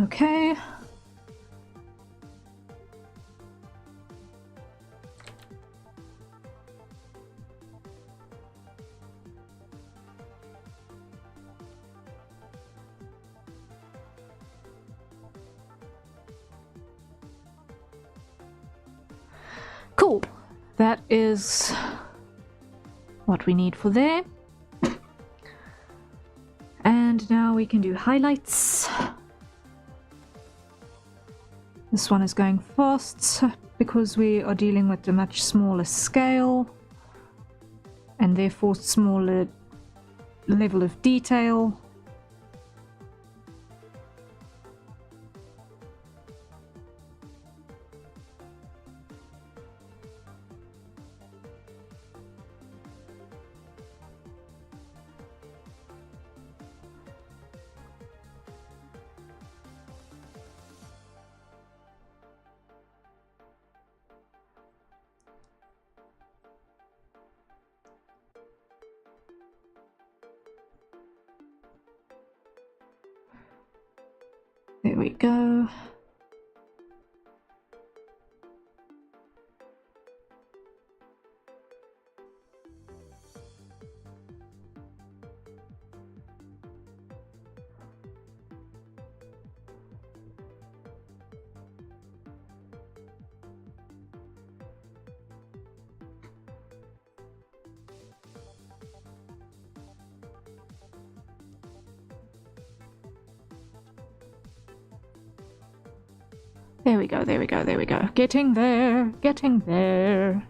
Okay. Cool. That is what we need for there. And now we can do highlights. This one is going fast because we are dealing with a much smaller scale and therefore smaller level of detail. we go. There we go, there we go, there we go. Getting there, getting there.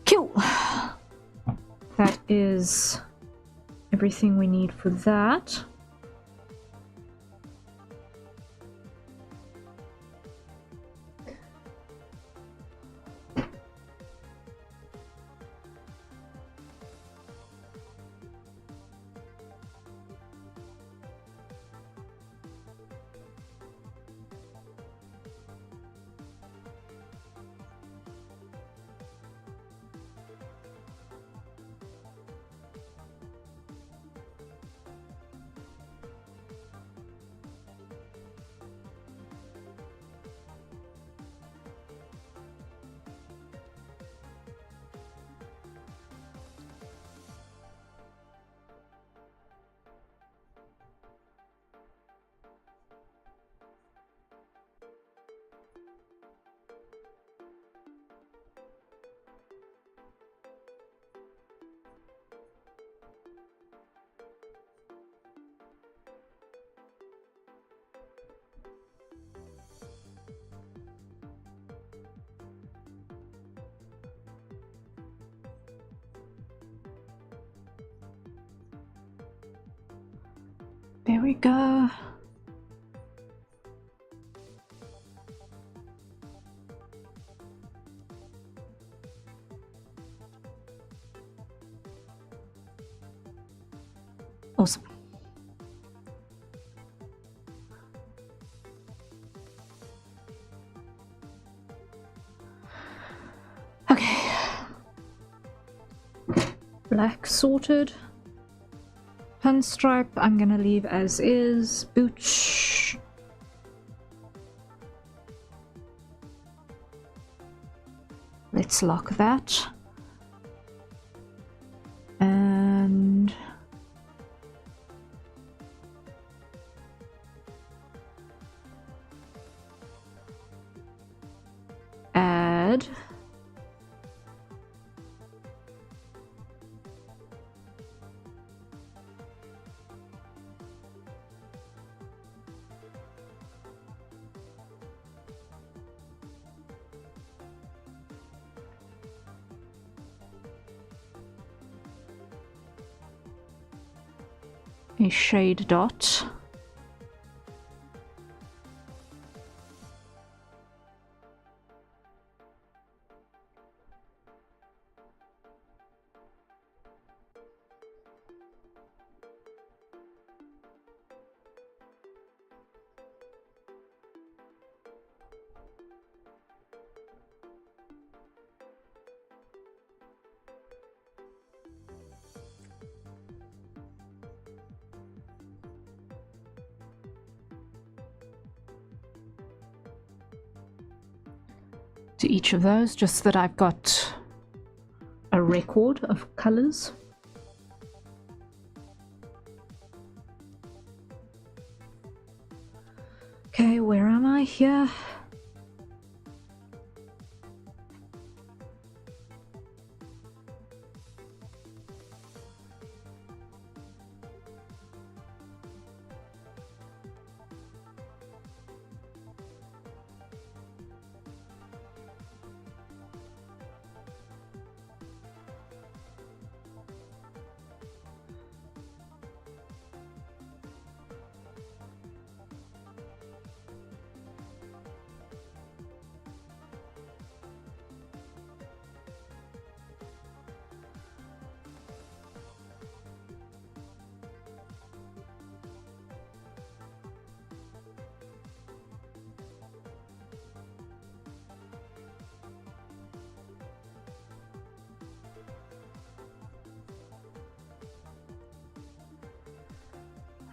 Cool. That is everything we need for that. There we go. Awesome. Okay. Black sorted. Pinstripe I'm gonna leave as is. Booch. Let's lock that. And add a shade dot. To each of those, just so that I've got a record of colors. Okay, where am I here?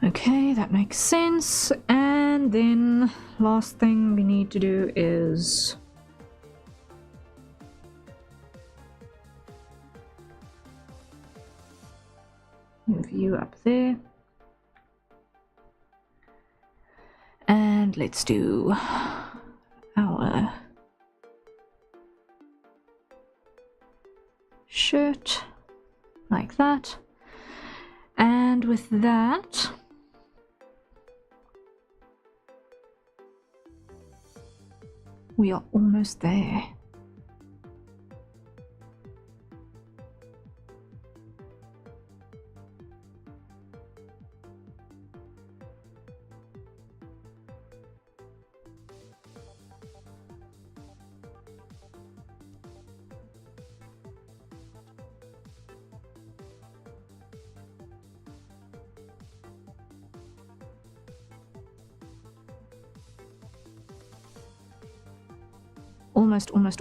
Okay, that makes sense. And then last thing we need to do is move you up there. And let's do our shirt like that. And with that, we are almost there.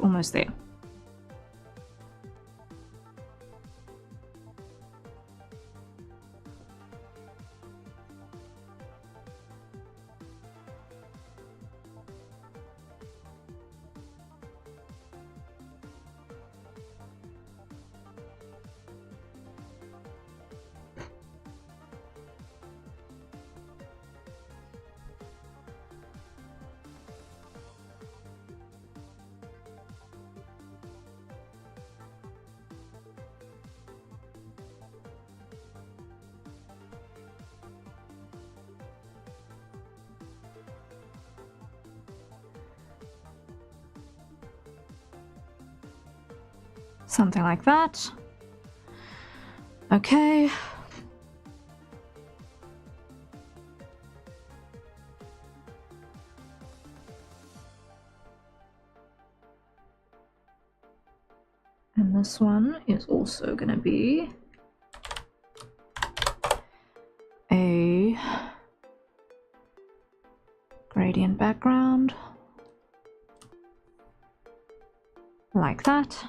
Almost there. Something like that. Okay. And this one is also going to be a gradient background like that.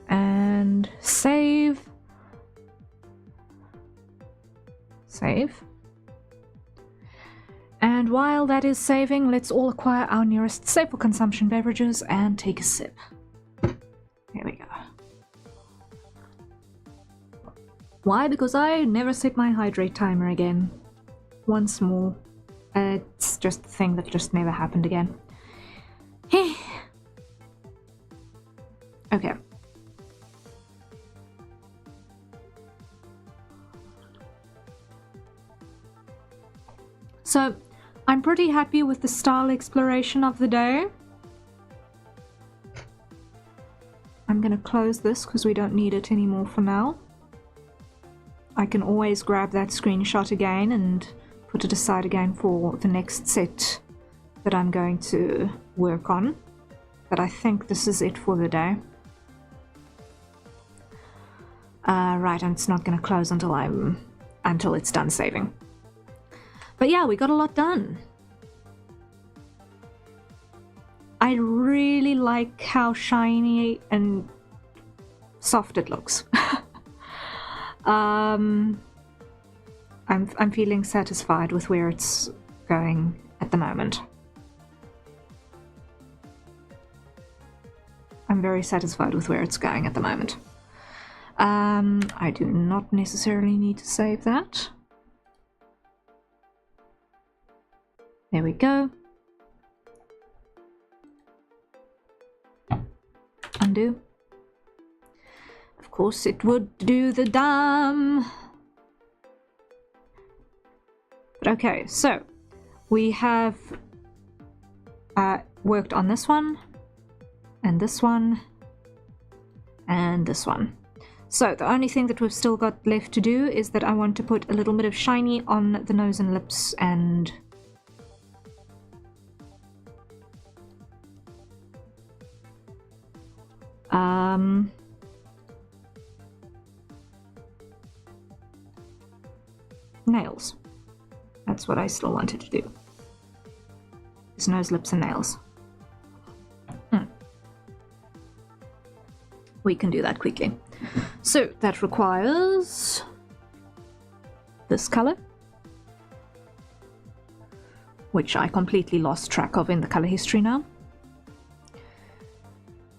And save. And while that is saving, let's all acquire our nearest safe for consumption beverages and take a sip. Here we go. Why? Because I never set my hydrate timer again. Once more. It's just a thing that just never happened again. Okay. So, I'm pretty happy with the style exploration of the day. I'm gonna close this because we don't need it anymore for now. I can always grab that screenshot again and put it aside again for the next set that I'm going to work on. But I think this is it for the day. Right, and it's not gonna close until it's done saving. But yeah, we got a lot done. I really like how shiny and soft it looks. I'm feeling satisfied with where it's going at the moment. I'm very satisfied with where it's going at the moment. I do not necessarily need to save that. There we go. Undo. Of course it would do the damn. But okay, so we have worked on this one, and this one, and this one. So the only thing that we've still got left to do is that I want to put a little bit of shiny on the nose and lips and nails. That's what I still wanted to do. His nose, lips, and nails. We can do that quickly. So that requires this color, which I completely lost track of in the color history now.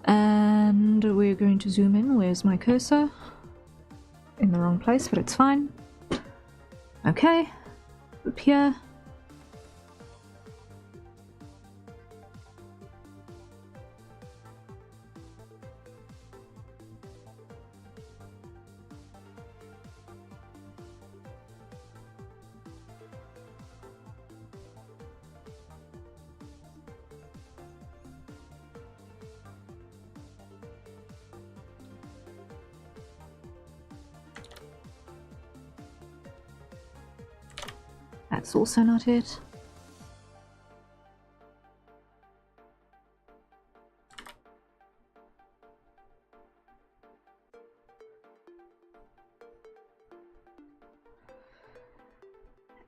And we're going to zoom in. Where's my cursor? In the wrong place, but it's fine. Okay, up here. That's also not it.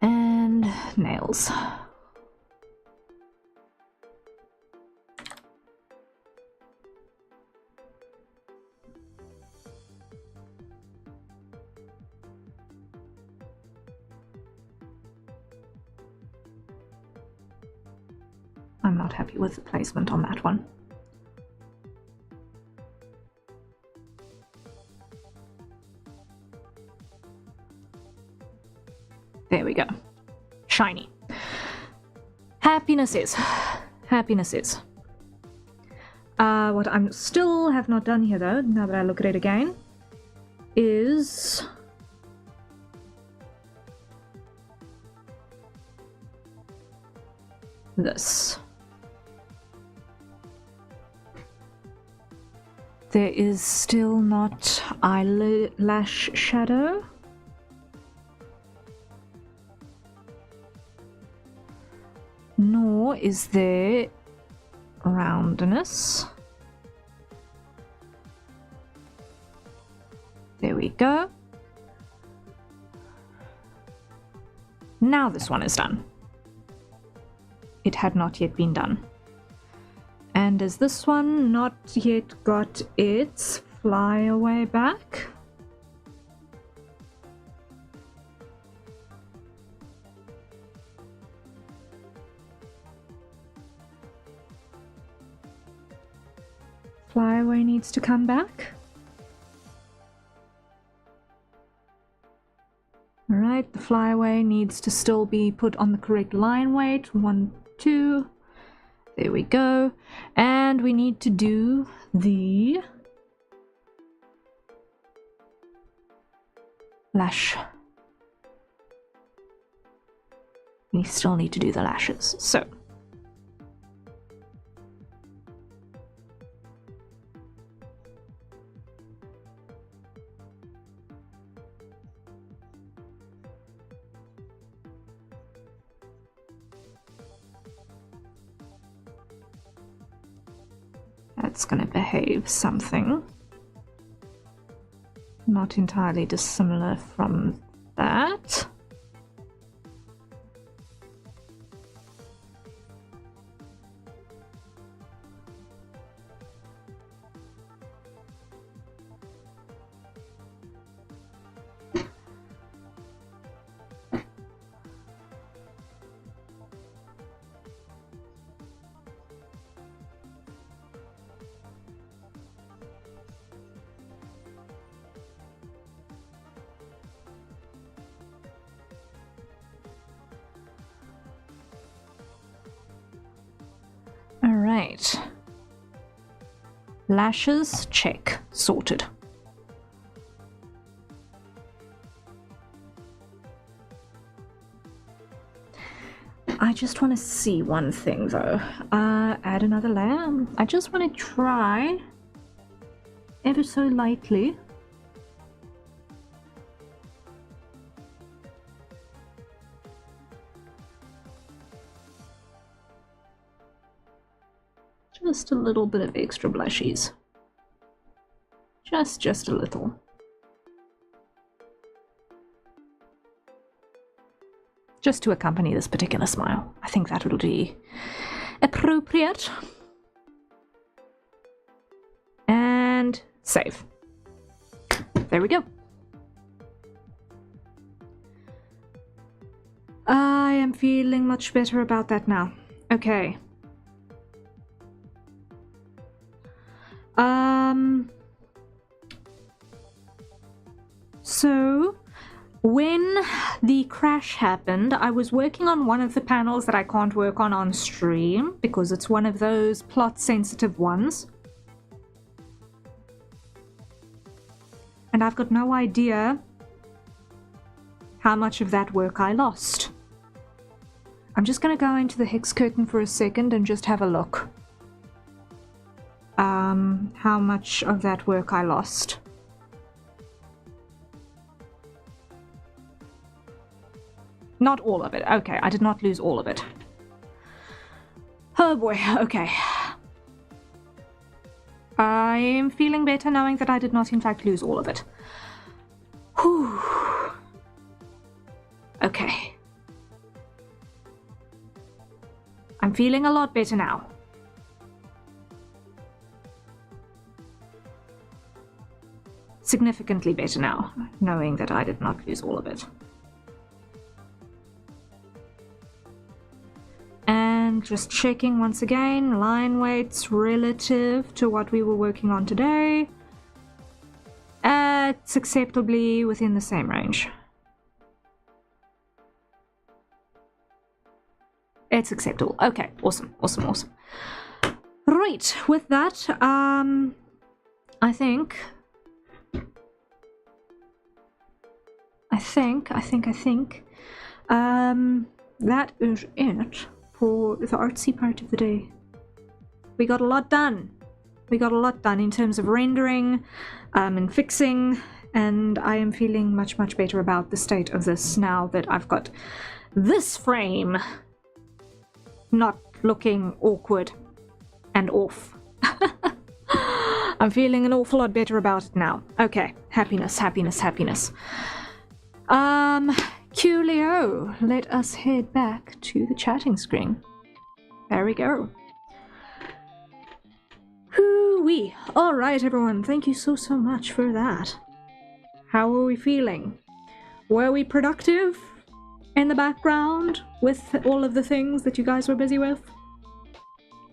And nails. I'm not happy with the placement on that one. There we go. Shiny. Happiness is. Happiness is. What I still have not done here though, now that I look at it again, is this. There is still not eyelash shadow. Nor is there roundness. There we go. Now this one is done. It had not yet been done. And is this one not yet got its flyaway back? Flyaway needs to come back. Alright, the flyaway needs to still be put on the correct line weight. 1, 2. There we go. And we need to do the lash. We still need to do the lashes. So that's going to behave something not entirely dissimilar from that. Alright. Lashes, check. Sorted. I just want to see one thing though. Add another layer. I just want to try ever so lightly. Just a little bit of extra blushies. Just a little. Just to accompany this particular smile. I think that will be appropriate. And save. There we go. I am feeling much better about that now. Okay. So, when the crash happened, I was working on one of the panels that I can't work on stream because it's one of those plot-sensitive ones. And I've got no idea how much of that work I lost. I'm just going to go into the hex curtain for a second and just have a look. How much of that work I lost. Not all of it. Okay, I did not lose all of it. Oh boy, okay. I am feeling better knowing that I did not in fact lose all of it. Whew. Okay. I'm feeling a lot better now. Significantly better now, knowing that I did not lose all of it. And just checking once again, line weights relative to what we were working on today. It's acceptably within the same range. It's acceptable. Okay, awesome, awesome, awesome. Right, with that, I think that is it for the artsy part of the day. We got a lot done. We got a lot done in terms of rendering and fixing, and I am feeling much, much better about the state of this now that I've got this frame not looking awkward and off. I'm feeling an awful lot better about it now. Okay, happiness, happiness, happiness. Coolio, let us head back to the chatting screen. There we go. Hoo-wee. Alright everyone, thank you so much for that. How are we feeling? Were we productive in the background with all of the things that you guys were busy with?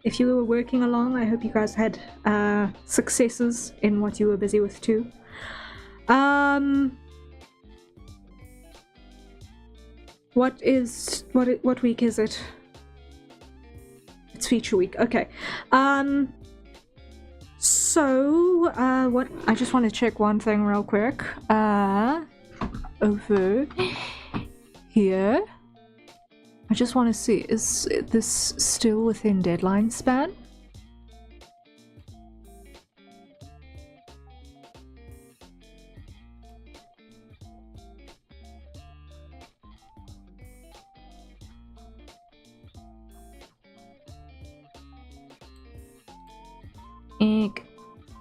If you were working along, I hope you guys had successes in what you were busy with too. What week is it? It's feature week. Okay. So what I just want to check one thing real quick. Over here. I just want to see, is this still within deadline span?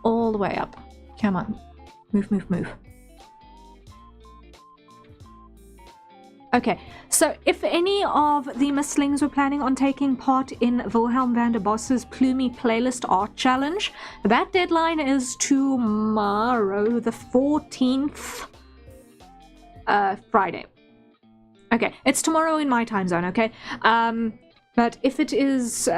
All the way up. Come on. Move, move, move. Okay, so if any of the Misslings were planning on taking part in Wilhelm van der Bos's Plumy Playlist Art Challenge, that deadline is tomorrow, the 14th, Friday. Okay, it's tomorrow in my time zone, okay? But if it is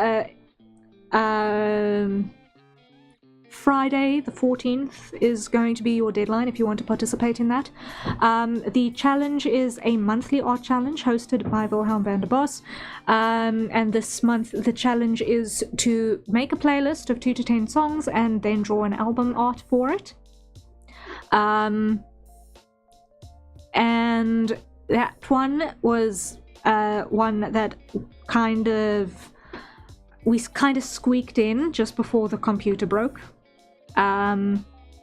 Friday, the 14th, is going to be your deadline if you want to participate in that. The challenge is a monthly art challenge hosted by Wilhelm van der Bos. And this month, the challenge is to make a playlist of 2 to 10 songs and then draw an album art for it. And that one was one that we kind of squeaked in just before the computer broke.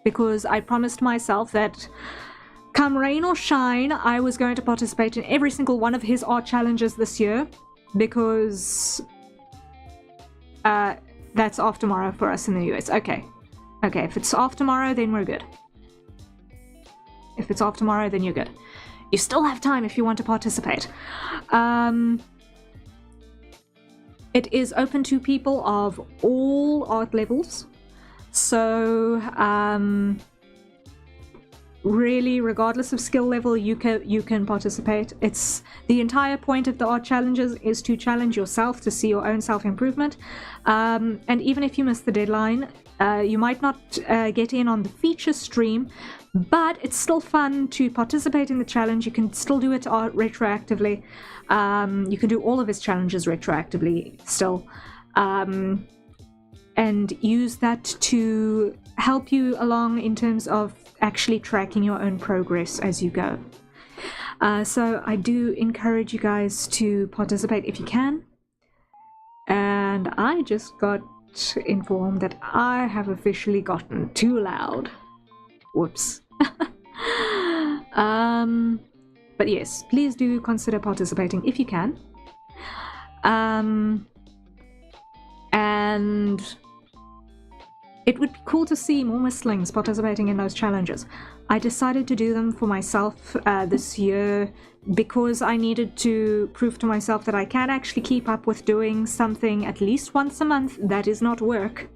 Because I promised myself that come rain or shine, I was going to participate in every single one of his art challenges this year, because that's off tomorrow for us in the US. Okay, if it's off tomorrow, then we're good. If it's off tomorrow, then you're good. You still have time if you want to participate. It is open to people of all art levels. So, really, regardless of skill level, you can participate. It's the entire point of the art challenges is to challenge yourself to see your own self-improvement. And even if you miss the deadline, you might not get in on the feature stream, but it's still fun to participate in the challenge. You can still do it retroactively. You can do all of his challenges retroactively still. And use that to help you along in terms of actually tracking your own progress as you go. So I do encourage you guys to participate if you can. And I just got informed that I have officially gotten too loud. Whoops. But yes, please do consider participating if you can. And it would be cool to see more Mistlings participating in those challenges. I decided to do them for myself this year because I needed to prove to myself that I can actually keep up with doing something at least once a month that is not work.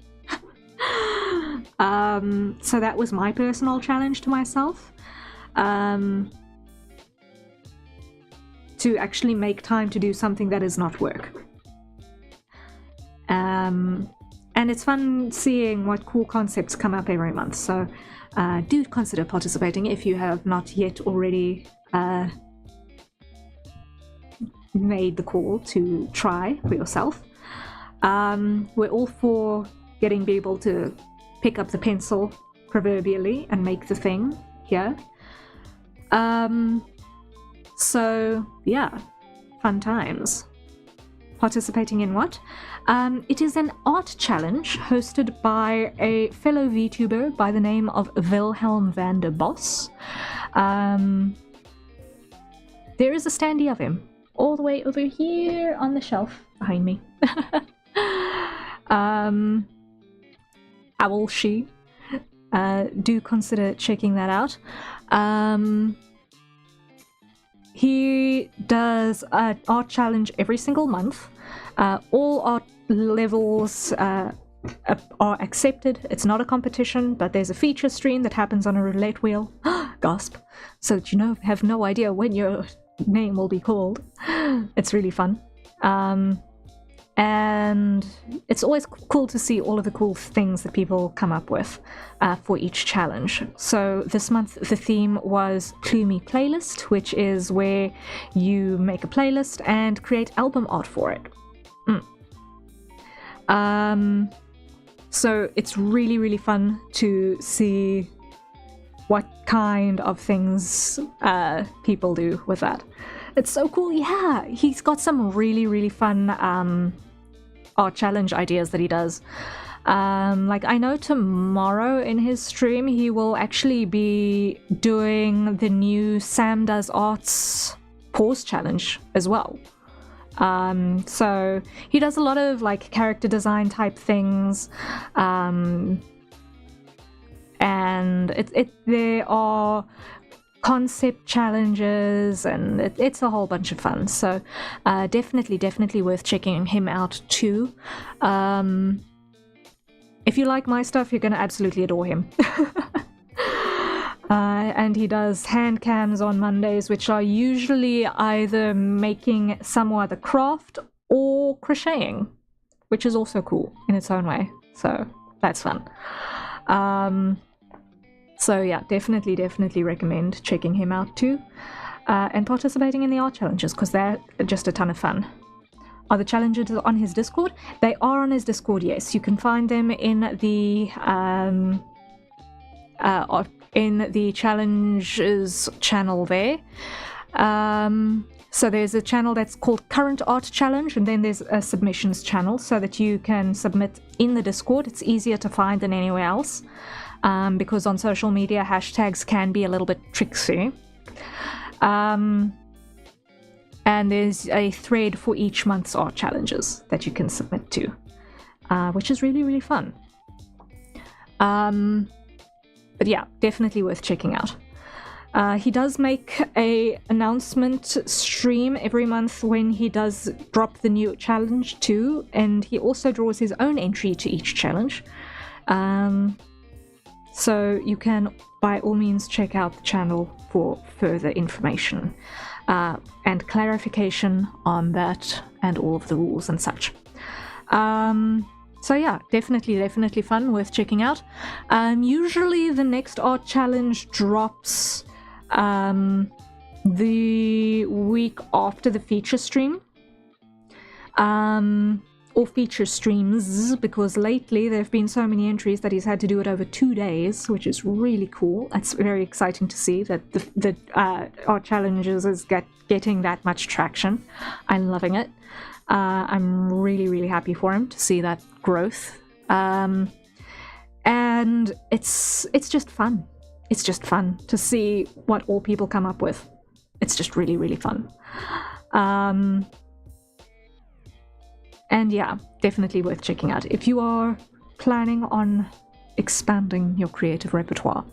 So that was my personal challenge to myself. To actually make time to do something that is not work. And it's fun seeing what cool concepts come up every month, so do consider participating if you have not yet already made the call to try for yourself. We're all for getting able to pick up the pencil, proverbially, and make the thing here. So yeah, fun times. Participating in what? It is an art challenge hosted by a fellow VTuber by the name of Wilhelm van der Bos. There is a standee of him all the way over here on the shelf behind me. Owl she. Do consider checking that out. He does an art challenge every single month. All art levels are accepted. It's not a competition, but there's a feature stream that happens on a roulette wheel. Gasp. So that you have no idea when your name will be called. It's really fun. And it's always cool to see all of the cool things that people come up with for each challenge. So this month the theme was Clue Me Playlist, which is where you make a playlist and create album art for it. So it's really, really fun to see what kind of things people do with that. It's so cool. Yeah, he's got some really, really fun art challenge ideas that he does. Like I know tomorrow in his stream he will actually be doing the new Sam Does Arts pause challenge as well. So he does a lot of like character design type things, and there are concept challenges, and it's a whole bunch of fun. So definitely worth checking him out too. If you like my stuff, you're gonna absolutely adore him. And he does hand cams on Mondays, which are usually either making some other craft or crocheting, which is also cool in its own way. So that's fun. So yeah, definitely recommend checking him out too, and participating in the art challenges, because they're just a ton of fun. Are the challenges on his Discord? They are on his Discord, yes. You can find them in the challenges channel there. So there's a channel that's called Current Art Challenge, and then there's a submissions channel so that you can submit in the Discord. It's easier to find than anywhere else, because on social media hashtags can be a little bit tricksy. And there's a thread for each month's art challenges that you can submit to, which is really, really fun. But yeah, definitely worth checking out. He does make a announcement stream every month when he does drop the new challenge too, and he also draws his own entry to each challenge. So you can by all means check out the channel for further information and clarification on that and all of the rules and such. So yeah, definitely fun, worth checking out. Usually the next art challenge drops the week after the feature stream. Or feature streams, because lately there have been so many entries that he's had to do it over 2 days, which is really cool. It's very exciting to see that the art challenges is getting that much traction. I'm loving it. I'm really happy for him to see that growth. And it's just fun. It's just fun to see what all people come up with. It's just really fun. And yeah, definitely worth checking out if you are planning on expanding your creative repertoire.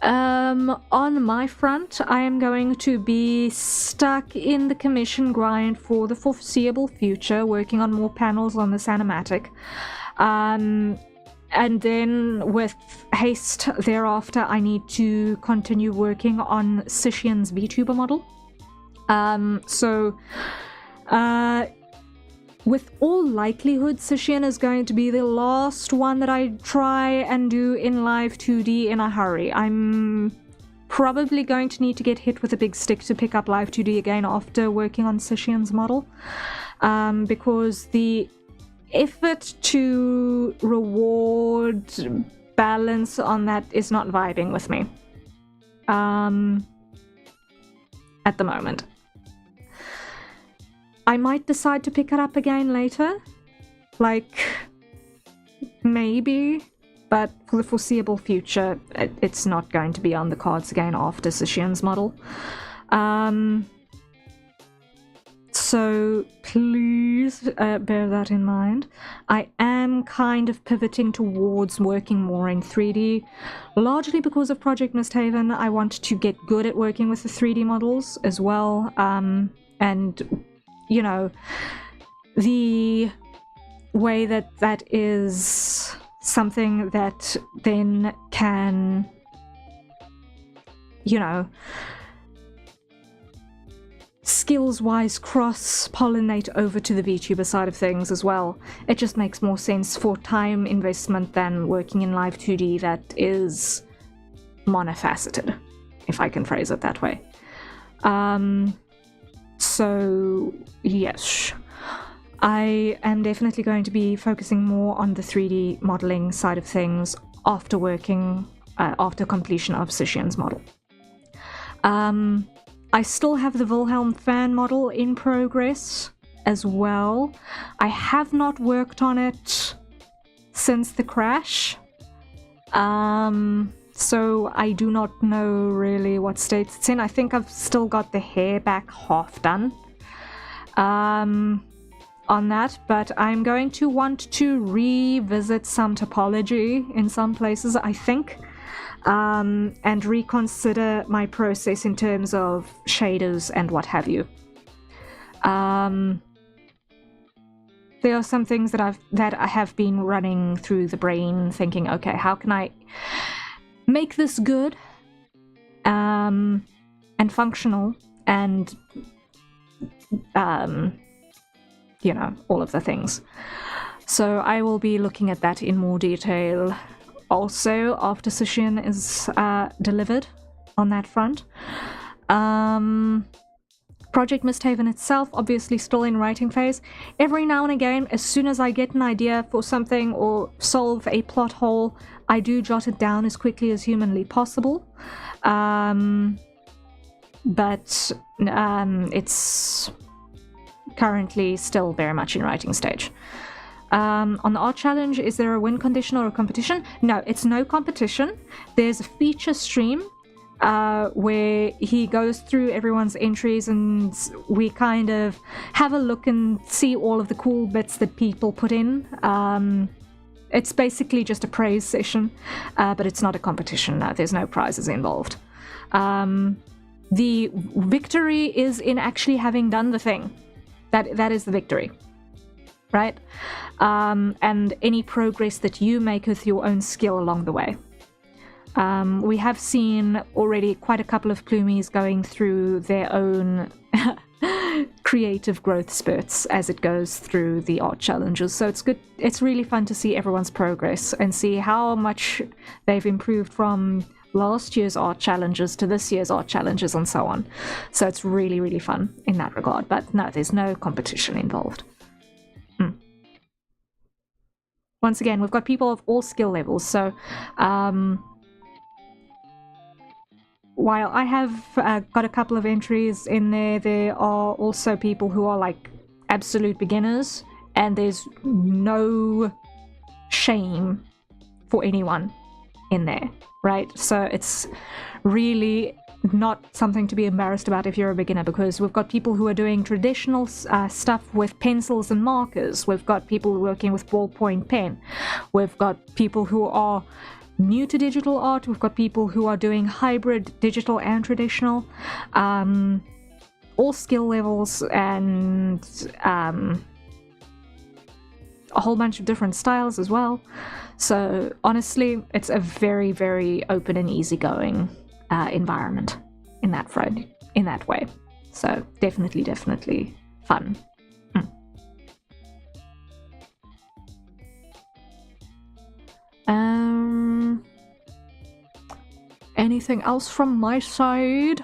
On my front, I am going to be stuck in the commission grind for the foreseeable future, working on more panels on this animatic. And then with haste thereafter, I need to continue working on Sishian's VTuber model. With all likelihood, Sishian is going to be the last one that I try and do in live 2D in a hurry. I'm probably going to need to get hit with a big stick to pick up live 2D again after working on Sishian's model, because the effort to reward balance on that is not vibing with me at the moment. I might decide to pick it up again later, like, maybe, but for the foreseeable future, it's not going to be on the cards again after Sishian's model. So please bear that in mind. I am kind of pivoting towards working more in 3D, largely because of Project Misthaven. I want to get good at working with the 3D models as well, and you know, the way that is something that then can, you know, skills-wise cross-pollinate over to the VTuber side of things as well. It just makes more sense for time investment than working in live 2D that is monofaceted, if I can phrase it that way. So, yes, I am definitely going to be focusing more on the 3D modeling side of things after after completion of Sishian's model. I still have the Wilhelm fan model in progress as well. I have not worked on it since the crash. So I do not know really what state it's in. I think I've still got the hair back half done on that, but I'm going to want to revisit some topology in some places, I think, and reconsider my process in terms of shaders and what have you. There are some things that I have been running through the brain, thinking, okay, how can I make this good and functional and you know, all of the things. So I will be looking at that in more detail also after Sishian is delivered on that front. Project Misthaven itself, obviously still in writing phase. Every now and again, as soon as I get an idea for something or solve a plot hole, I do jot it down as quickly as humanly possible. But it's currently still very much in writing stage. On the art challenge, is there a win condition or a competition? No, it's no competition. There's a feature stream where he goes through everyone's entries and we kind of have a look and see all of the cool bits that people put in. It's basically just a praise session, but it's not a competition. No, there's no prizes involved. The victory is in actually having done the thing. That is the victory, right? And any progress that you make with your own skill along the way. We have seen already quite a couple of Plumies going through their own creative growth spurts as it goes through the art challenges. So it's good. It's really fun to see everyone's progress and see how much they've improved from last year's art challenges to this year's art challenges and so on. So it's really, really fun in that regard. But no, there's no competition involved. Once again, we've got people of all skill levels. So while I have got a couple of entries in there, there are also people who are like absolute beginners, and there's no shame for anyone in there, right? So it's really not something to be embarrassed about if you're a beginner, because we've got people who are doing traditional stuff with pencils and markers. We've got people working with ballpoint pen. We've got people who are new to digital art. We've got people who are doing hybrid digital and traditional, all skill levels, and a whole bunch of different styles as well. So honestly, it's a very, very open and easygoing environment in that front, in that way. So definitely fun. Anything else from my side?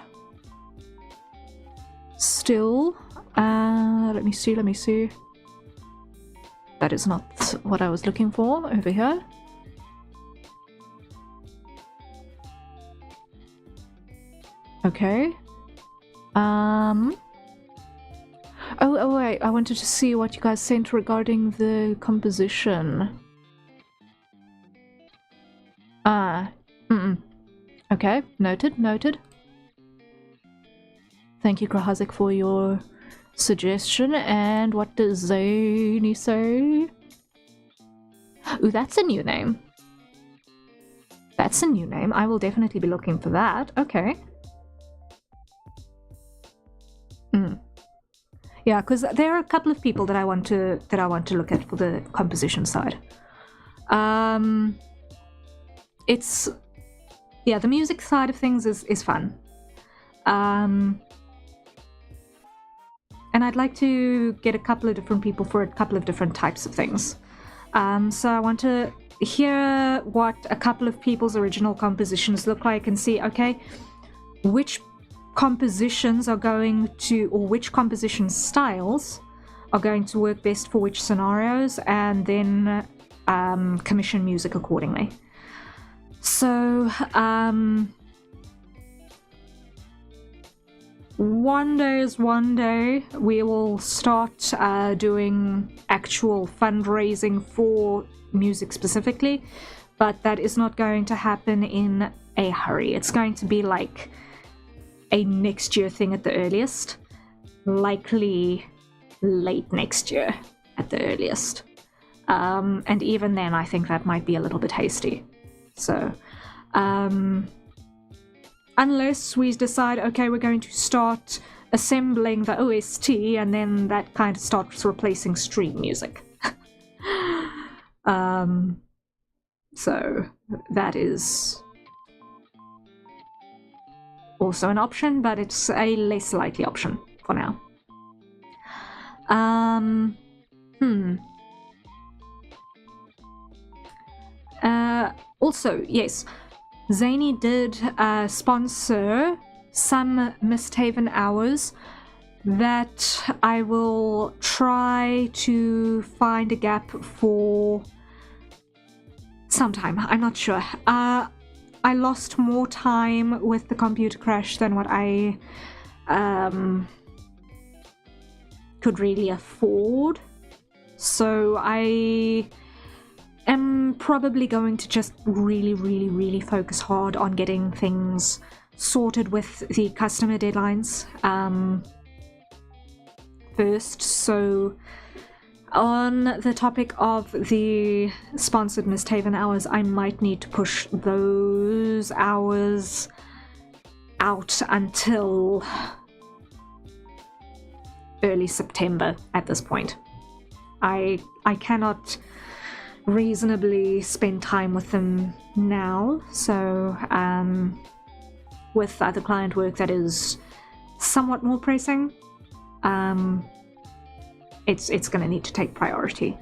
Still, let me see. That is not what I was looking for over here. Okay. Oh wait, I wanted to see what you guys sent regarding the composition. Okay, noted. Thank you, Krahazik, for your suggestion. And what does Zany say? Ooh, that's a new name. I will definitely be looking for that. Okay. Yeah, because there are a couple of people that I want to look at for the composition side. It's, yeah, the music side of things is fun. And I'd like to get a couple of different people for a couple of different types of things. So I want to hear what a couple of people's original compositions look like and see, okay, which compositions are going to, or which composition styles are going to work best for which scenarios, and then commission music accordingly. So one day we will start doing actual fundraising for music specifically, but that is not going to happen in a hurry. It's going to be like a next year thing at the earliest, likely late next year at the earliest, and even then I think that might be a little bit hasty. So unless we decide, okay, we're going to start assembling the OST and then that kind of starts replacing stream music. So that is also an option, but it's a less likely option for now. Also, yes, Zany did sponsor some Misthaven hours that I will try to find a gap for sometime. I'm not sure. I lost more time with the computer crash than what I could really afford. So I am probably going to just really focus hard on getting things sorted with the customer deadlines first. So on the topic of the sponsored Misthaven hours, I might need to push those hours out until early September at this point. I cannot reasonably spend time with them now. So with other client work that is somewhat more pressing, it's going to need to take priority.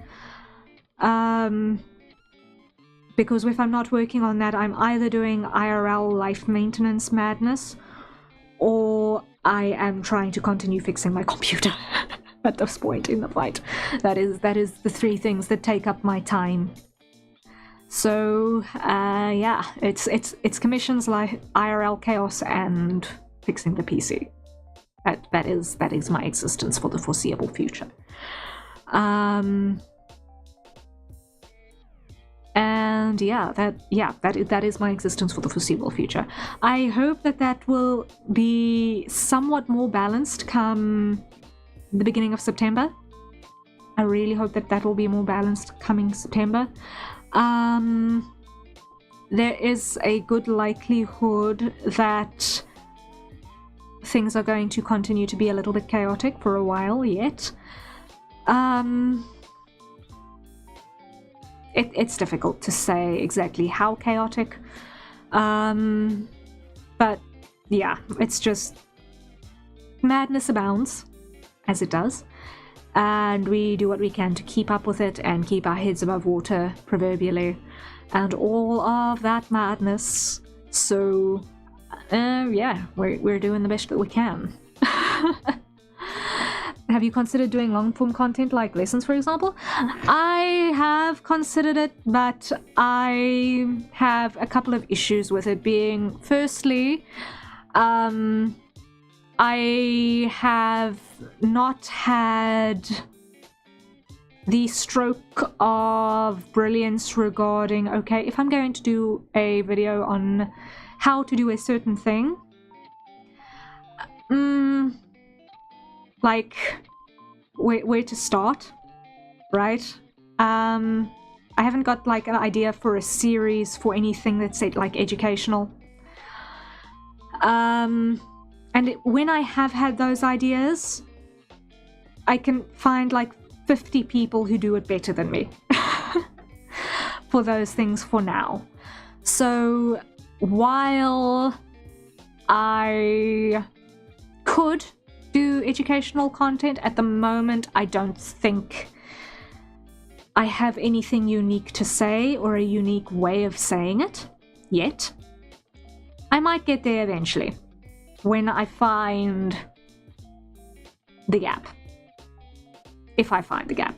Because if I'm not working on that, I'm either doing IRL life maintenance madness, or I am trying to continue fixing my computer at this point in the fight. That is the three things that take up my time. So yeah, it's commissions like IRL chaos and fixing the PC. That is my existence for the foreseeable future. And that is my existence for the foreseeable future. I hope that will be somewhat more balanced come the beginning of September. I really hope that will be more balanced coming September. There is a good likelihood that things are going to continue to be a little bit chaotic for a while yet. It's difficult to say exactly how chaotic, but yeah, it's just madness abounds, as it does, and we do what we can to keep up with it and keep our heads above water, proverbially, and all of that madness. So yeah, we're doing the best that we can. Have you considered doing long-form content like lessons, for example? I have considered it, but I have a couple of issues with it being, firstly, I have not had the stroke of brilliance regarding, okay, if I'm going to do a video on how to do a certain thing, like where to start, right? I haven't got like an idea for a series for anything that's like educational. When I have had those ideas, I can find like 50 people who do it better than me for those things for now. So while I could do educational content, at the moment I don't think I have anything unique to say or a unique way of saying it yet. I might get there eventually when I find the gap, if I find the gap.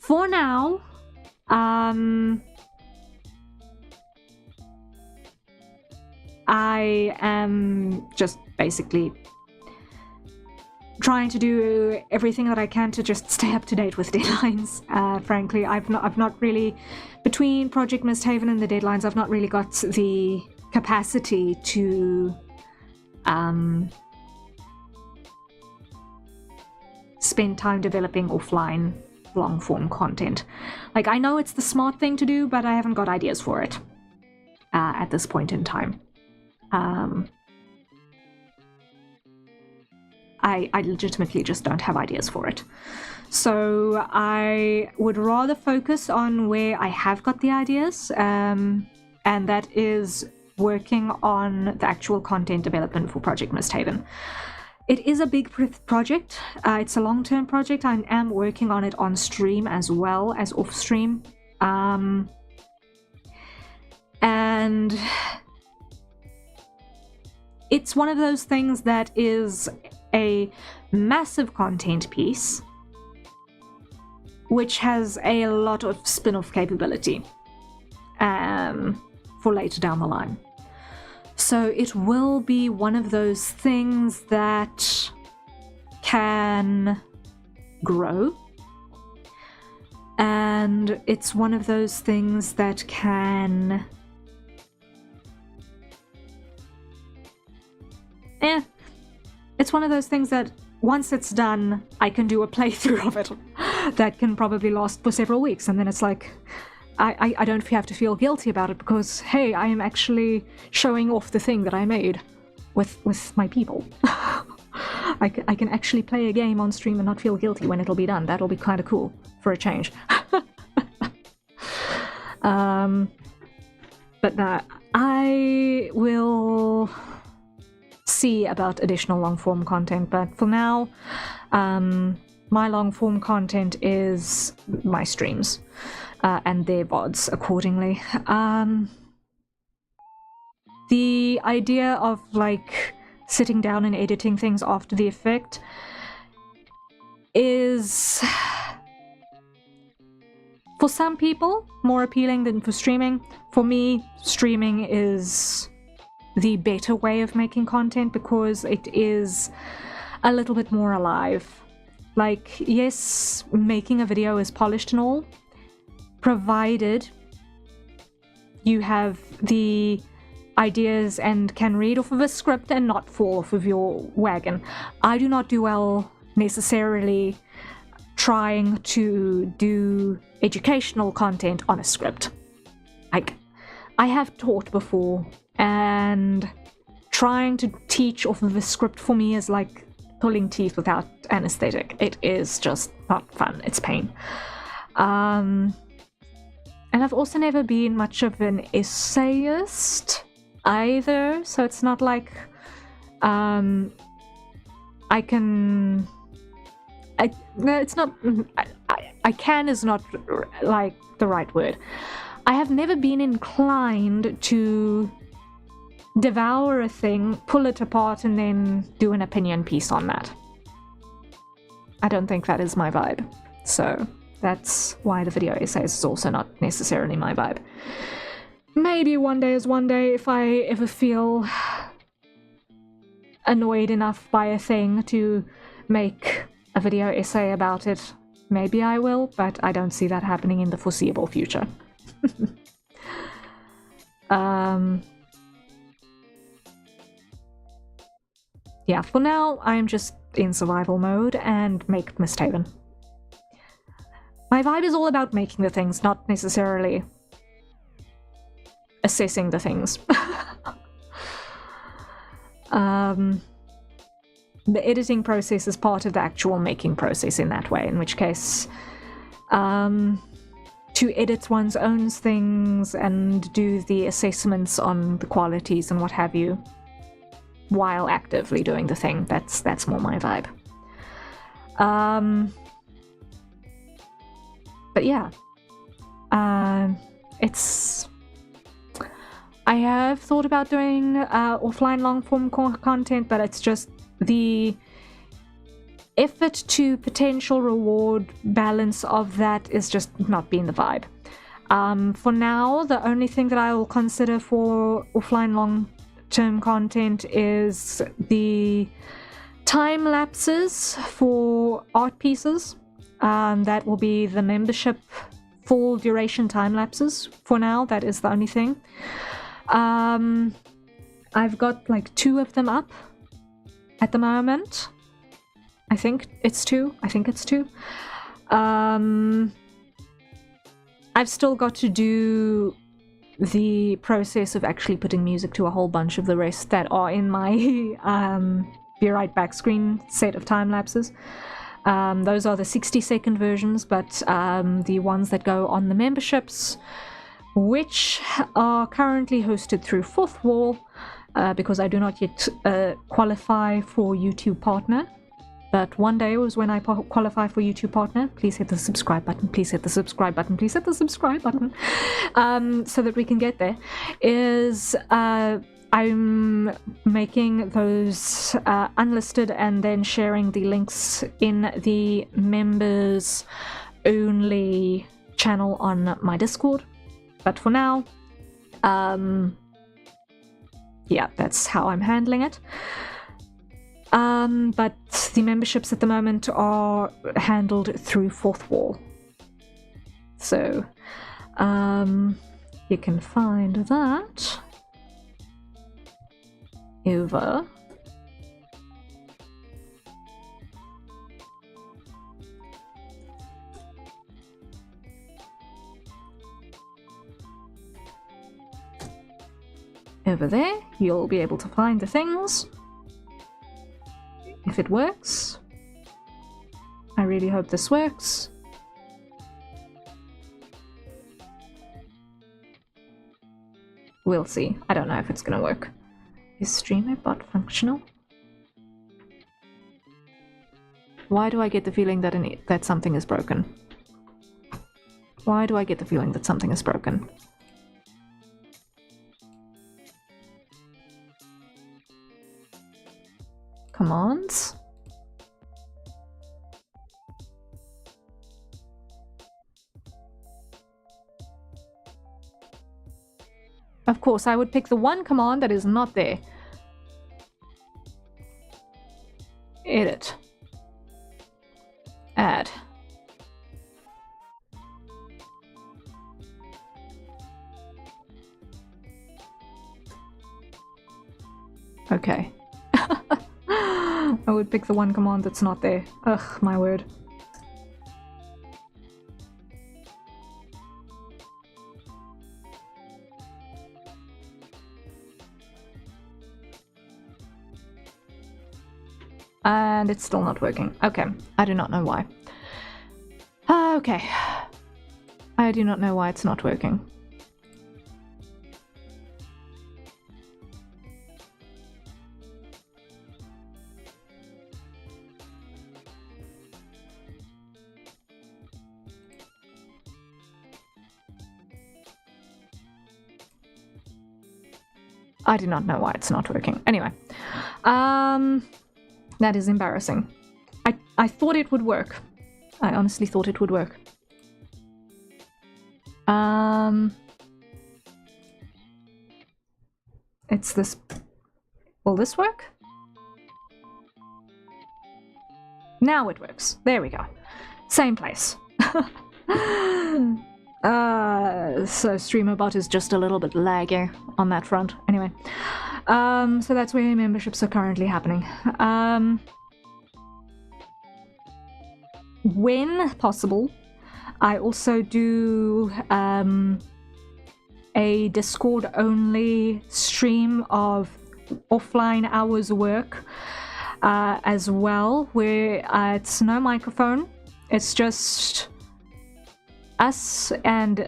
For now, I am just basically trying to do everything that I can to just stay up to date with deadlines. Frankly, I've not really, between Project Misthaven and the deadlines, I've not really got the capacity to spend time developing offline long-form content. Like, I know it's the smart thing to do, but I haven't got ideas for it at this point in time. I legitimately just don't have ideas for it. So I would rather focus on where I have got the ideas, and that is working on the actual content development for Project Misthaven. It is a big project. It's a long-term project. I am working on it on stream as well as off stream. And it's one of those things that is a massive content piece, which has a lot of spin-off capability for later down the line. So it will be one of those things that can grow, and it's one of those things that can it's one of those things that once it's done, I can do a playthrough of it that can probably last for several weeks, and then it's like I don't have to feel guilty about it because, hey, I am actually showing off the thing that I made with my people. I I can actually play a game on stream and not feel guilty when it'll be done. That'll be kind of cool for a change. But I will see about additional long-form content, but for now, my long-form content is my streams and their VODs accordingly. The idea of like sitting down and editing things after the effect is, for some people, more appealing than for streaming. For me, streaming is the better way of making content because it is a little bit more alive. Like, yes, making a video is polished and all, provided you have the ideas and can read off of a script and not fall off of your wagon. I do not do well necessarily trying to do educational content on a script. Like, I have taught before, and trying to teach off of a script for me is like pulling teeth without anesthetic. It is just not fun. It's pain. And I've also never been much of an essayist either, so it's not like I can is not like the right word. I have never been inclined to devour a thing, pull it apart, and then do an opinion piece on that. I don't think that is my vibe, so that's why the video essays is also not necessarily my vibe. Maybe one day is one day if I ever feel annoyed enough by a thing to make a video essay about it. Maybe I will, but I don't see that happening in the foreseeable future. Yeah, for now, I'm just in survival mode and make Misthaven. My vibe is all about making the things, not necessarily assessing the things. The editing process is part of the actual making process in that way, in which case to edit one's own things and do the assessments on the qualities and what have you while actively doing the thing, that's more my vibe. But yeah, it's... I have thought about doing offline long-form content, but it's just the effort to potential reward balance of that is just not being the vibe. For now, the only thing that I will consider for offline long-term content is the time lapses for art pieces. That will be the membership full duration time lapses. For now, that is the only thing. I've got like 2 of them up at the moment. I think it's 2. I've still got to do the process of actually putting music to a whole bunch of the rest that are in my Be Right Back screen set of time lapses. Those are the 60-second versions, but the ones that go on the memberships, which are currently hosted through Fourth Wall, because I do not yet qualify for YouTube Partner. But one day was when I qualify for YouTube Partner. Please hit the subscribe button, please hit the subscribe button, please hit the subscribe button, so that we can get there, is I'm making those unlisted and then sharing the links in the members only channel on my Discord. But for now, yeah, that's how I'm handling it. But the memberships at the moment are handled through Fourth Wall. So, you can find that over there. You'll be able to find the things. if it works. I really hope this works. We'll see. I don't know if it's gonna work. Is StreamerBot functional? Why do I get the feeling that that something is broken? Why do I get the feeling that something is broken? Commands? Of course, I would pick the one command that is not there. Edit. Add. Okay. I would pick the one command that's not there. Ugh, my word. And it's still not working. Okay, I do not know why. Okay. I do not know why it's not working. I do not know why it's not working. Anyway. That is embarrassing. I thought it would work. I honestly thought it would work. It's this... Will this work? Now it works. There we go. Same place. So StreamerBot is just a little bit laggy on that front. Anyway. So that's where memberships are currently happening. When possible, I also do a Discord-only stream of offline hours work as well, where it's no microphone. It's just us and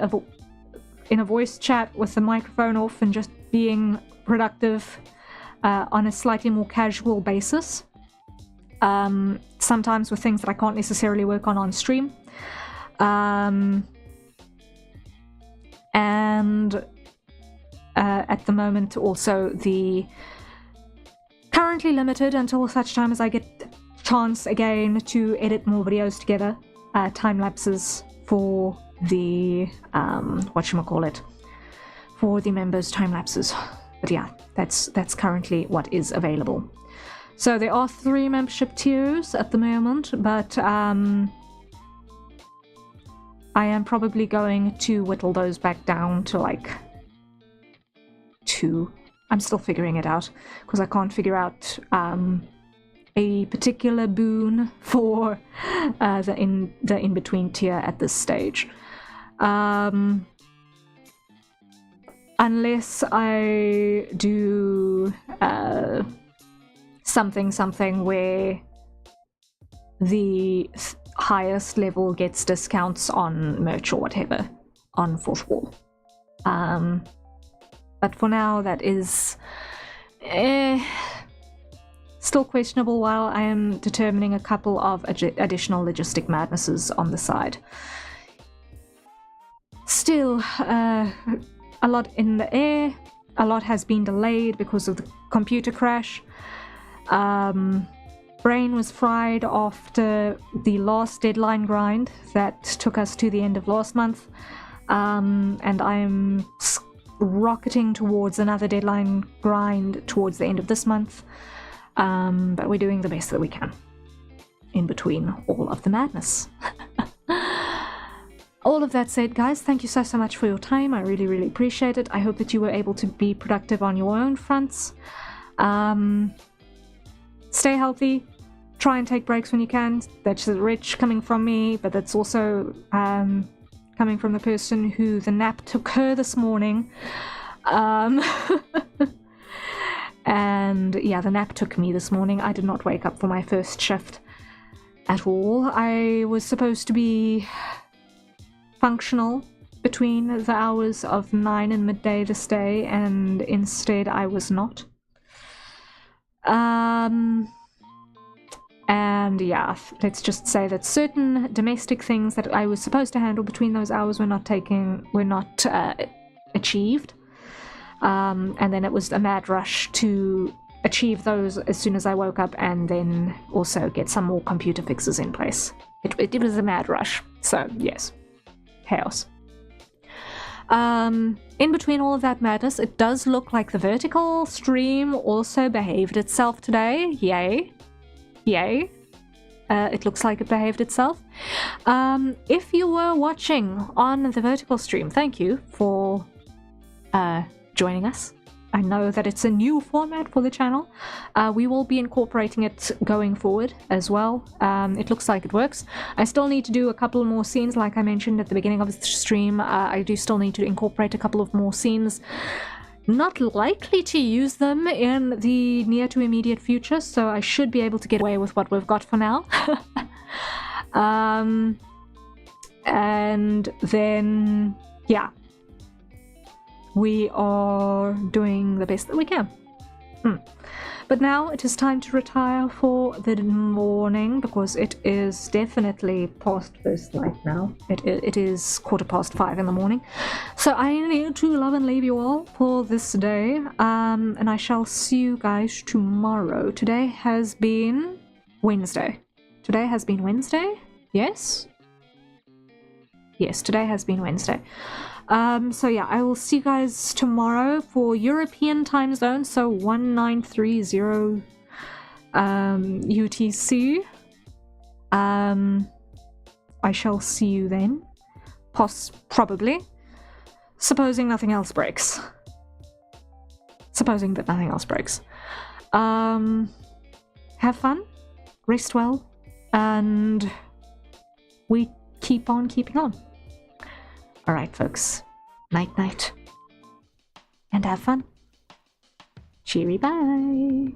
in a voice chat with the microphone off and just being productive on a slightly more casual basis. Sometimes with things that I can't necessarily work on stream. And at the moment also currently limited until such time as I get chance again to edit more videos together, time lapses for the whatchamacallit, for the members' time lapses. But yeah, that's currently what is available. So there are 3 membership tiers at the moment, but I am probably going to whittle those back down to like 2. I'm still figuring it out because I can't figure out a particular boon for the in-between tier at this stage. Unless I do something where the highest level gets discounts on merch or whatever on 4th Wall. But for now, that is still questionable while I am determining a couple of additional logistic madnesses on the side. Still, a lot in the air. A lot has been delayed because of the computer crash. Brain was fried after the last deadline grind that took us to the end of last month, and I'm rocketing towards another deadline grind towards the end of this month, but we're doing the best that we can in between all of the madness. All of that said, guys, thank you so much for your time. I really appreciate it. I hope that you were able to be productive on your own fronts. Stay healthy. Try and take breaks when you can. That's rich coming from me, but that's also coming from the person who the nap took her this morning. And And yeah, the nap took me this morning. I did not wake up for my first shift at all. I was supposed to be functional between the hours of 9 and midday this day, and instead I was not. And yeah, let's just say that certain domestic things that I was supposed to handle between those hours were not achieved. And then it was a mad rush to achieve those as soon as I woke up, and then also get some more computer fixes in place. It was a mad rush. So yes, chaos. In between all of that madness, it does look like the vertical stream also behaved itself today. Yay. Yay. It looks like it behaved itself. If you were watching on the vertical stream, thank you for joining us. I know that it's a new format for the channel. We will be incorporating it going forward as well. It looks like it works. I still need to do a couple more scenes, like I mentioned at the beginning of the stream. I do still need to incorporate a couple of more scenes. Not likely to use them in the near to immediate future, so I should be able to get away with what we've got for now. And then, yeah. We are doing the best that we can. But now it is time to retire for the morning, because it is definitely past first light now. It is 5:15 in the morning. So I need to love and leave you all for this day. And I shall see you guys tomorrow. Today has been Wednesday. Today has been Wednesday? Yes? Yes, today has been Wednesday. So yeah, I will see you guys tomorrow for European time zone, so 1930 UTC. I shall see you then. Probably. Supposing nothing else breaks. Supposing that nothing else breaks. Have fun, rest well, and we keep on keeping on. Alright, folks. Night-night. And have fun. Cheery bye.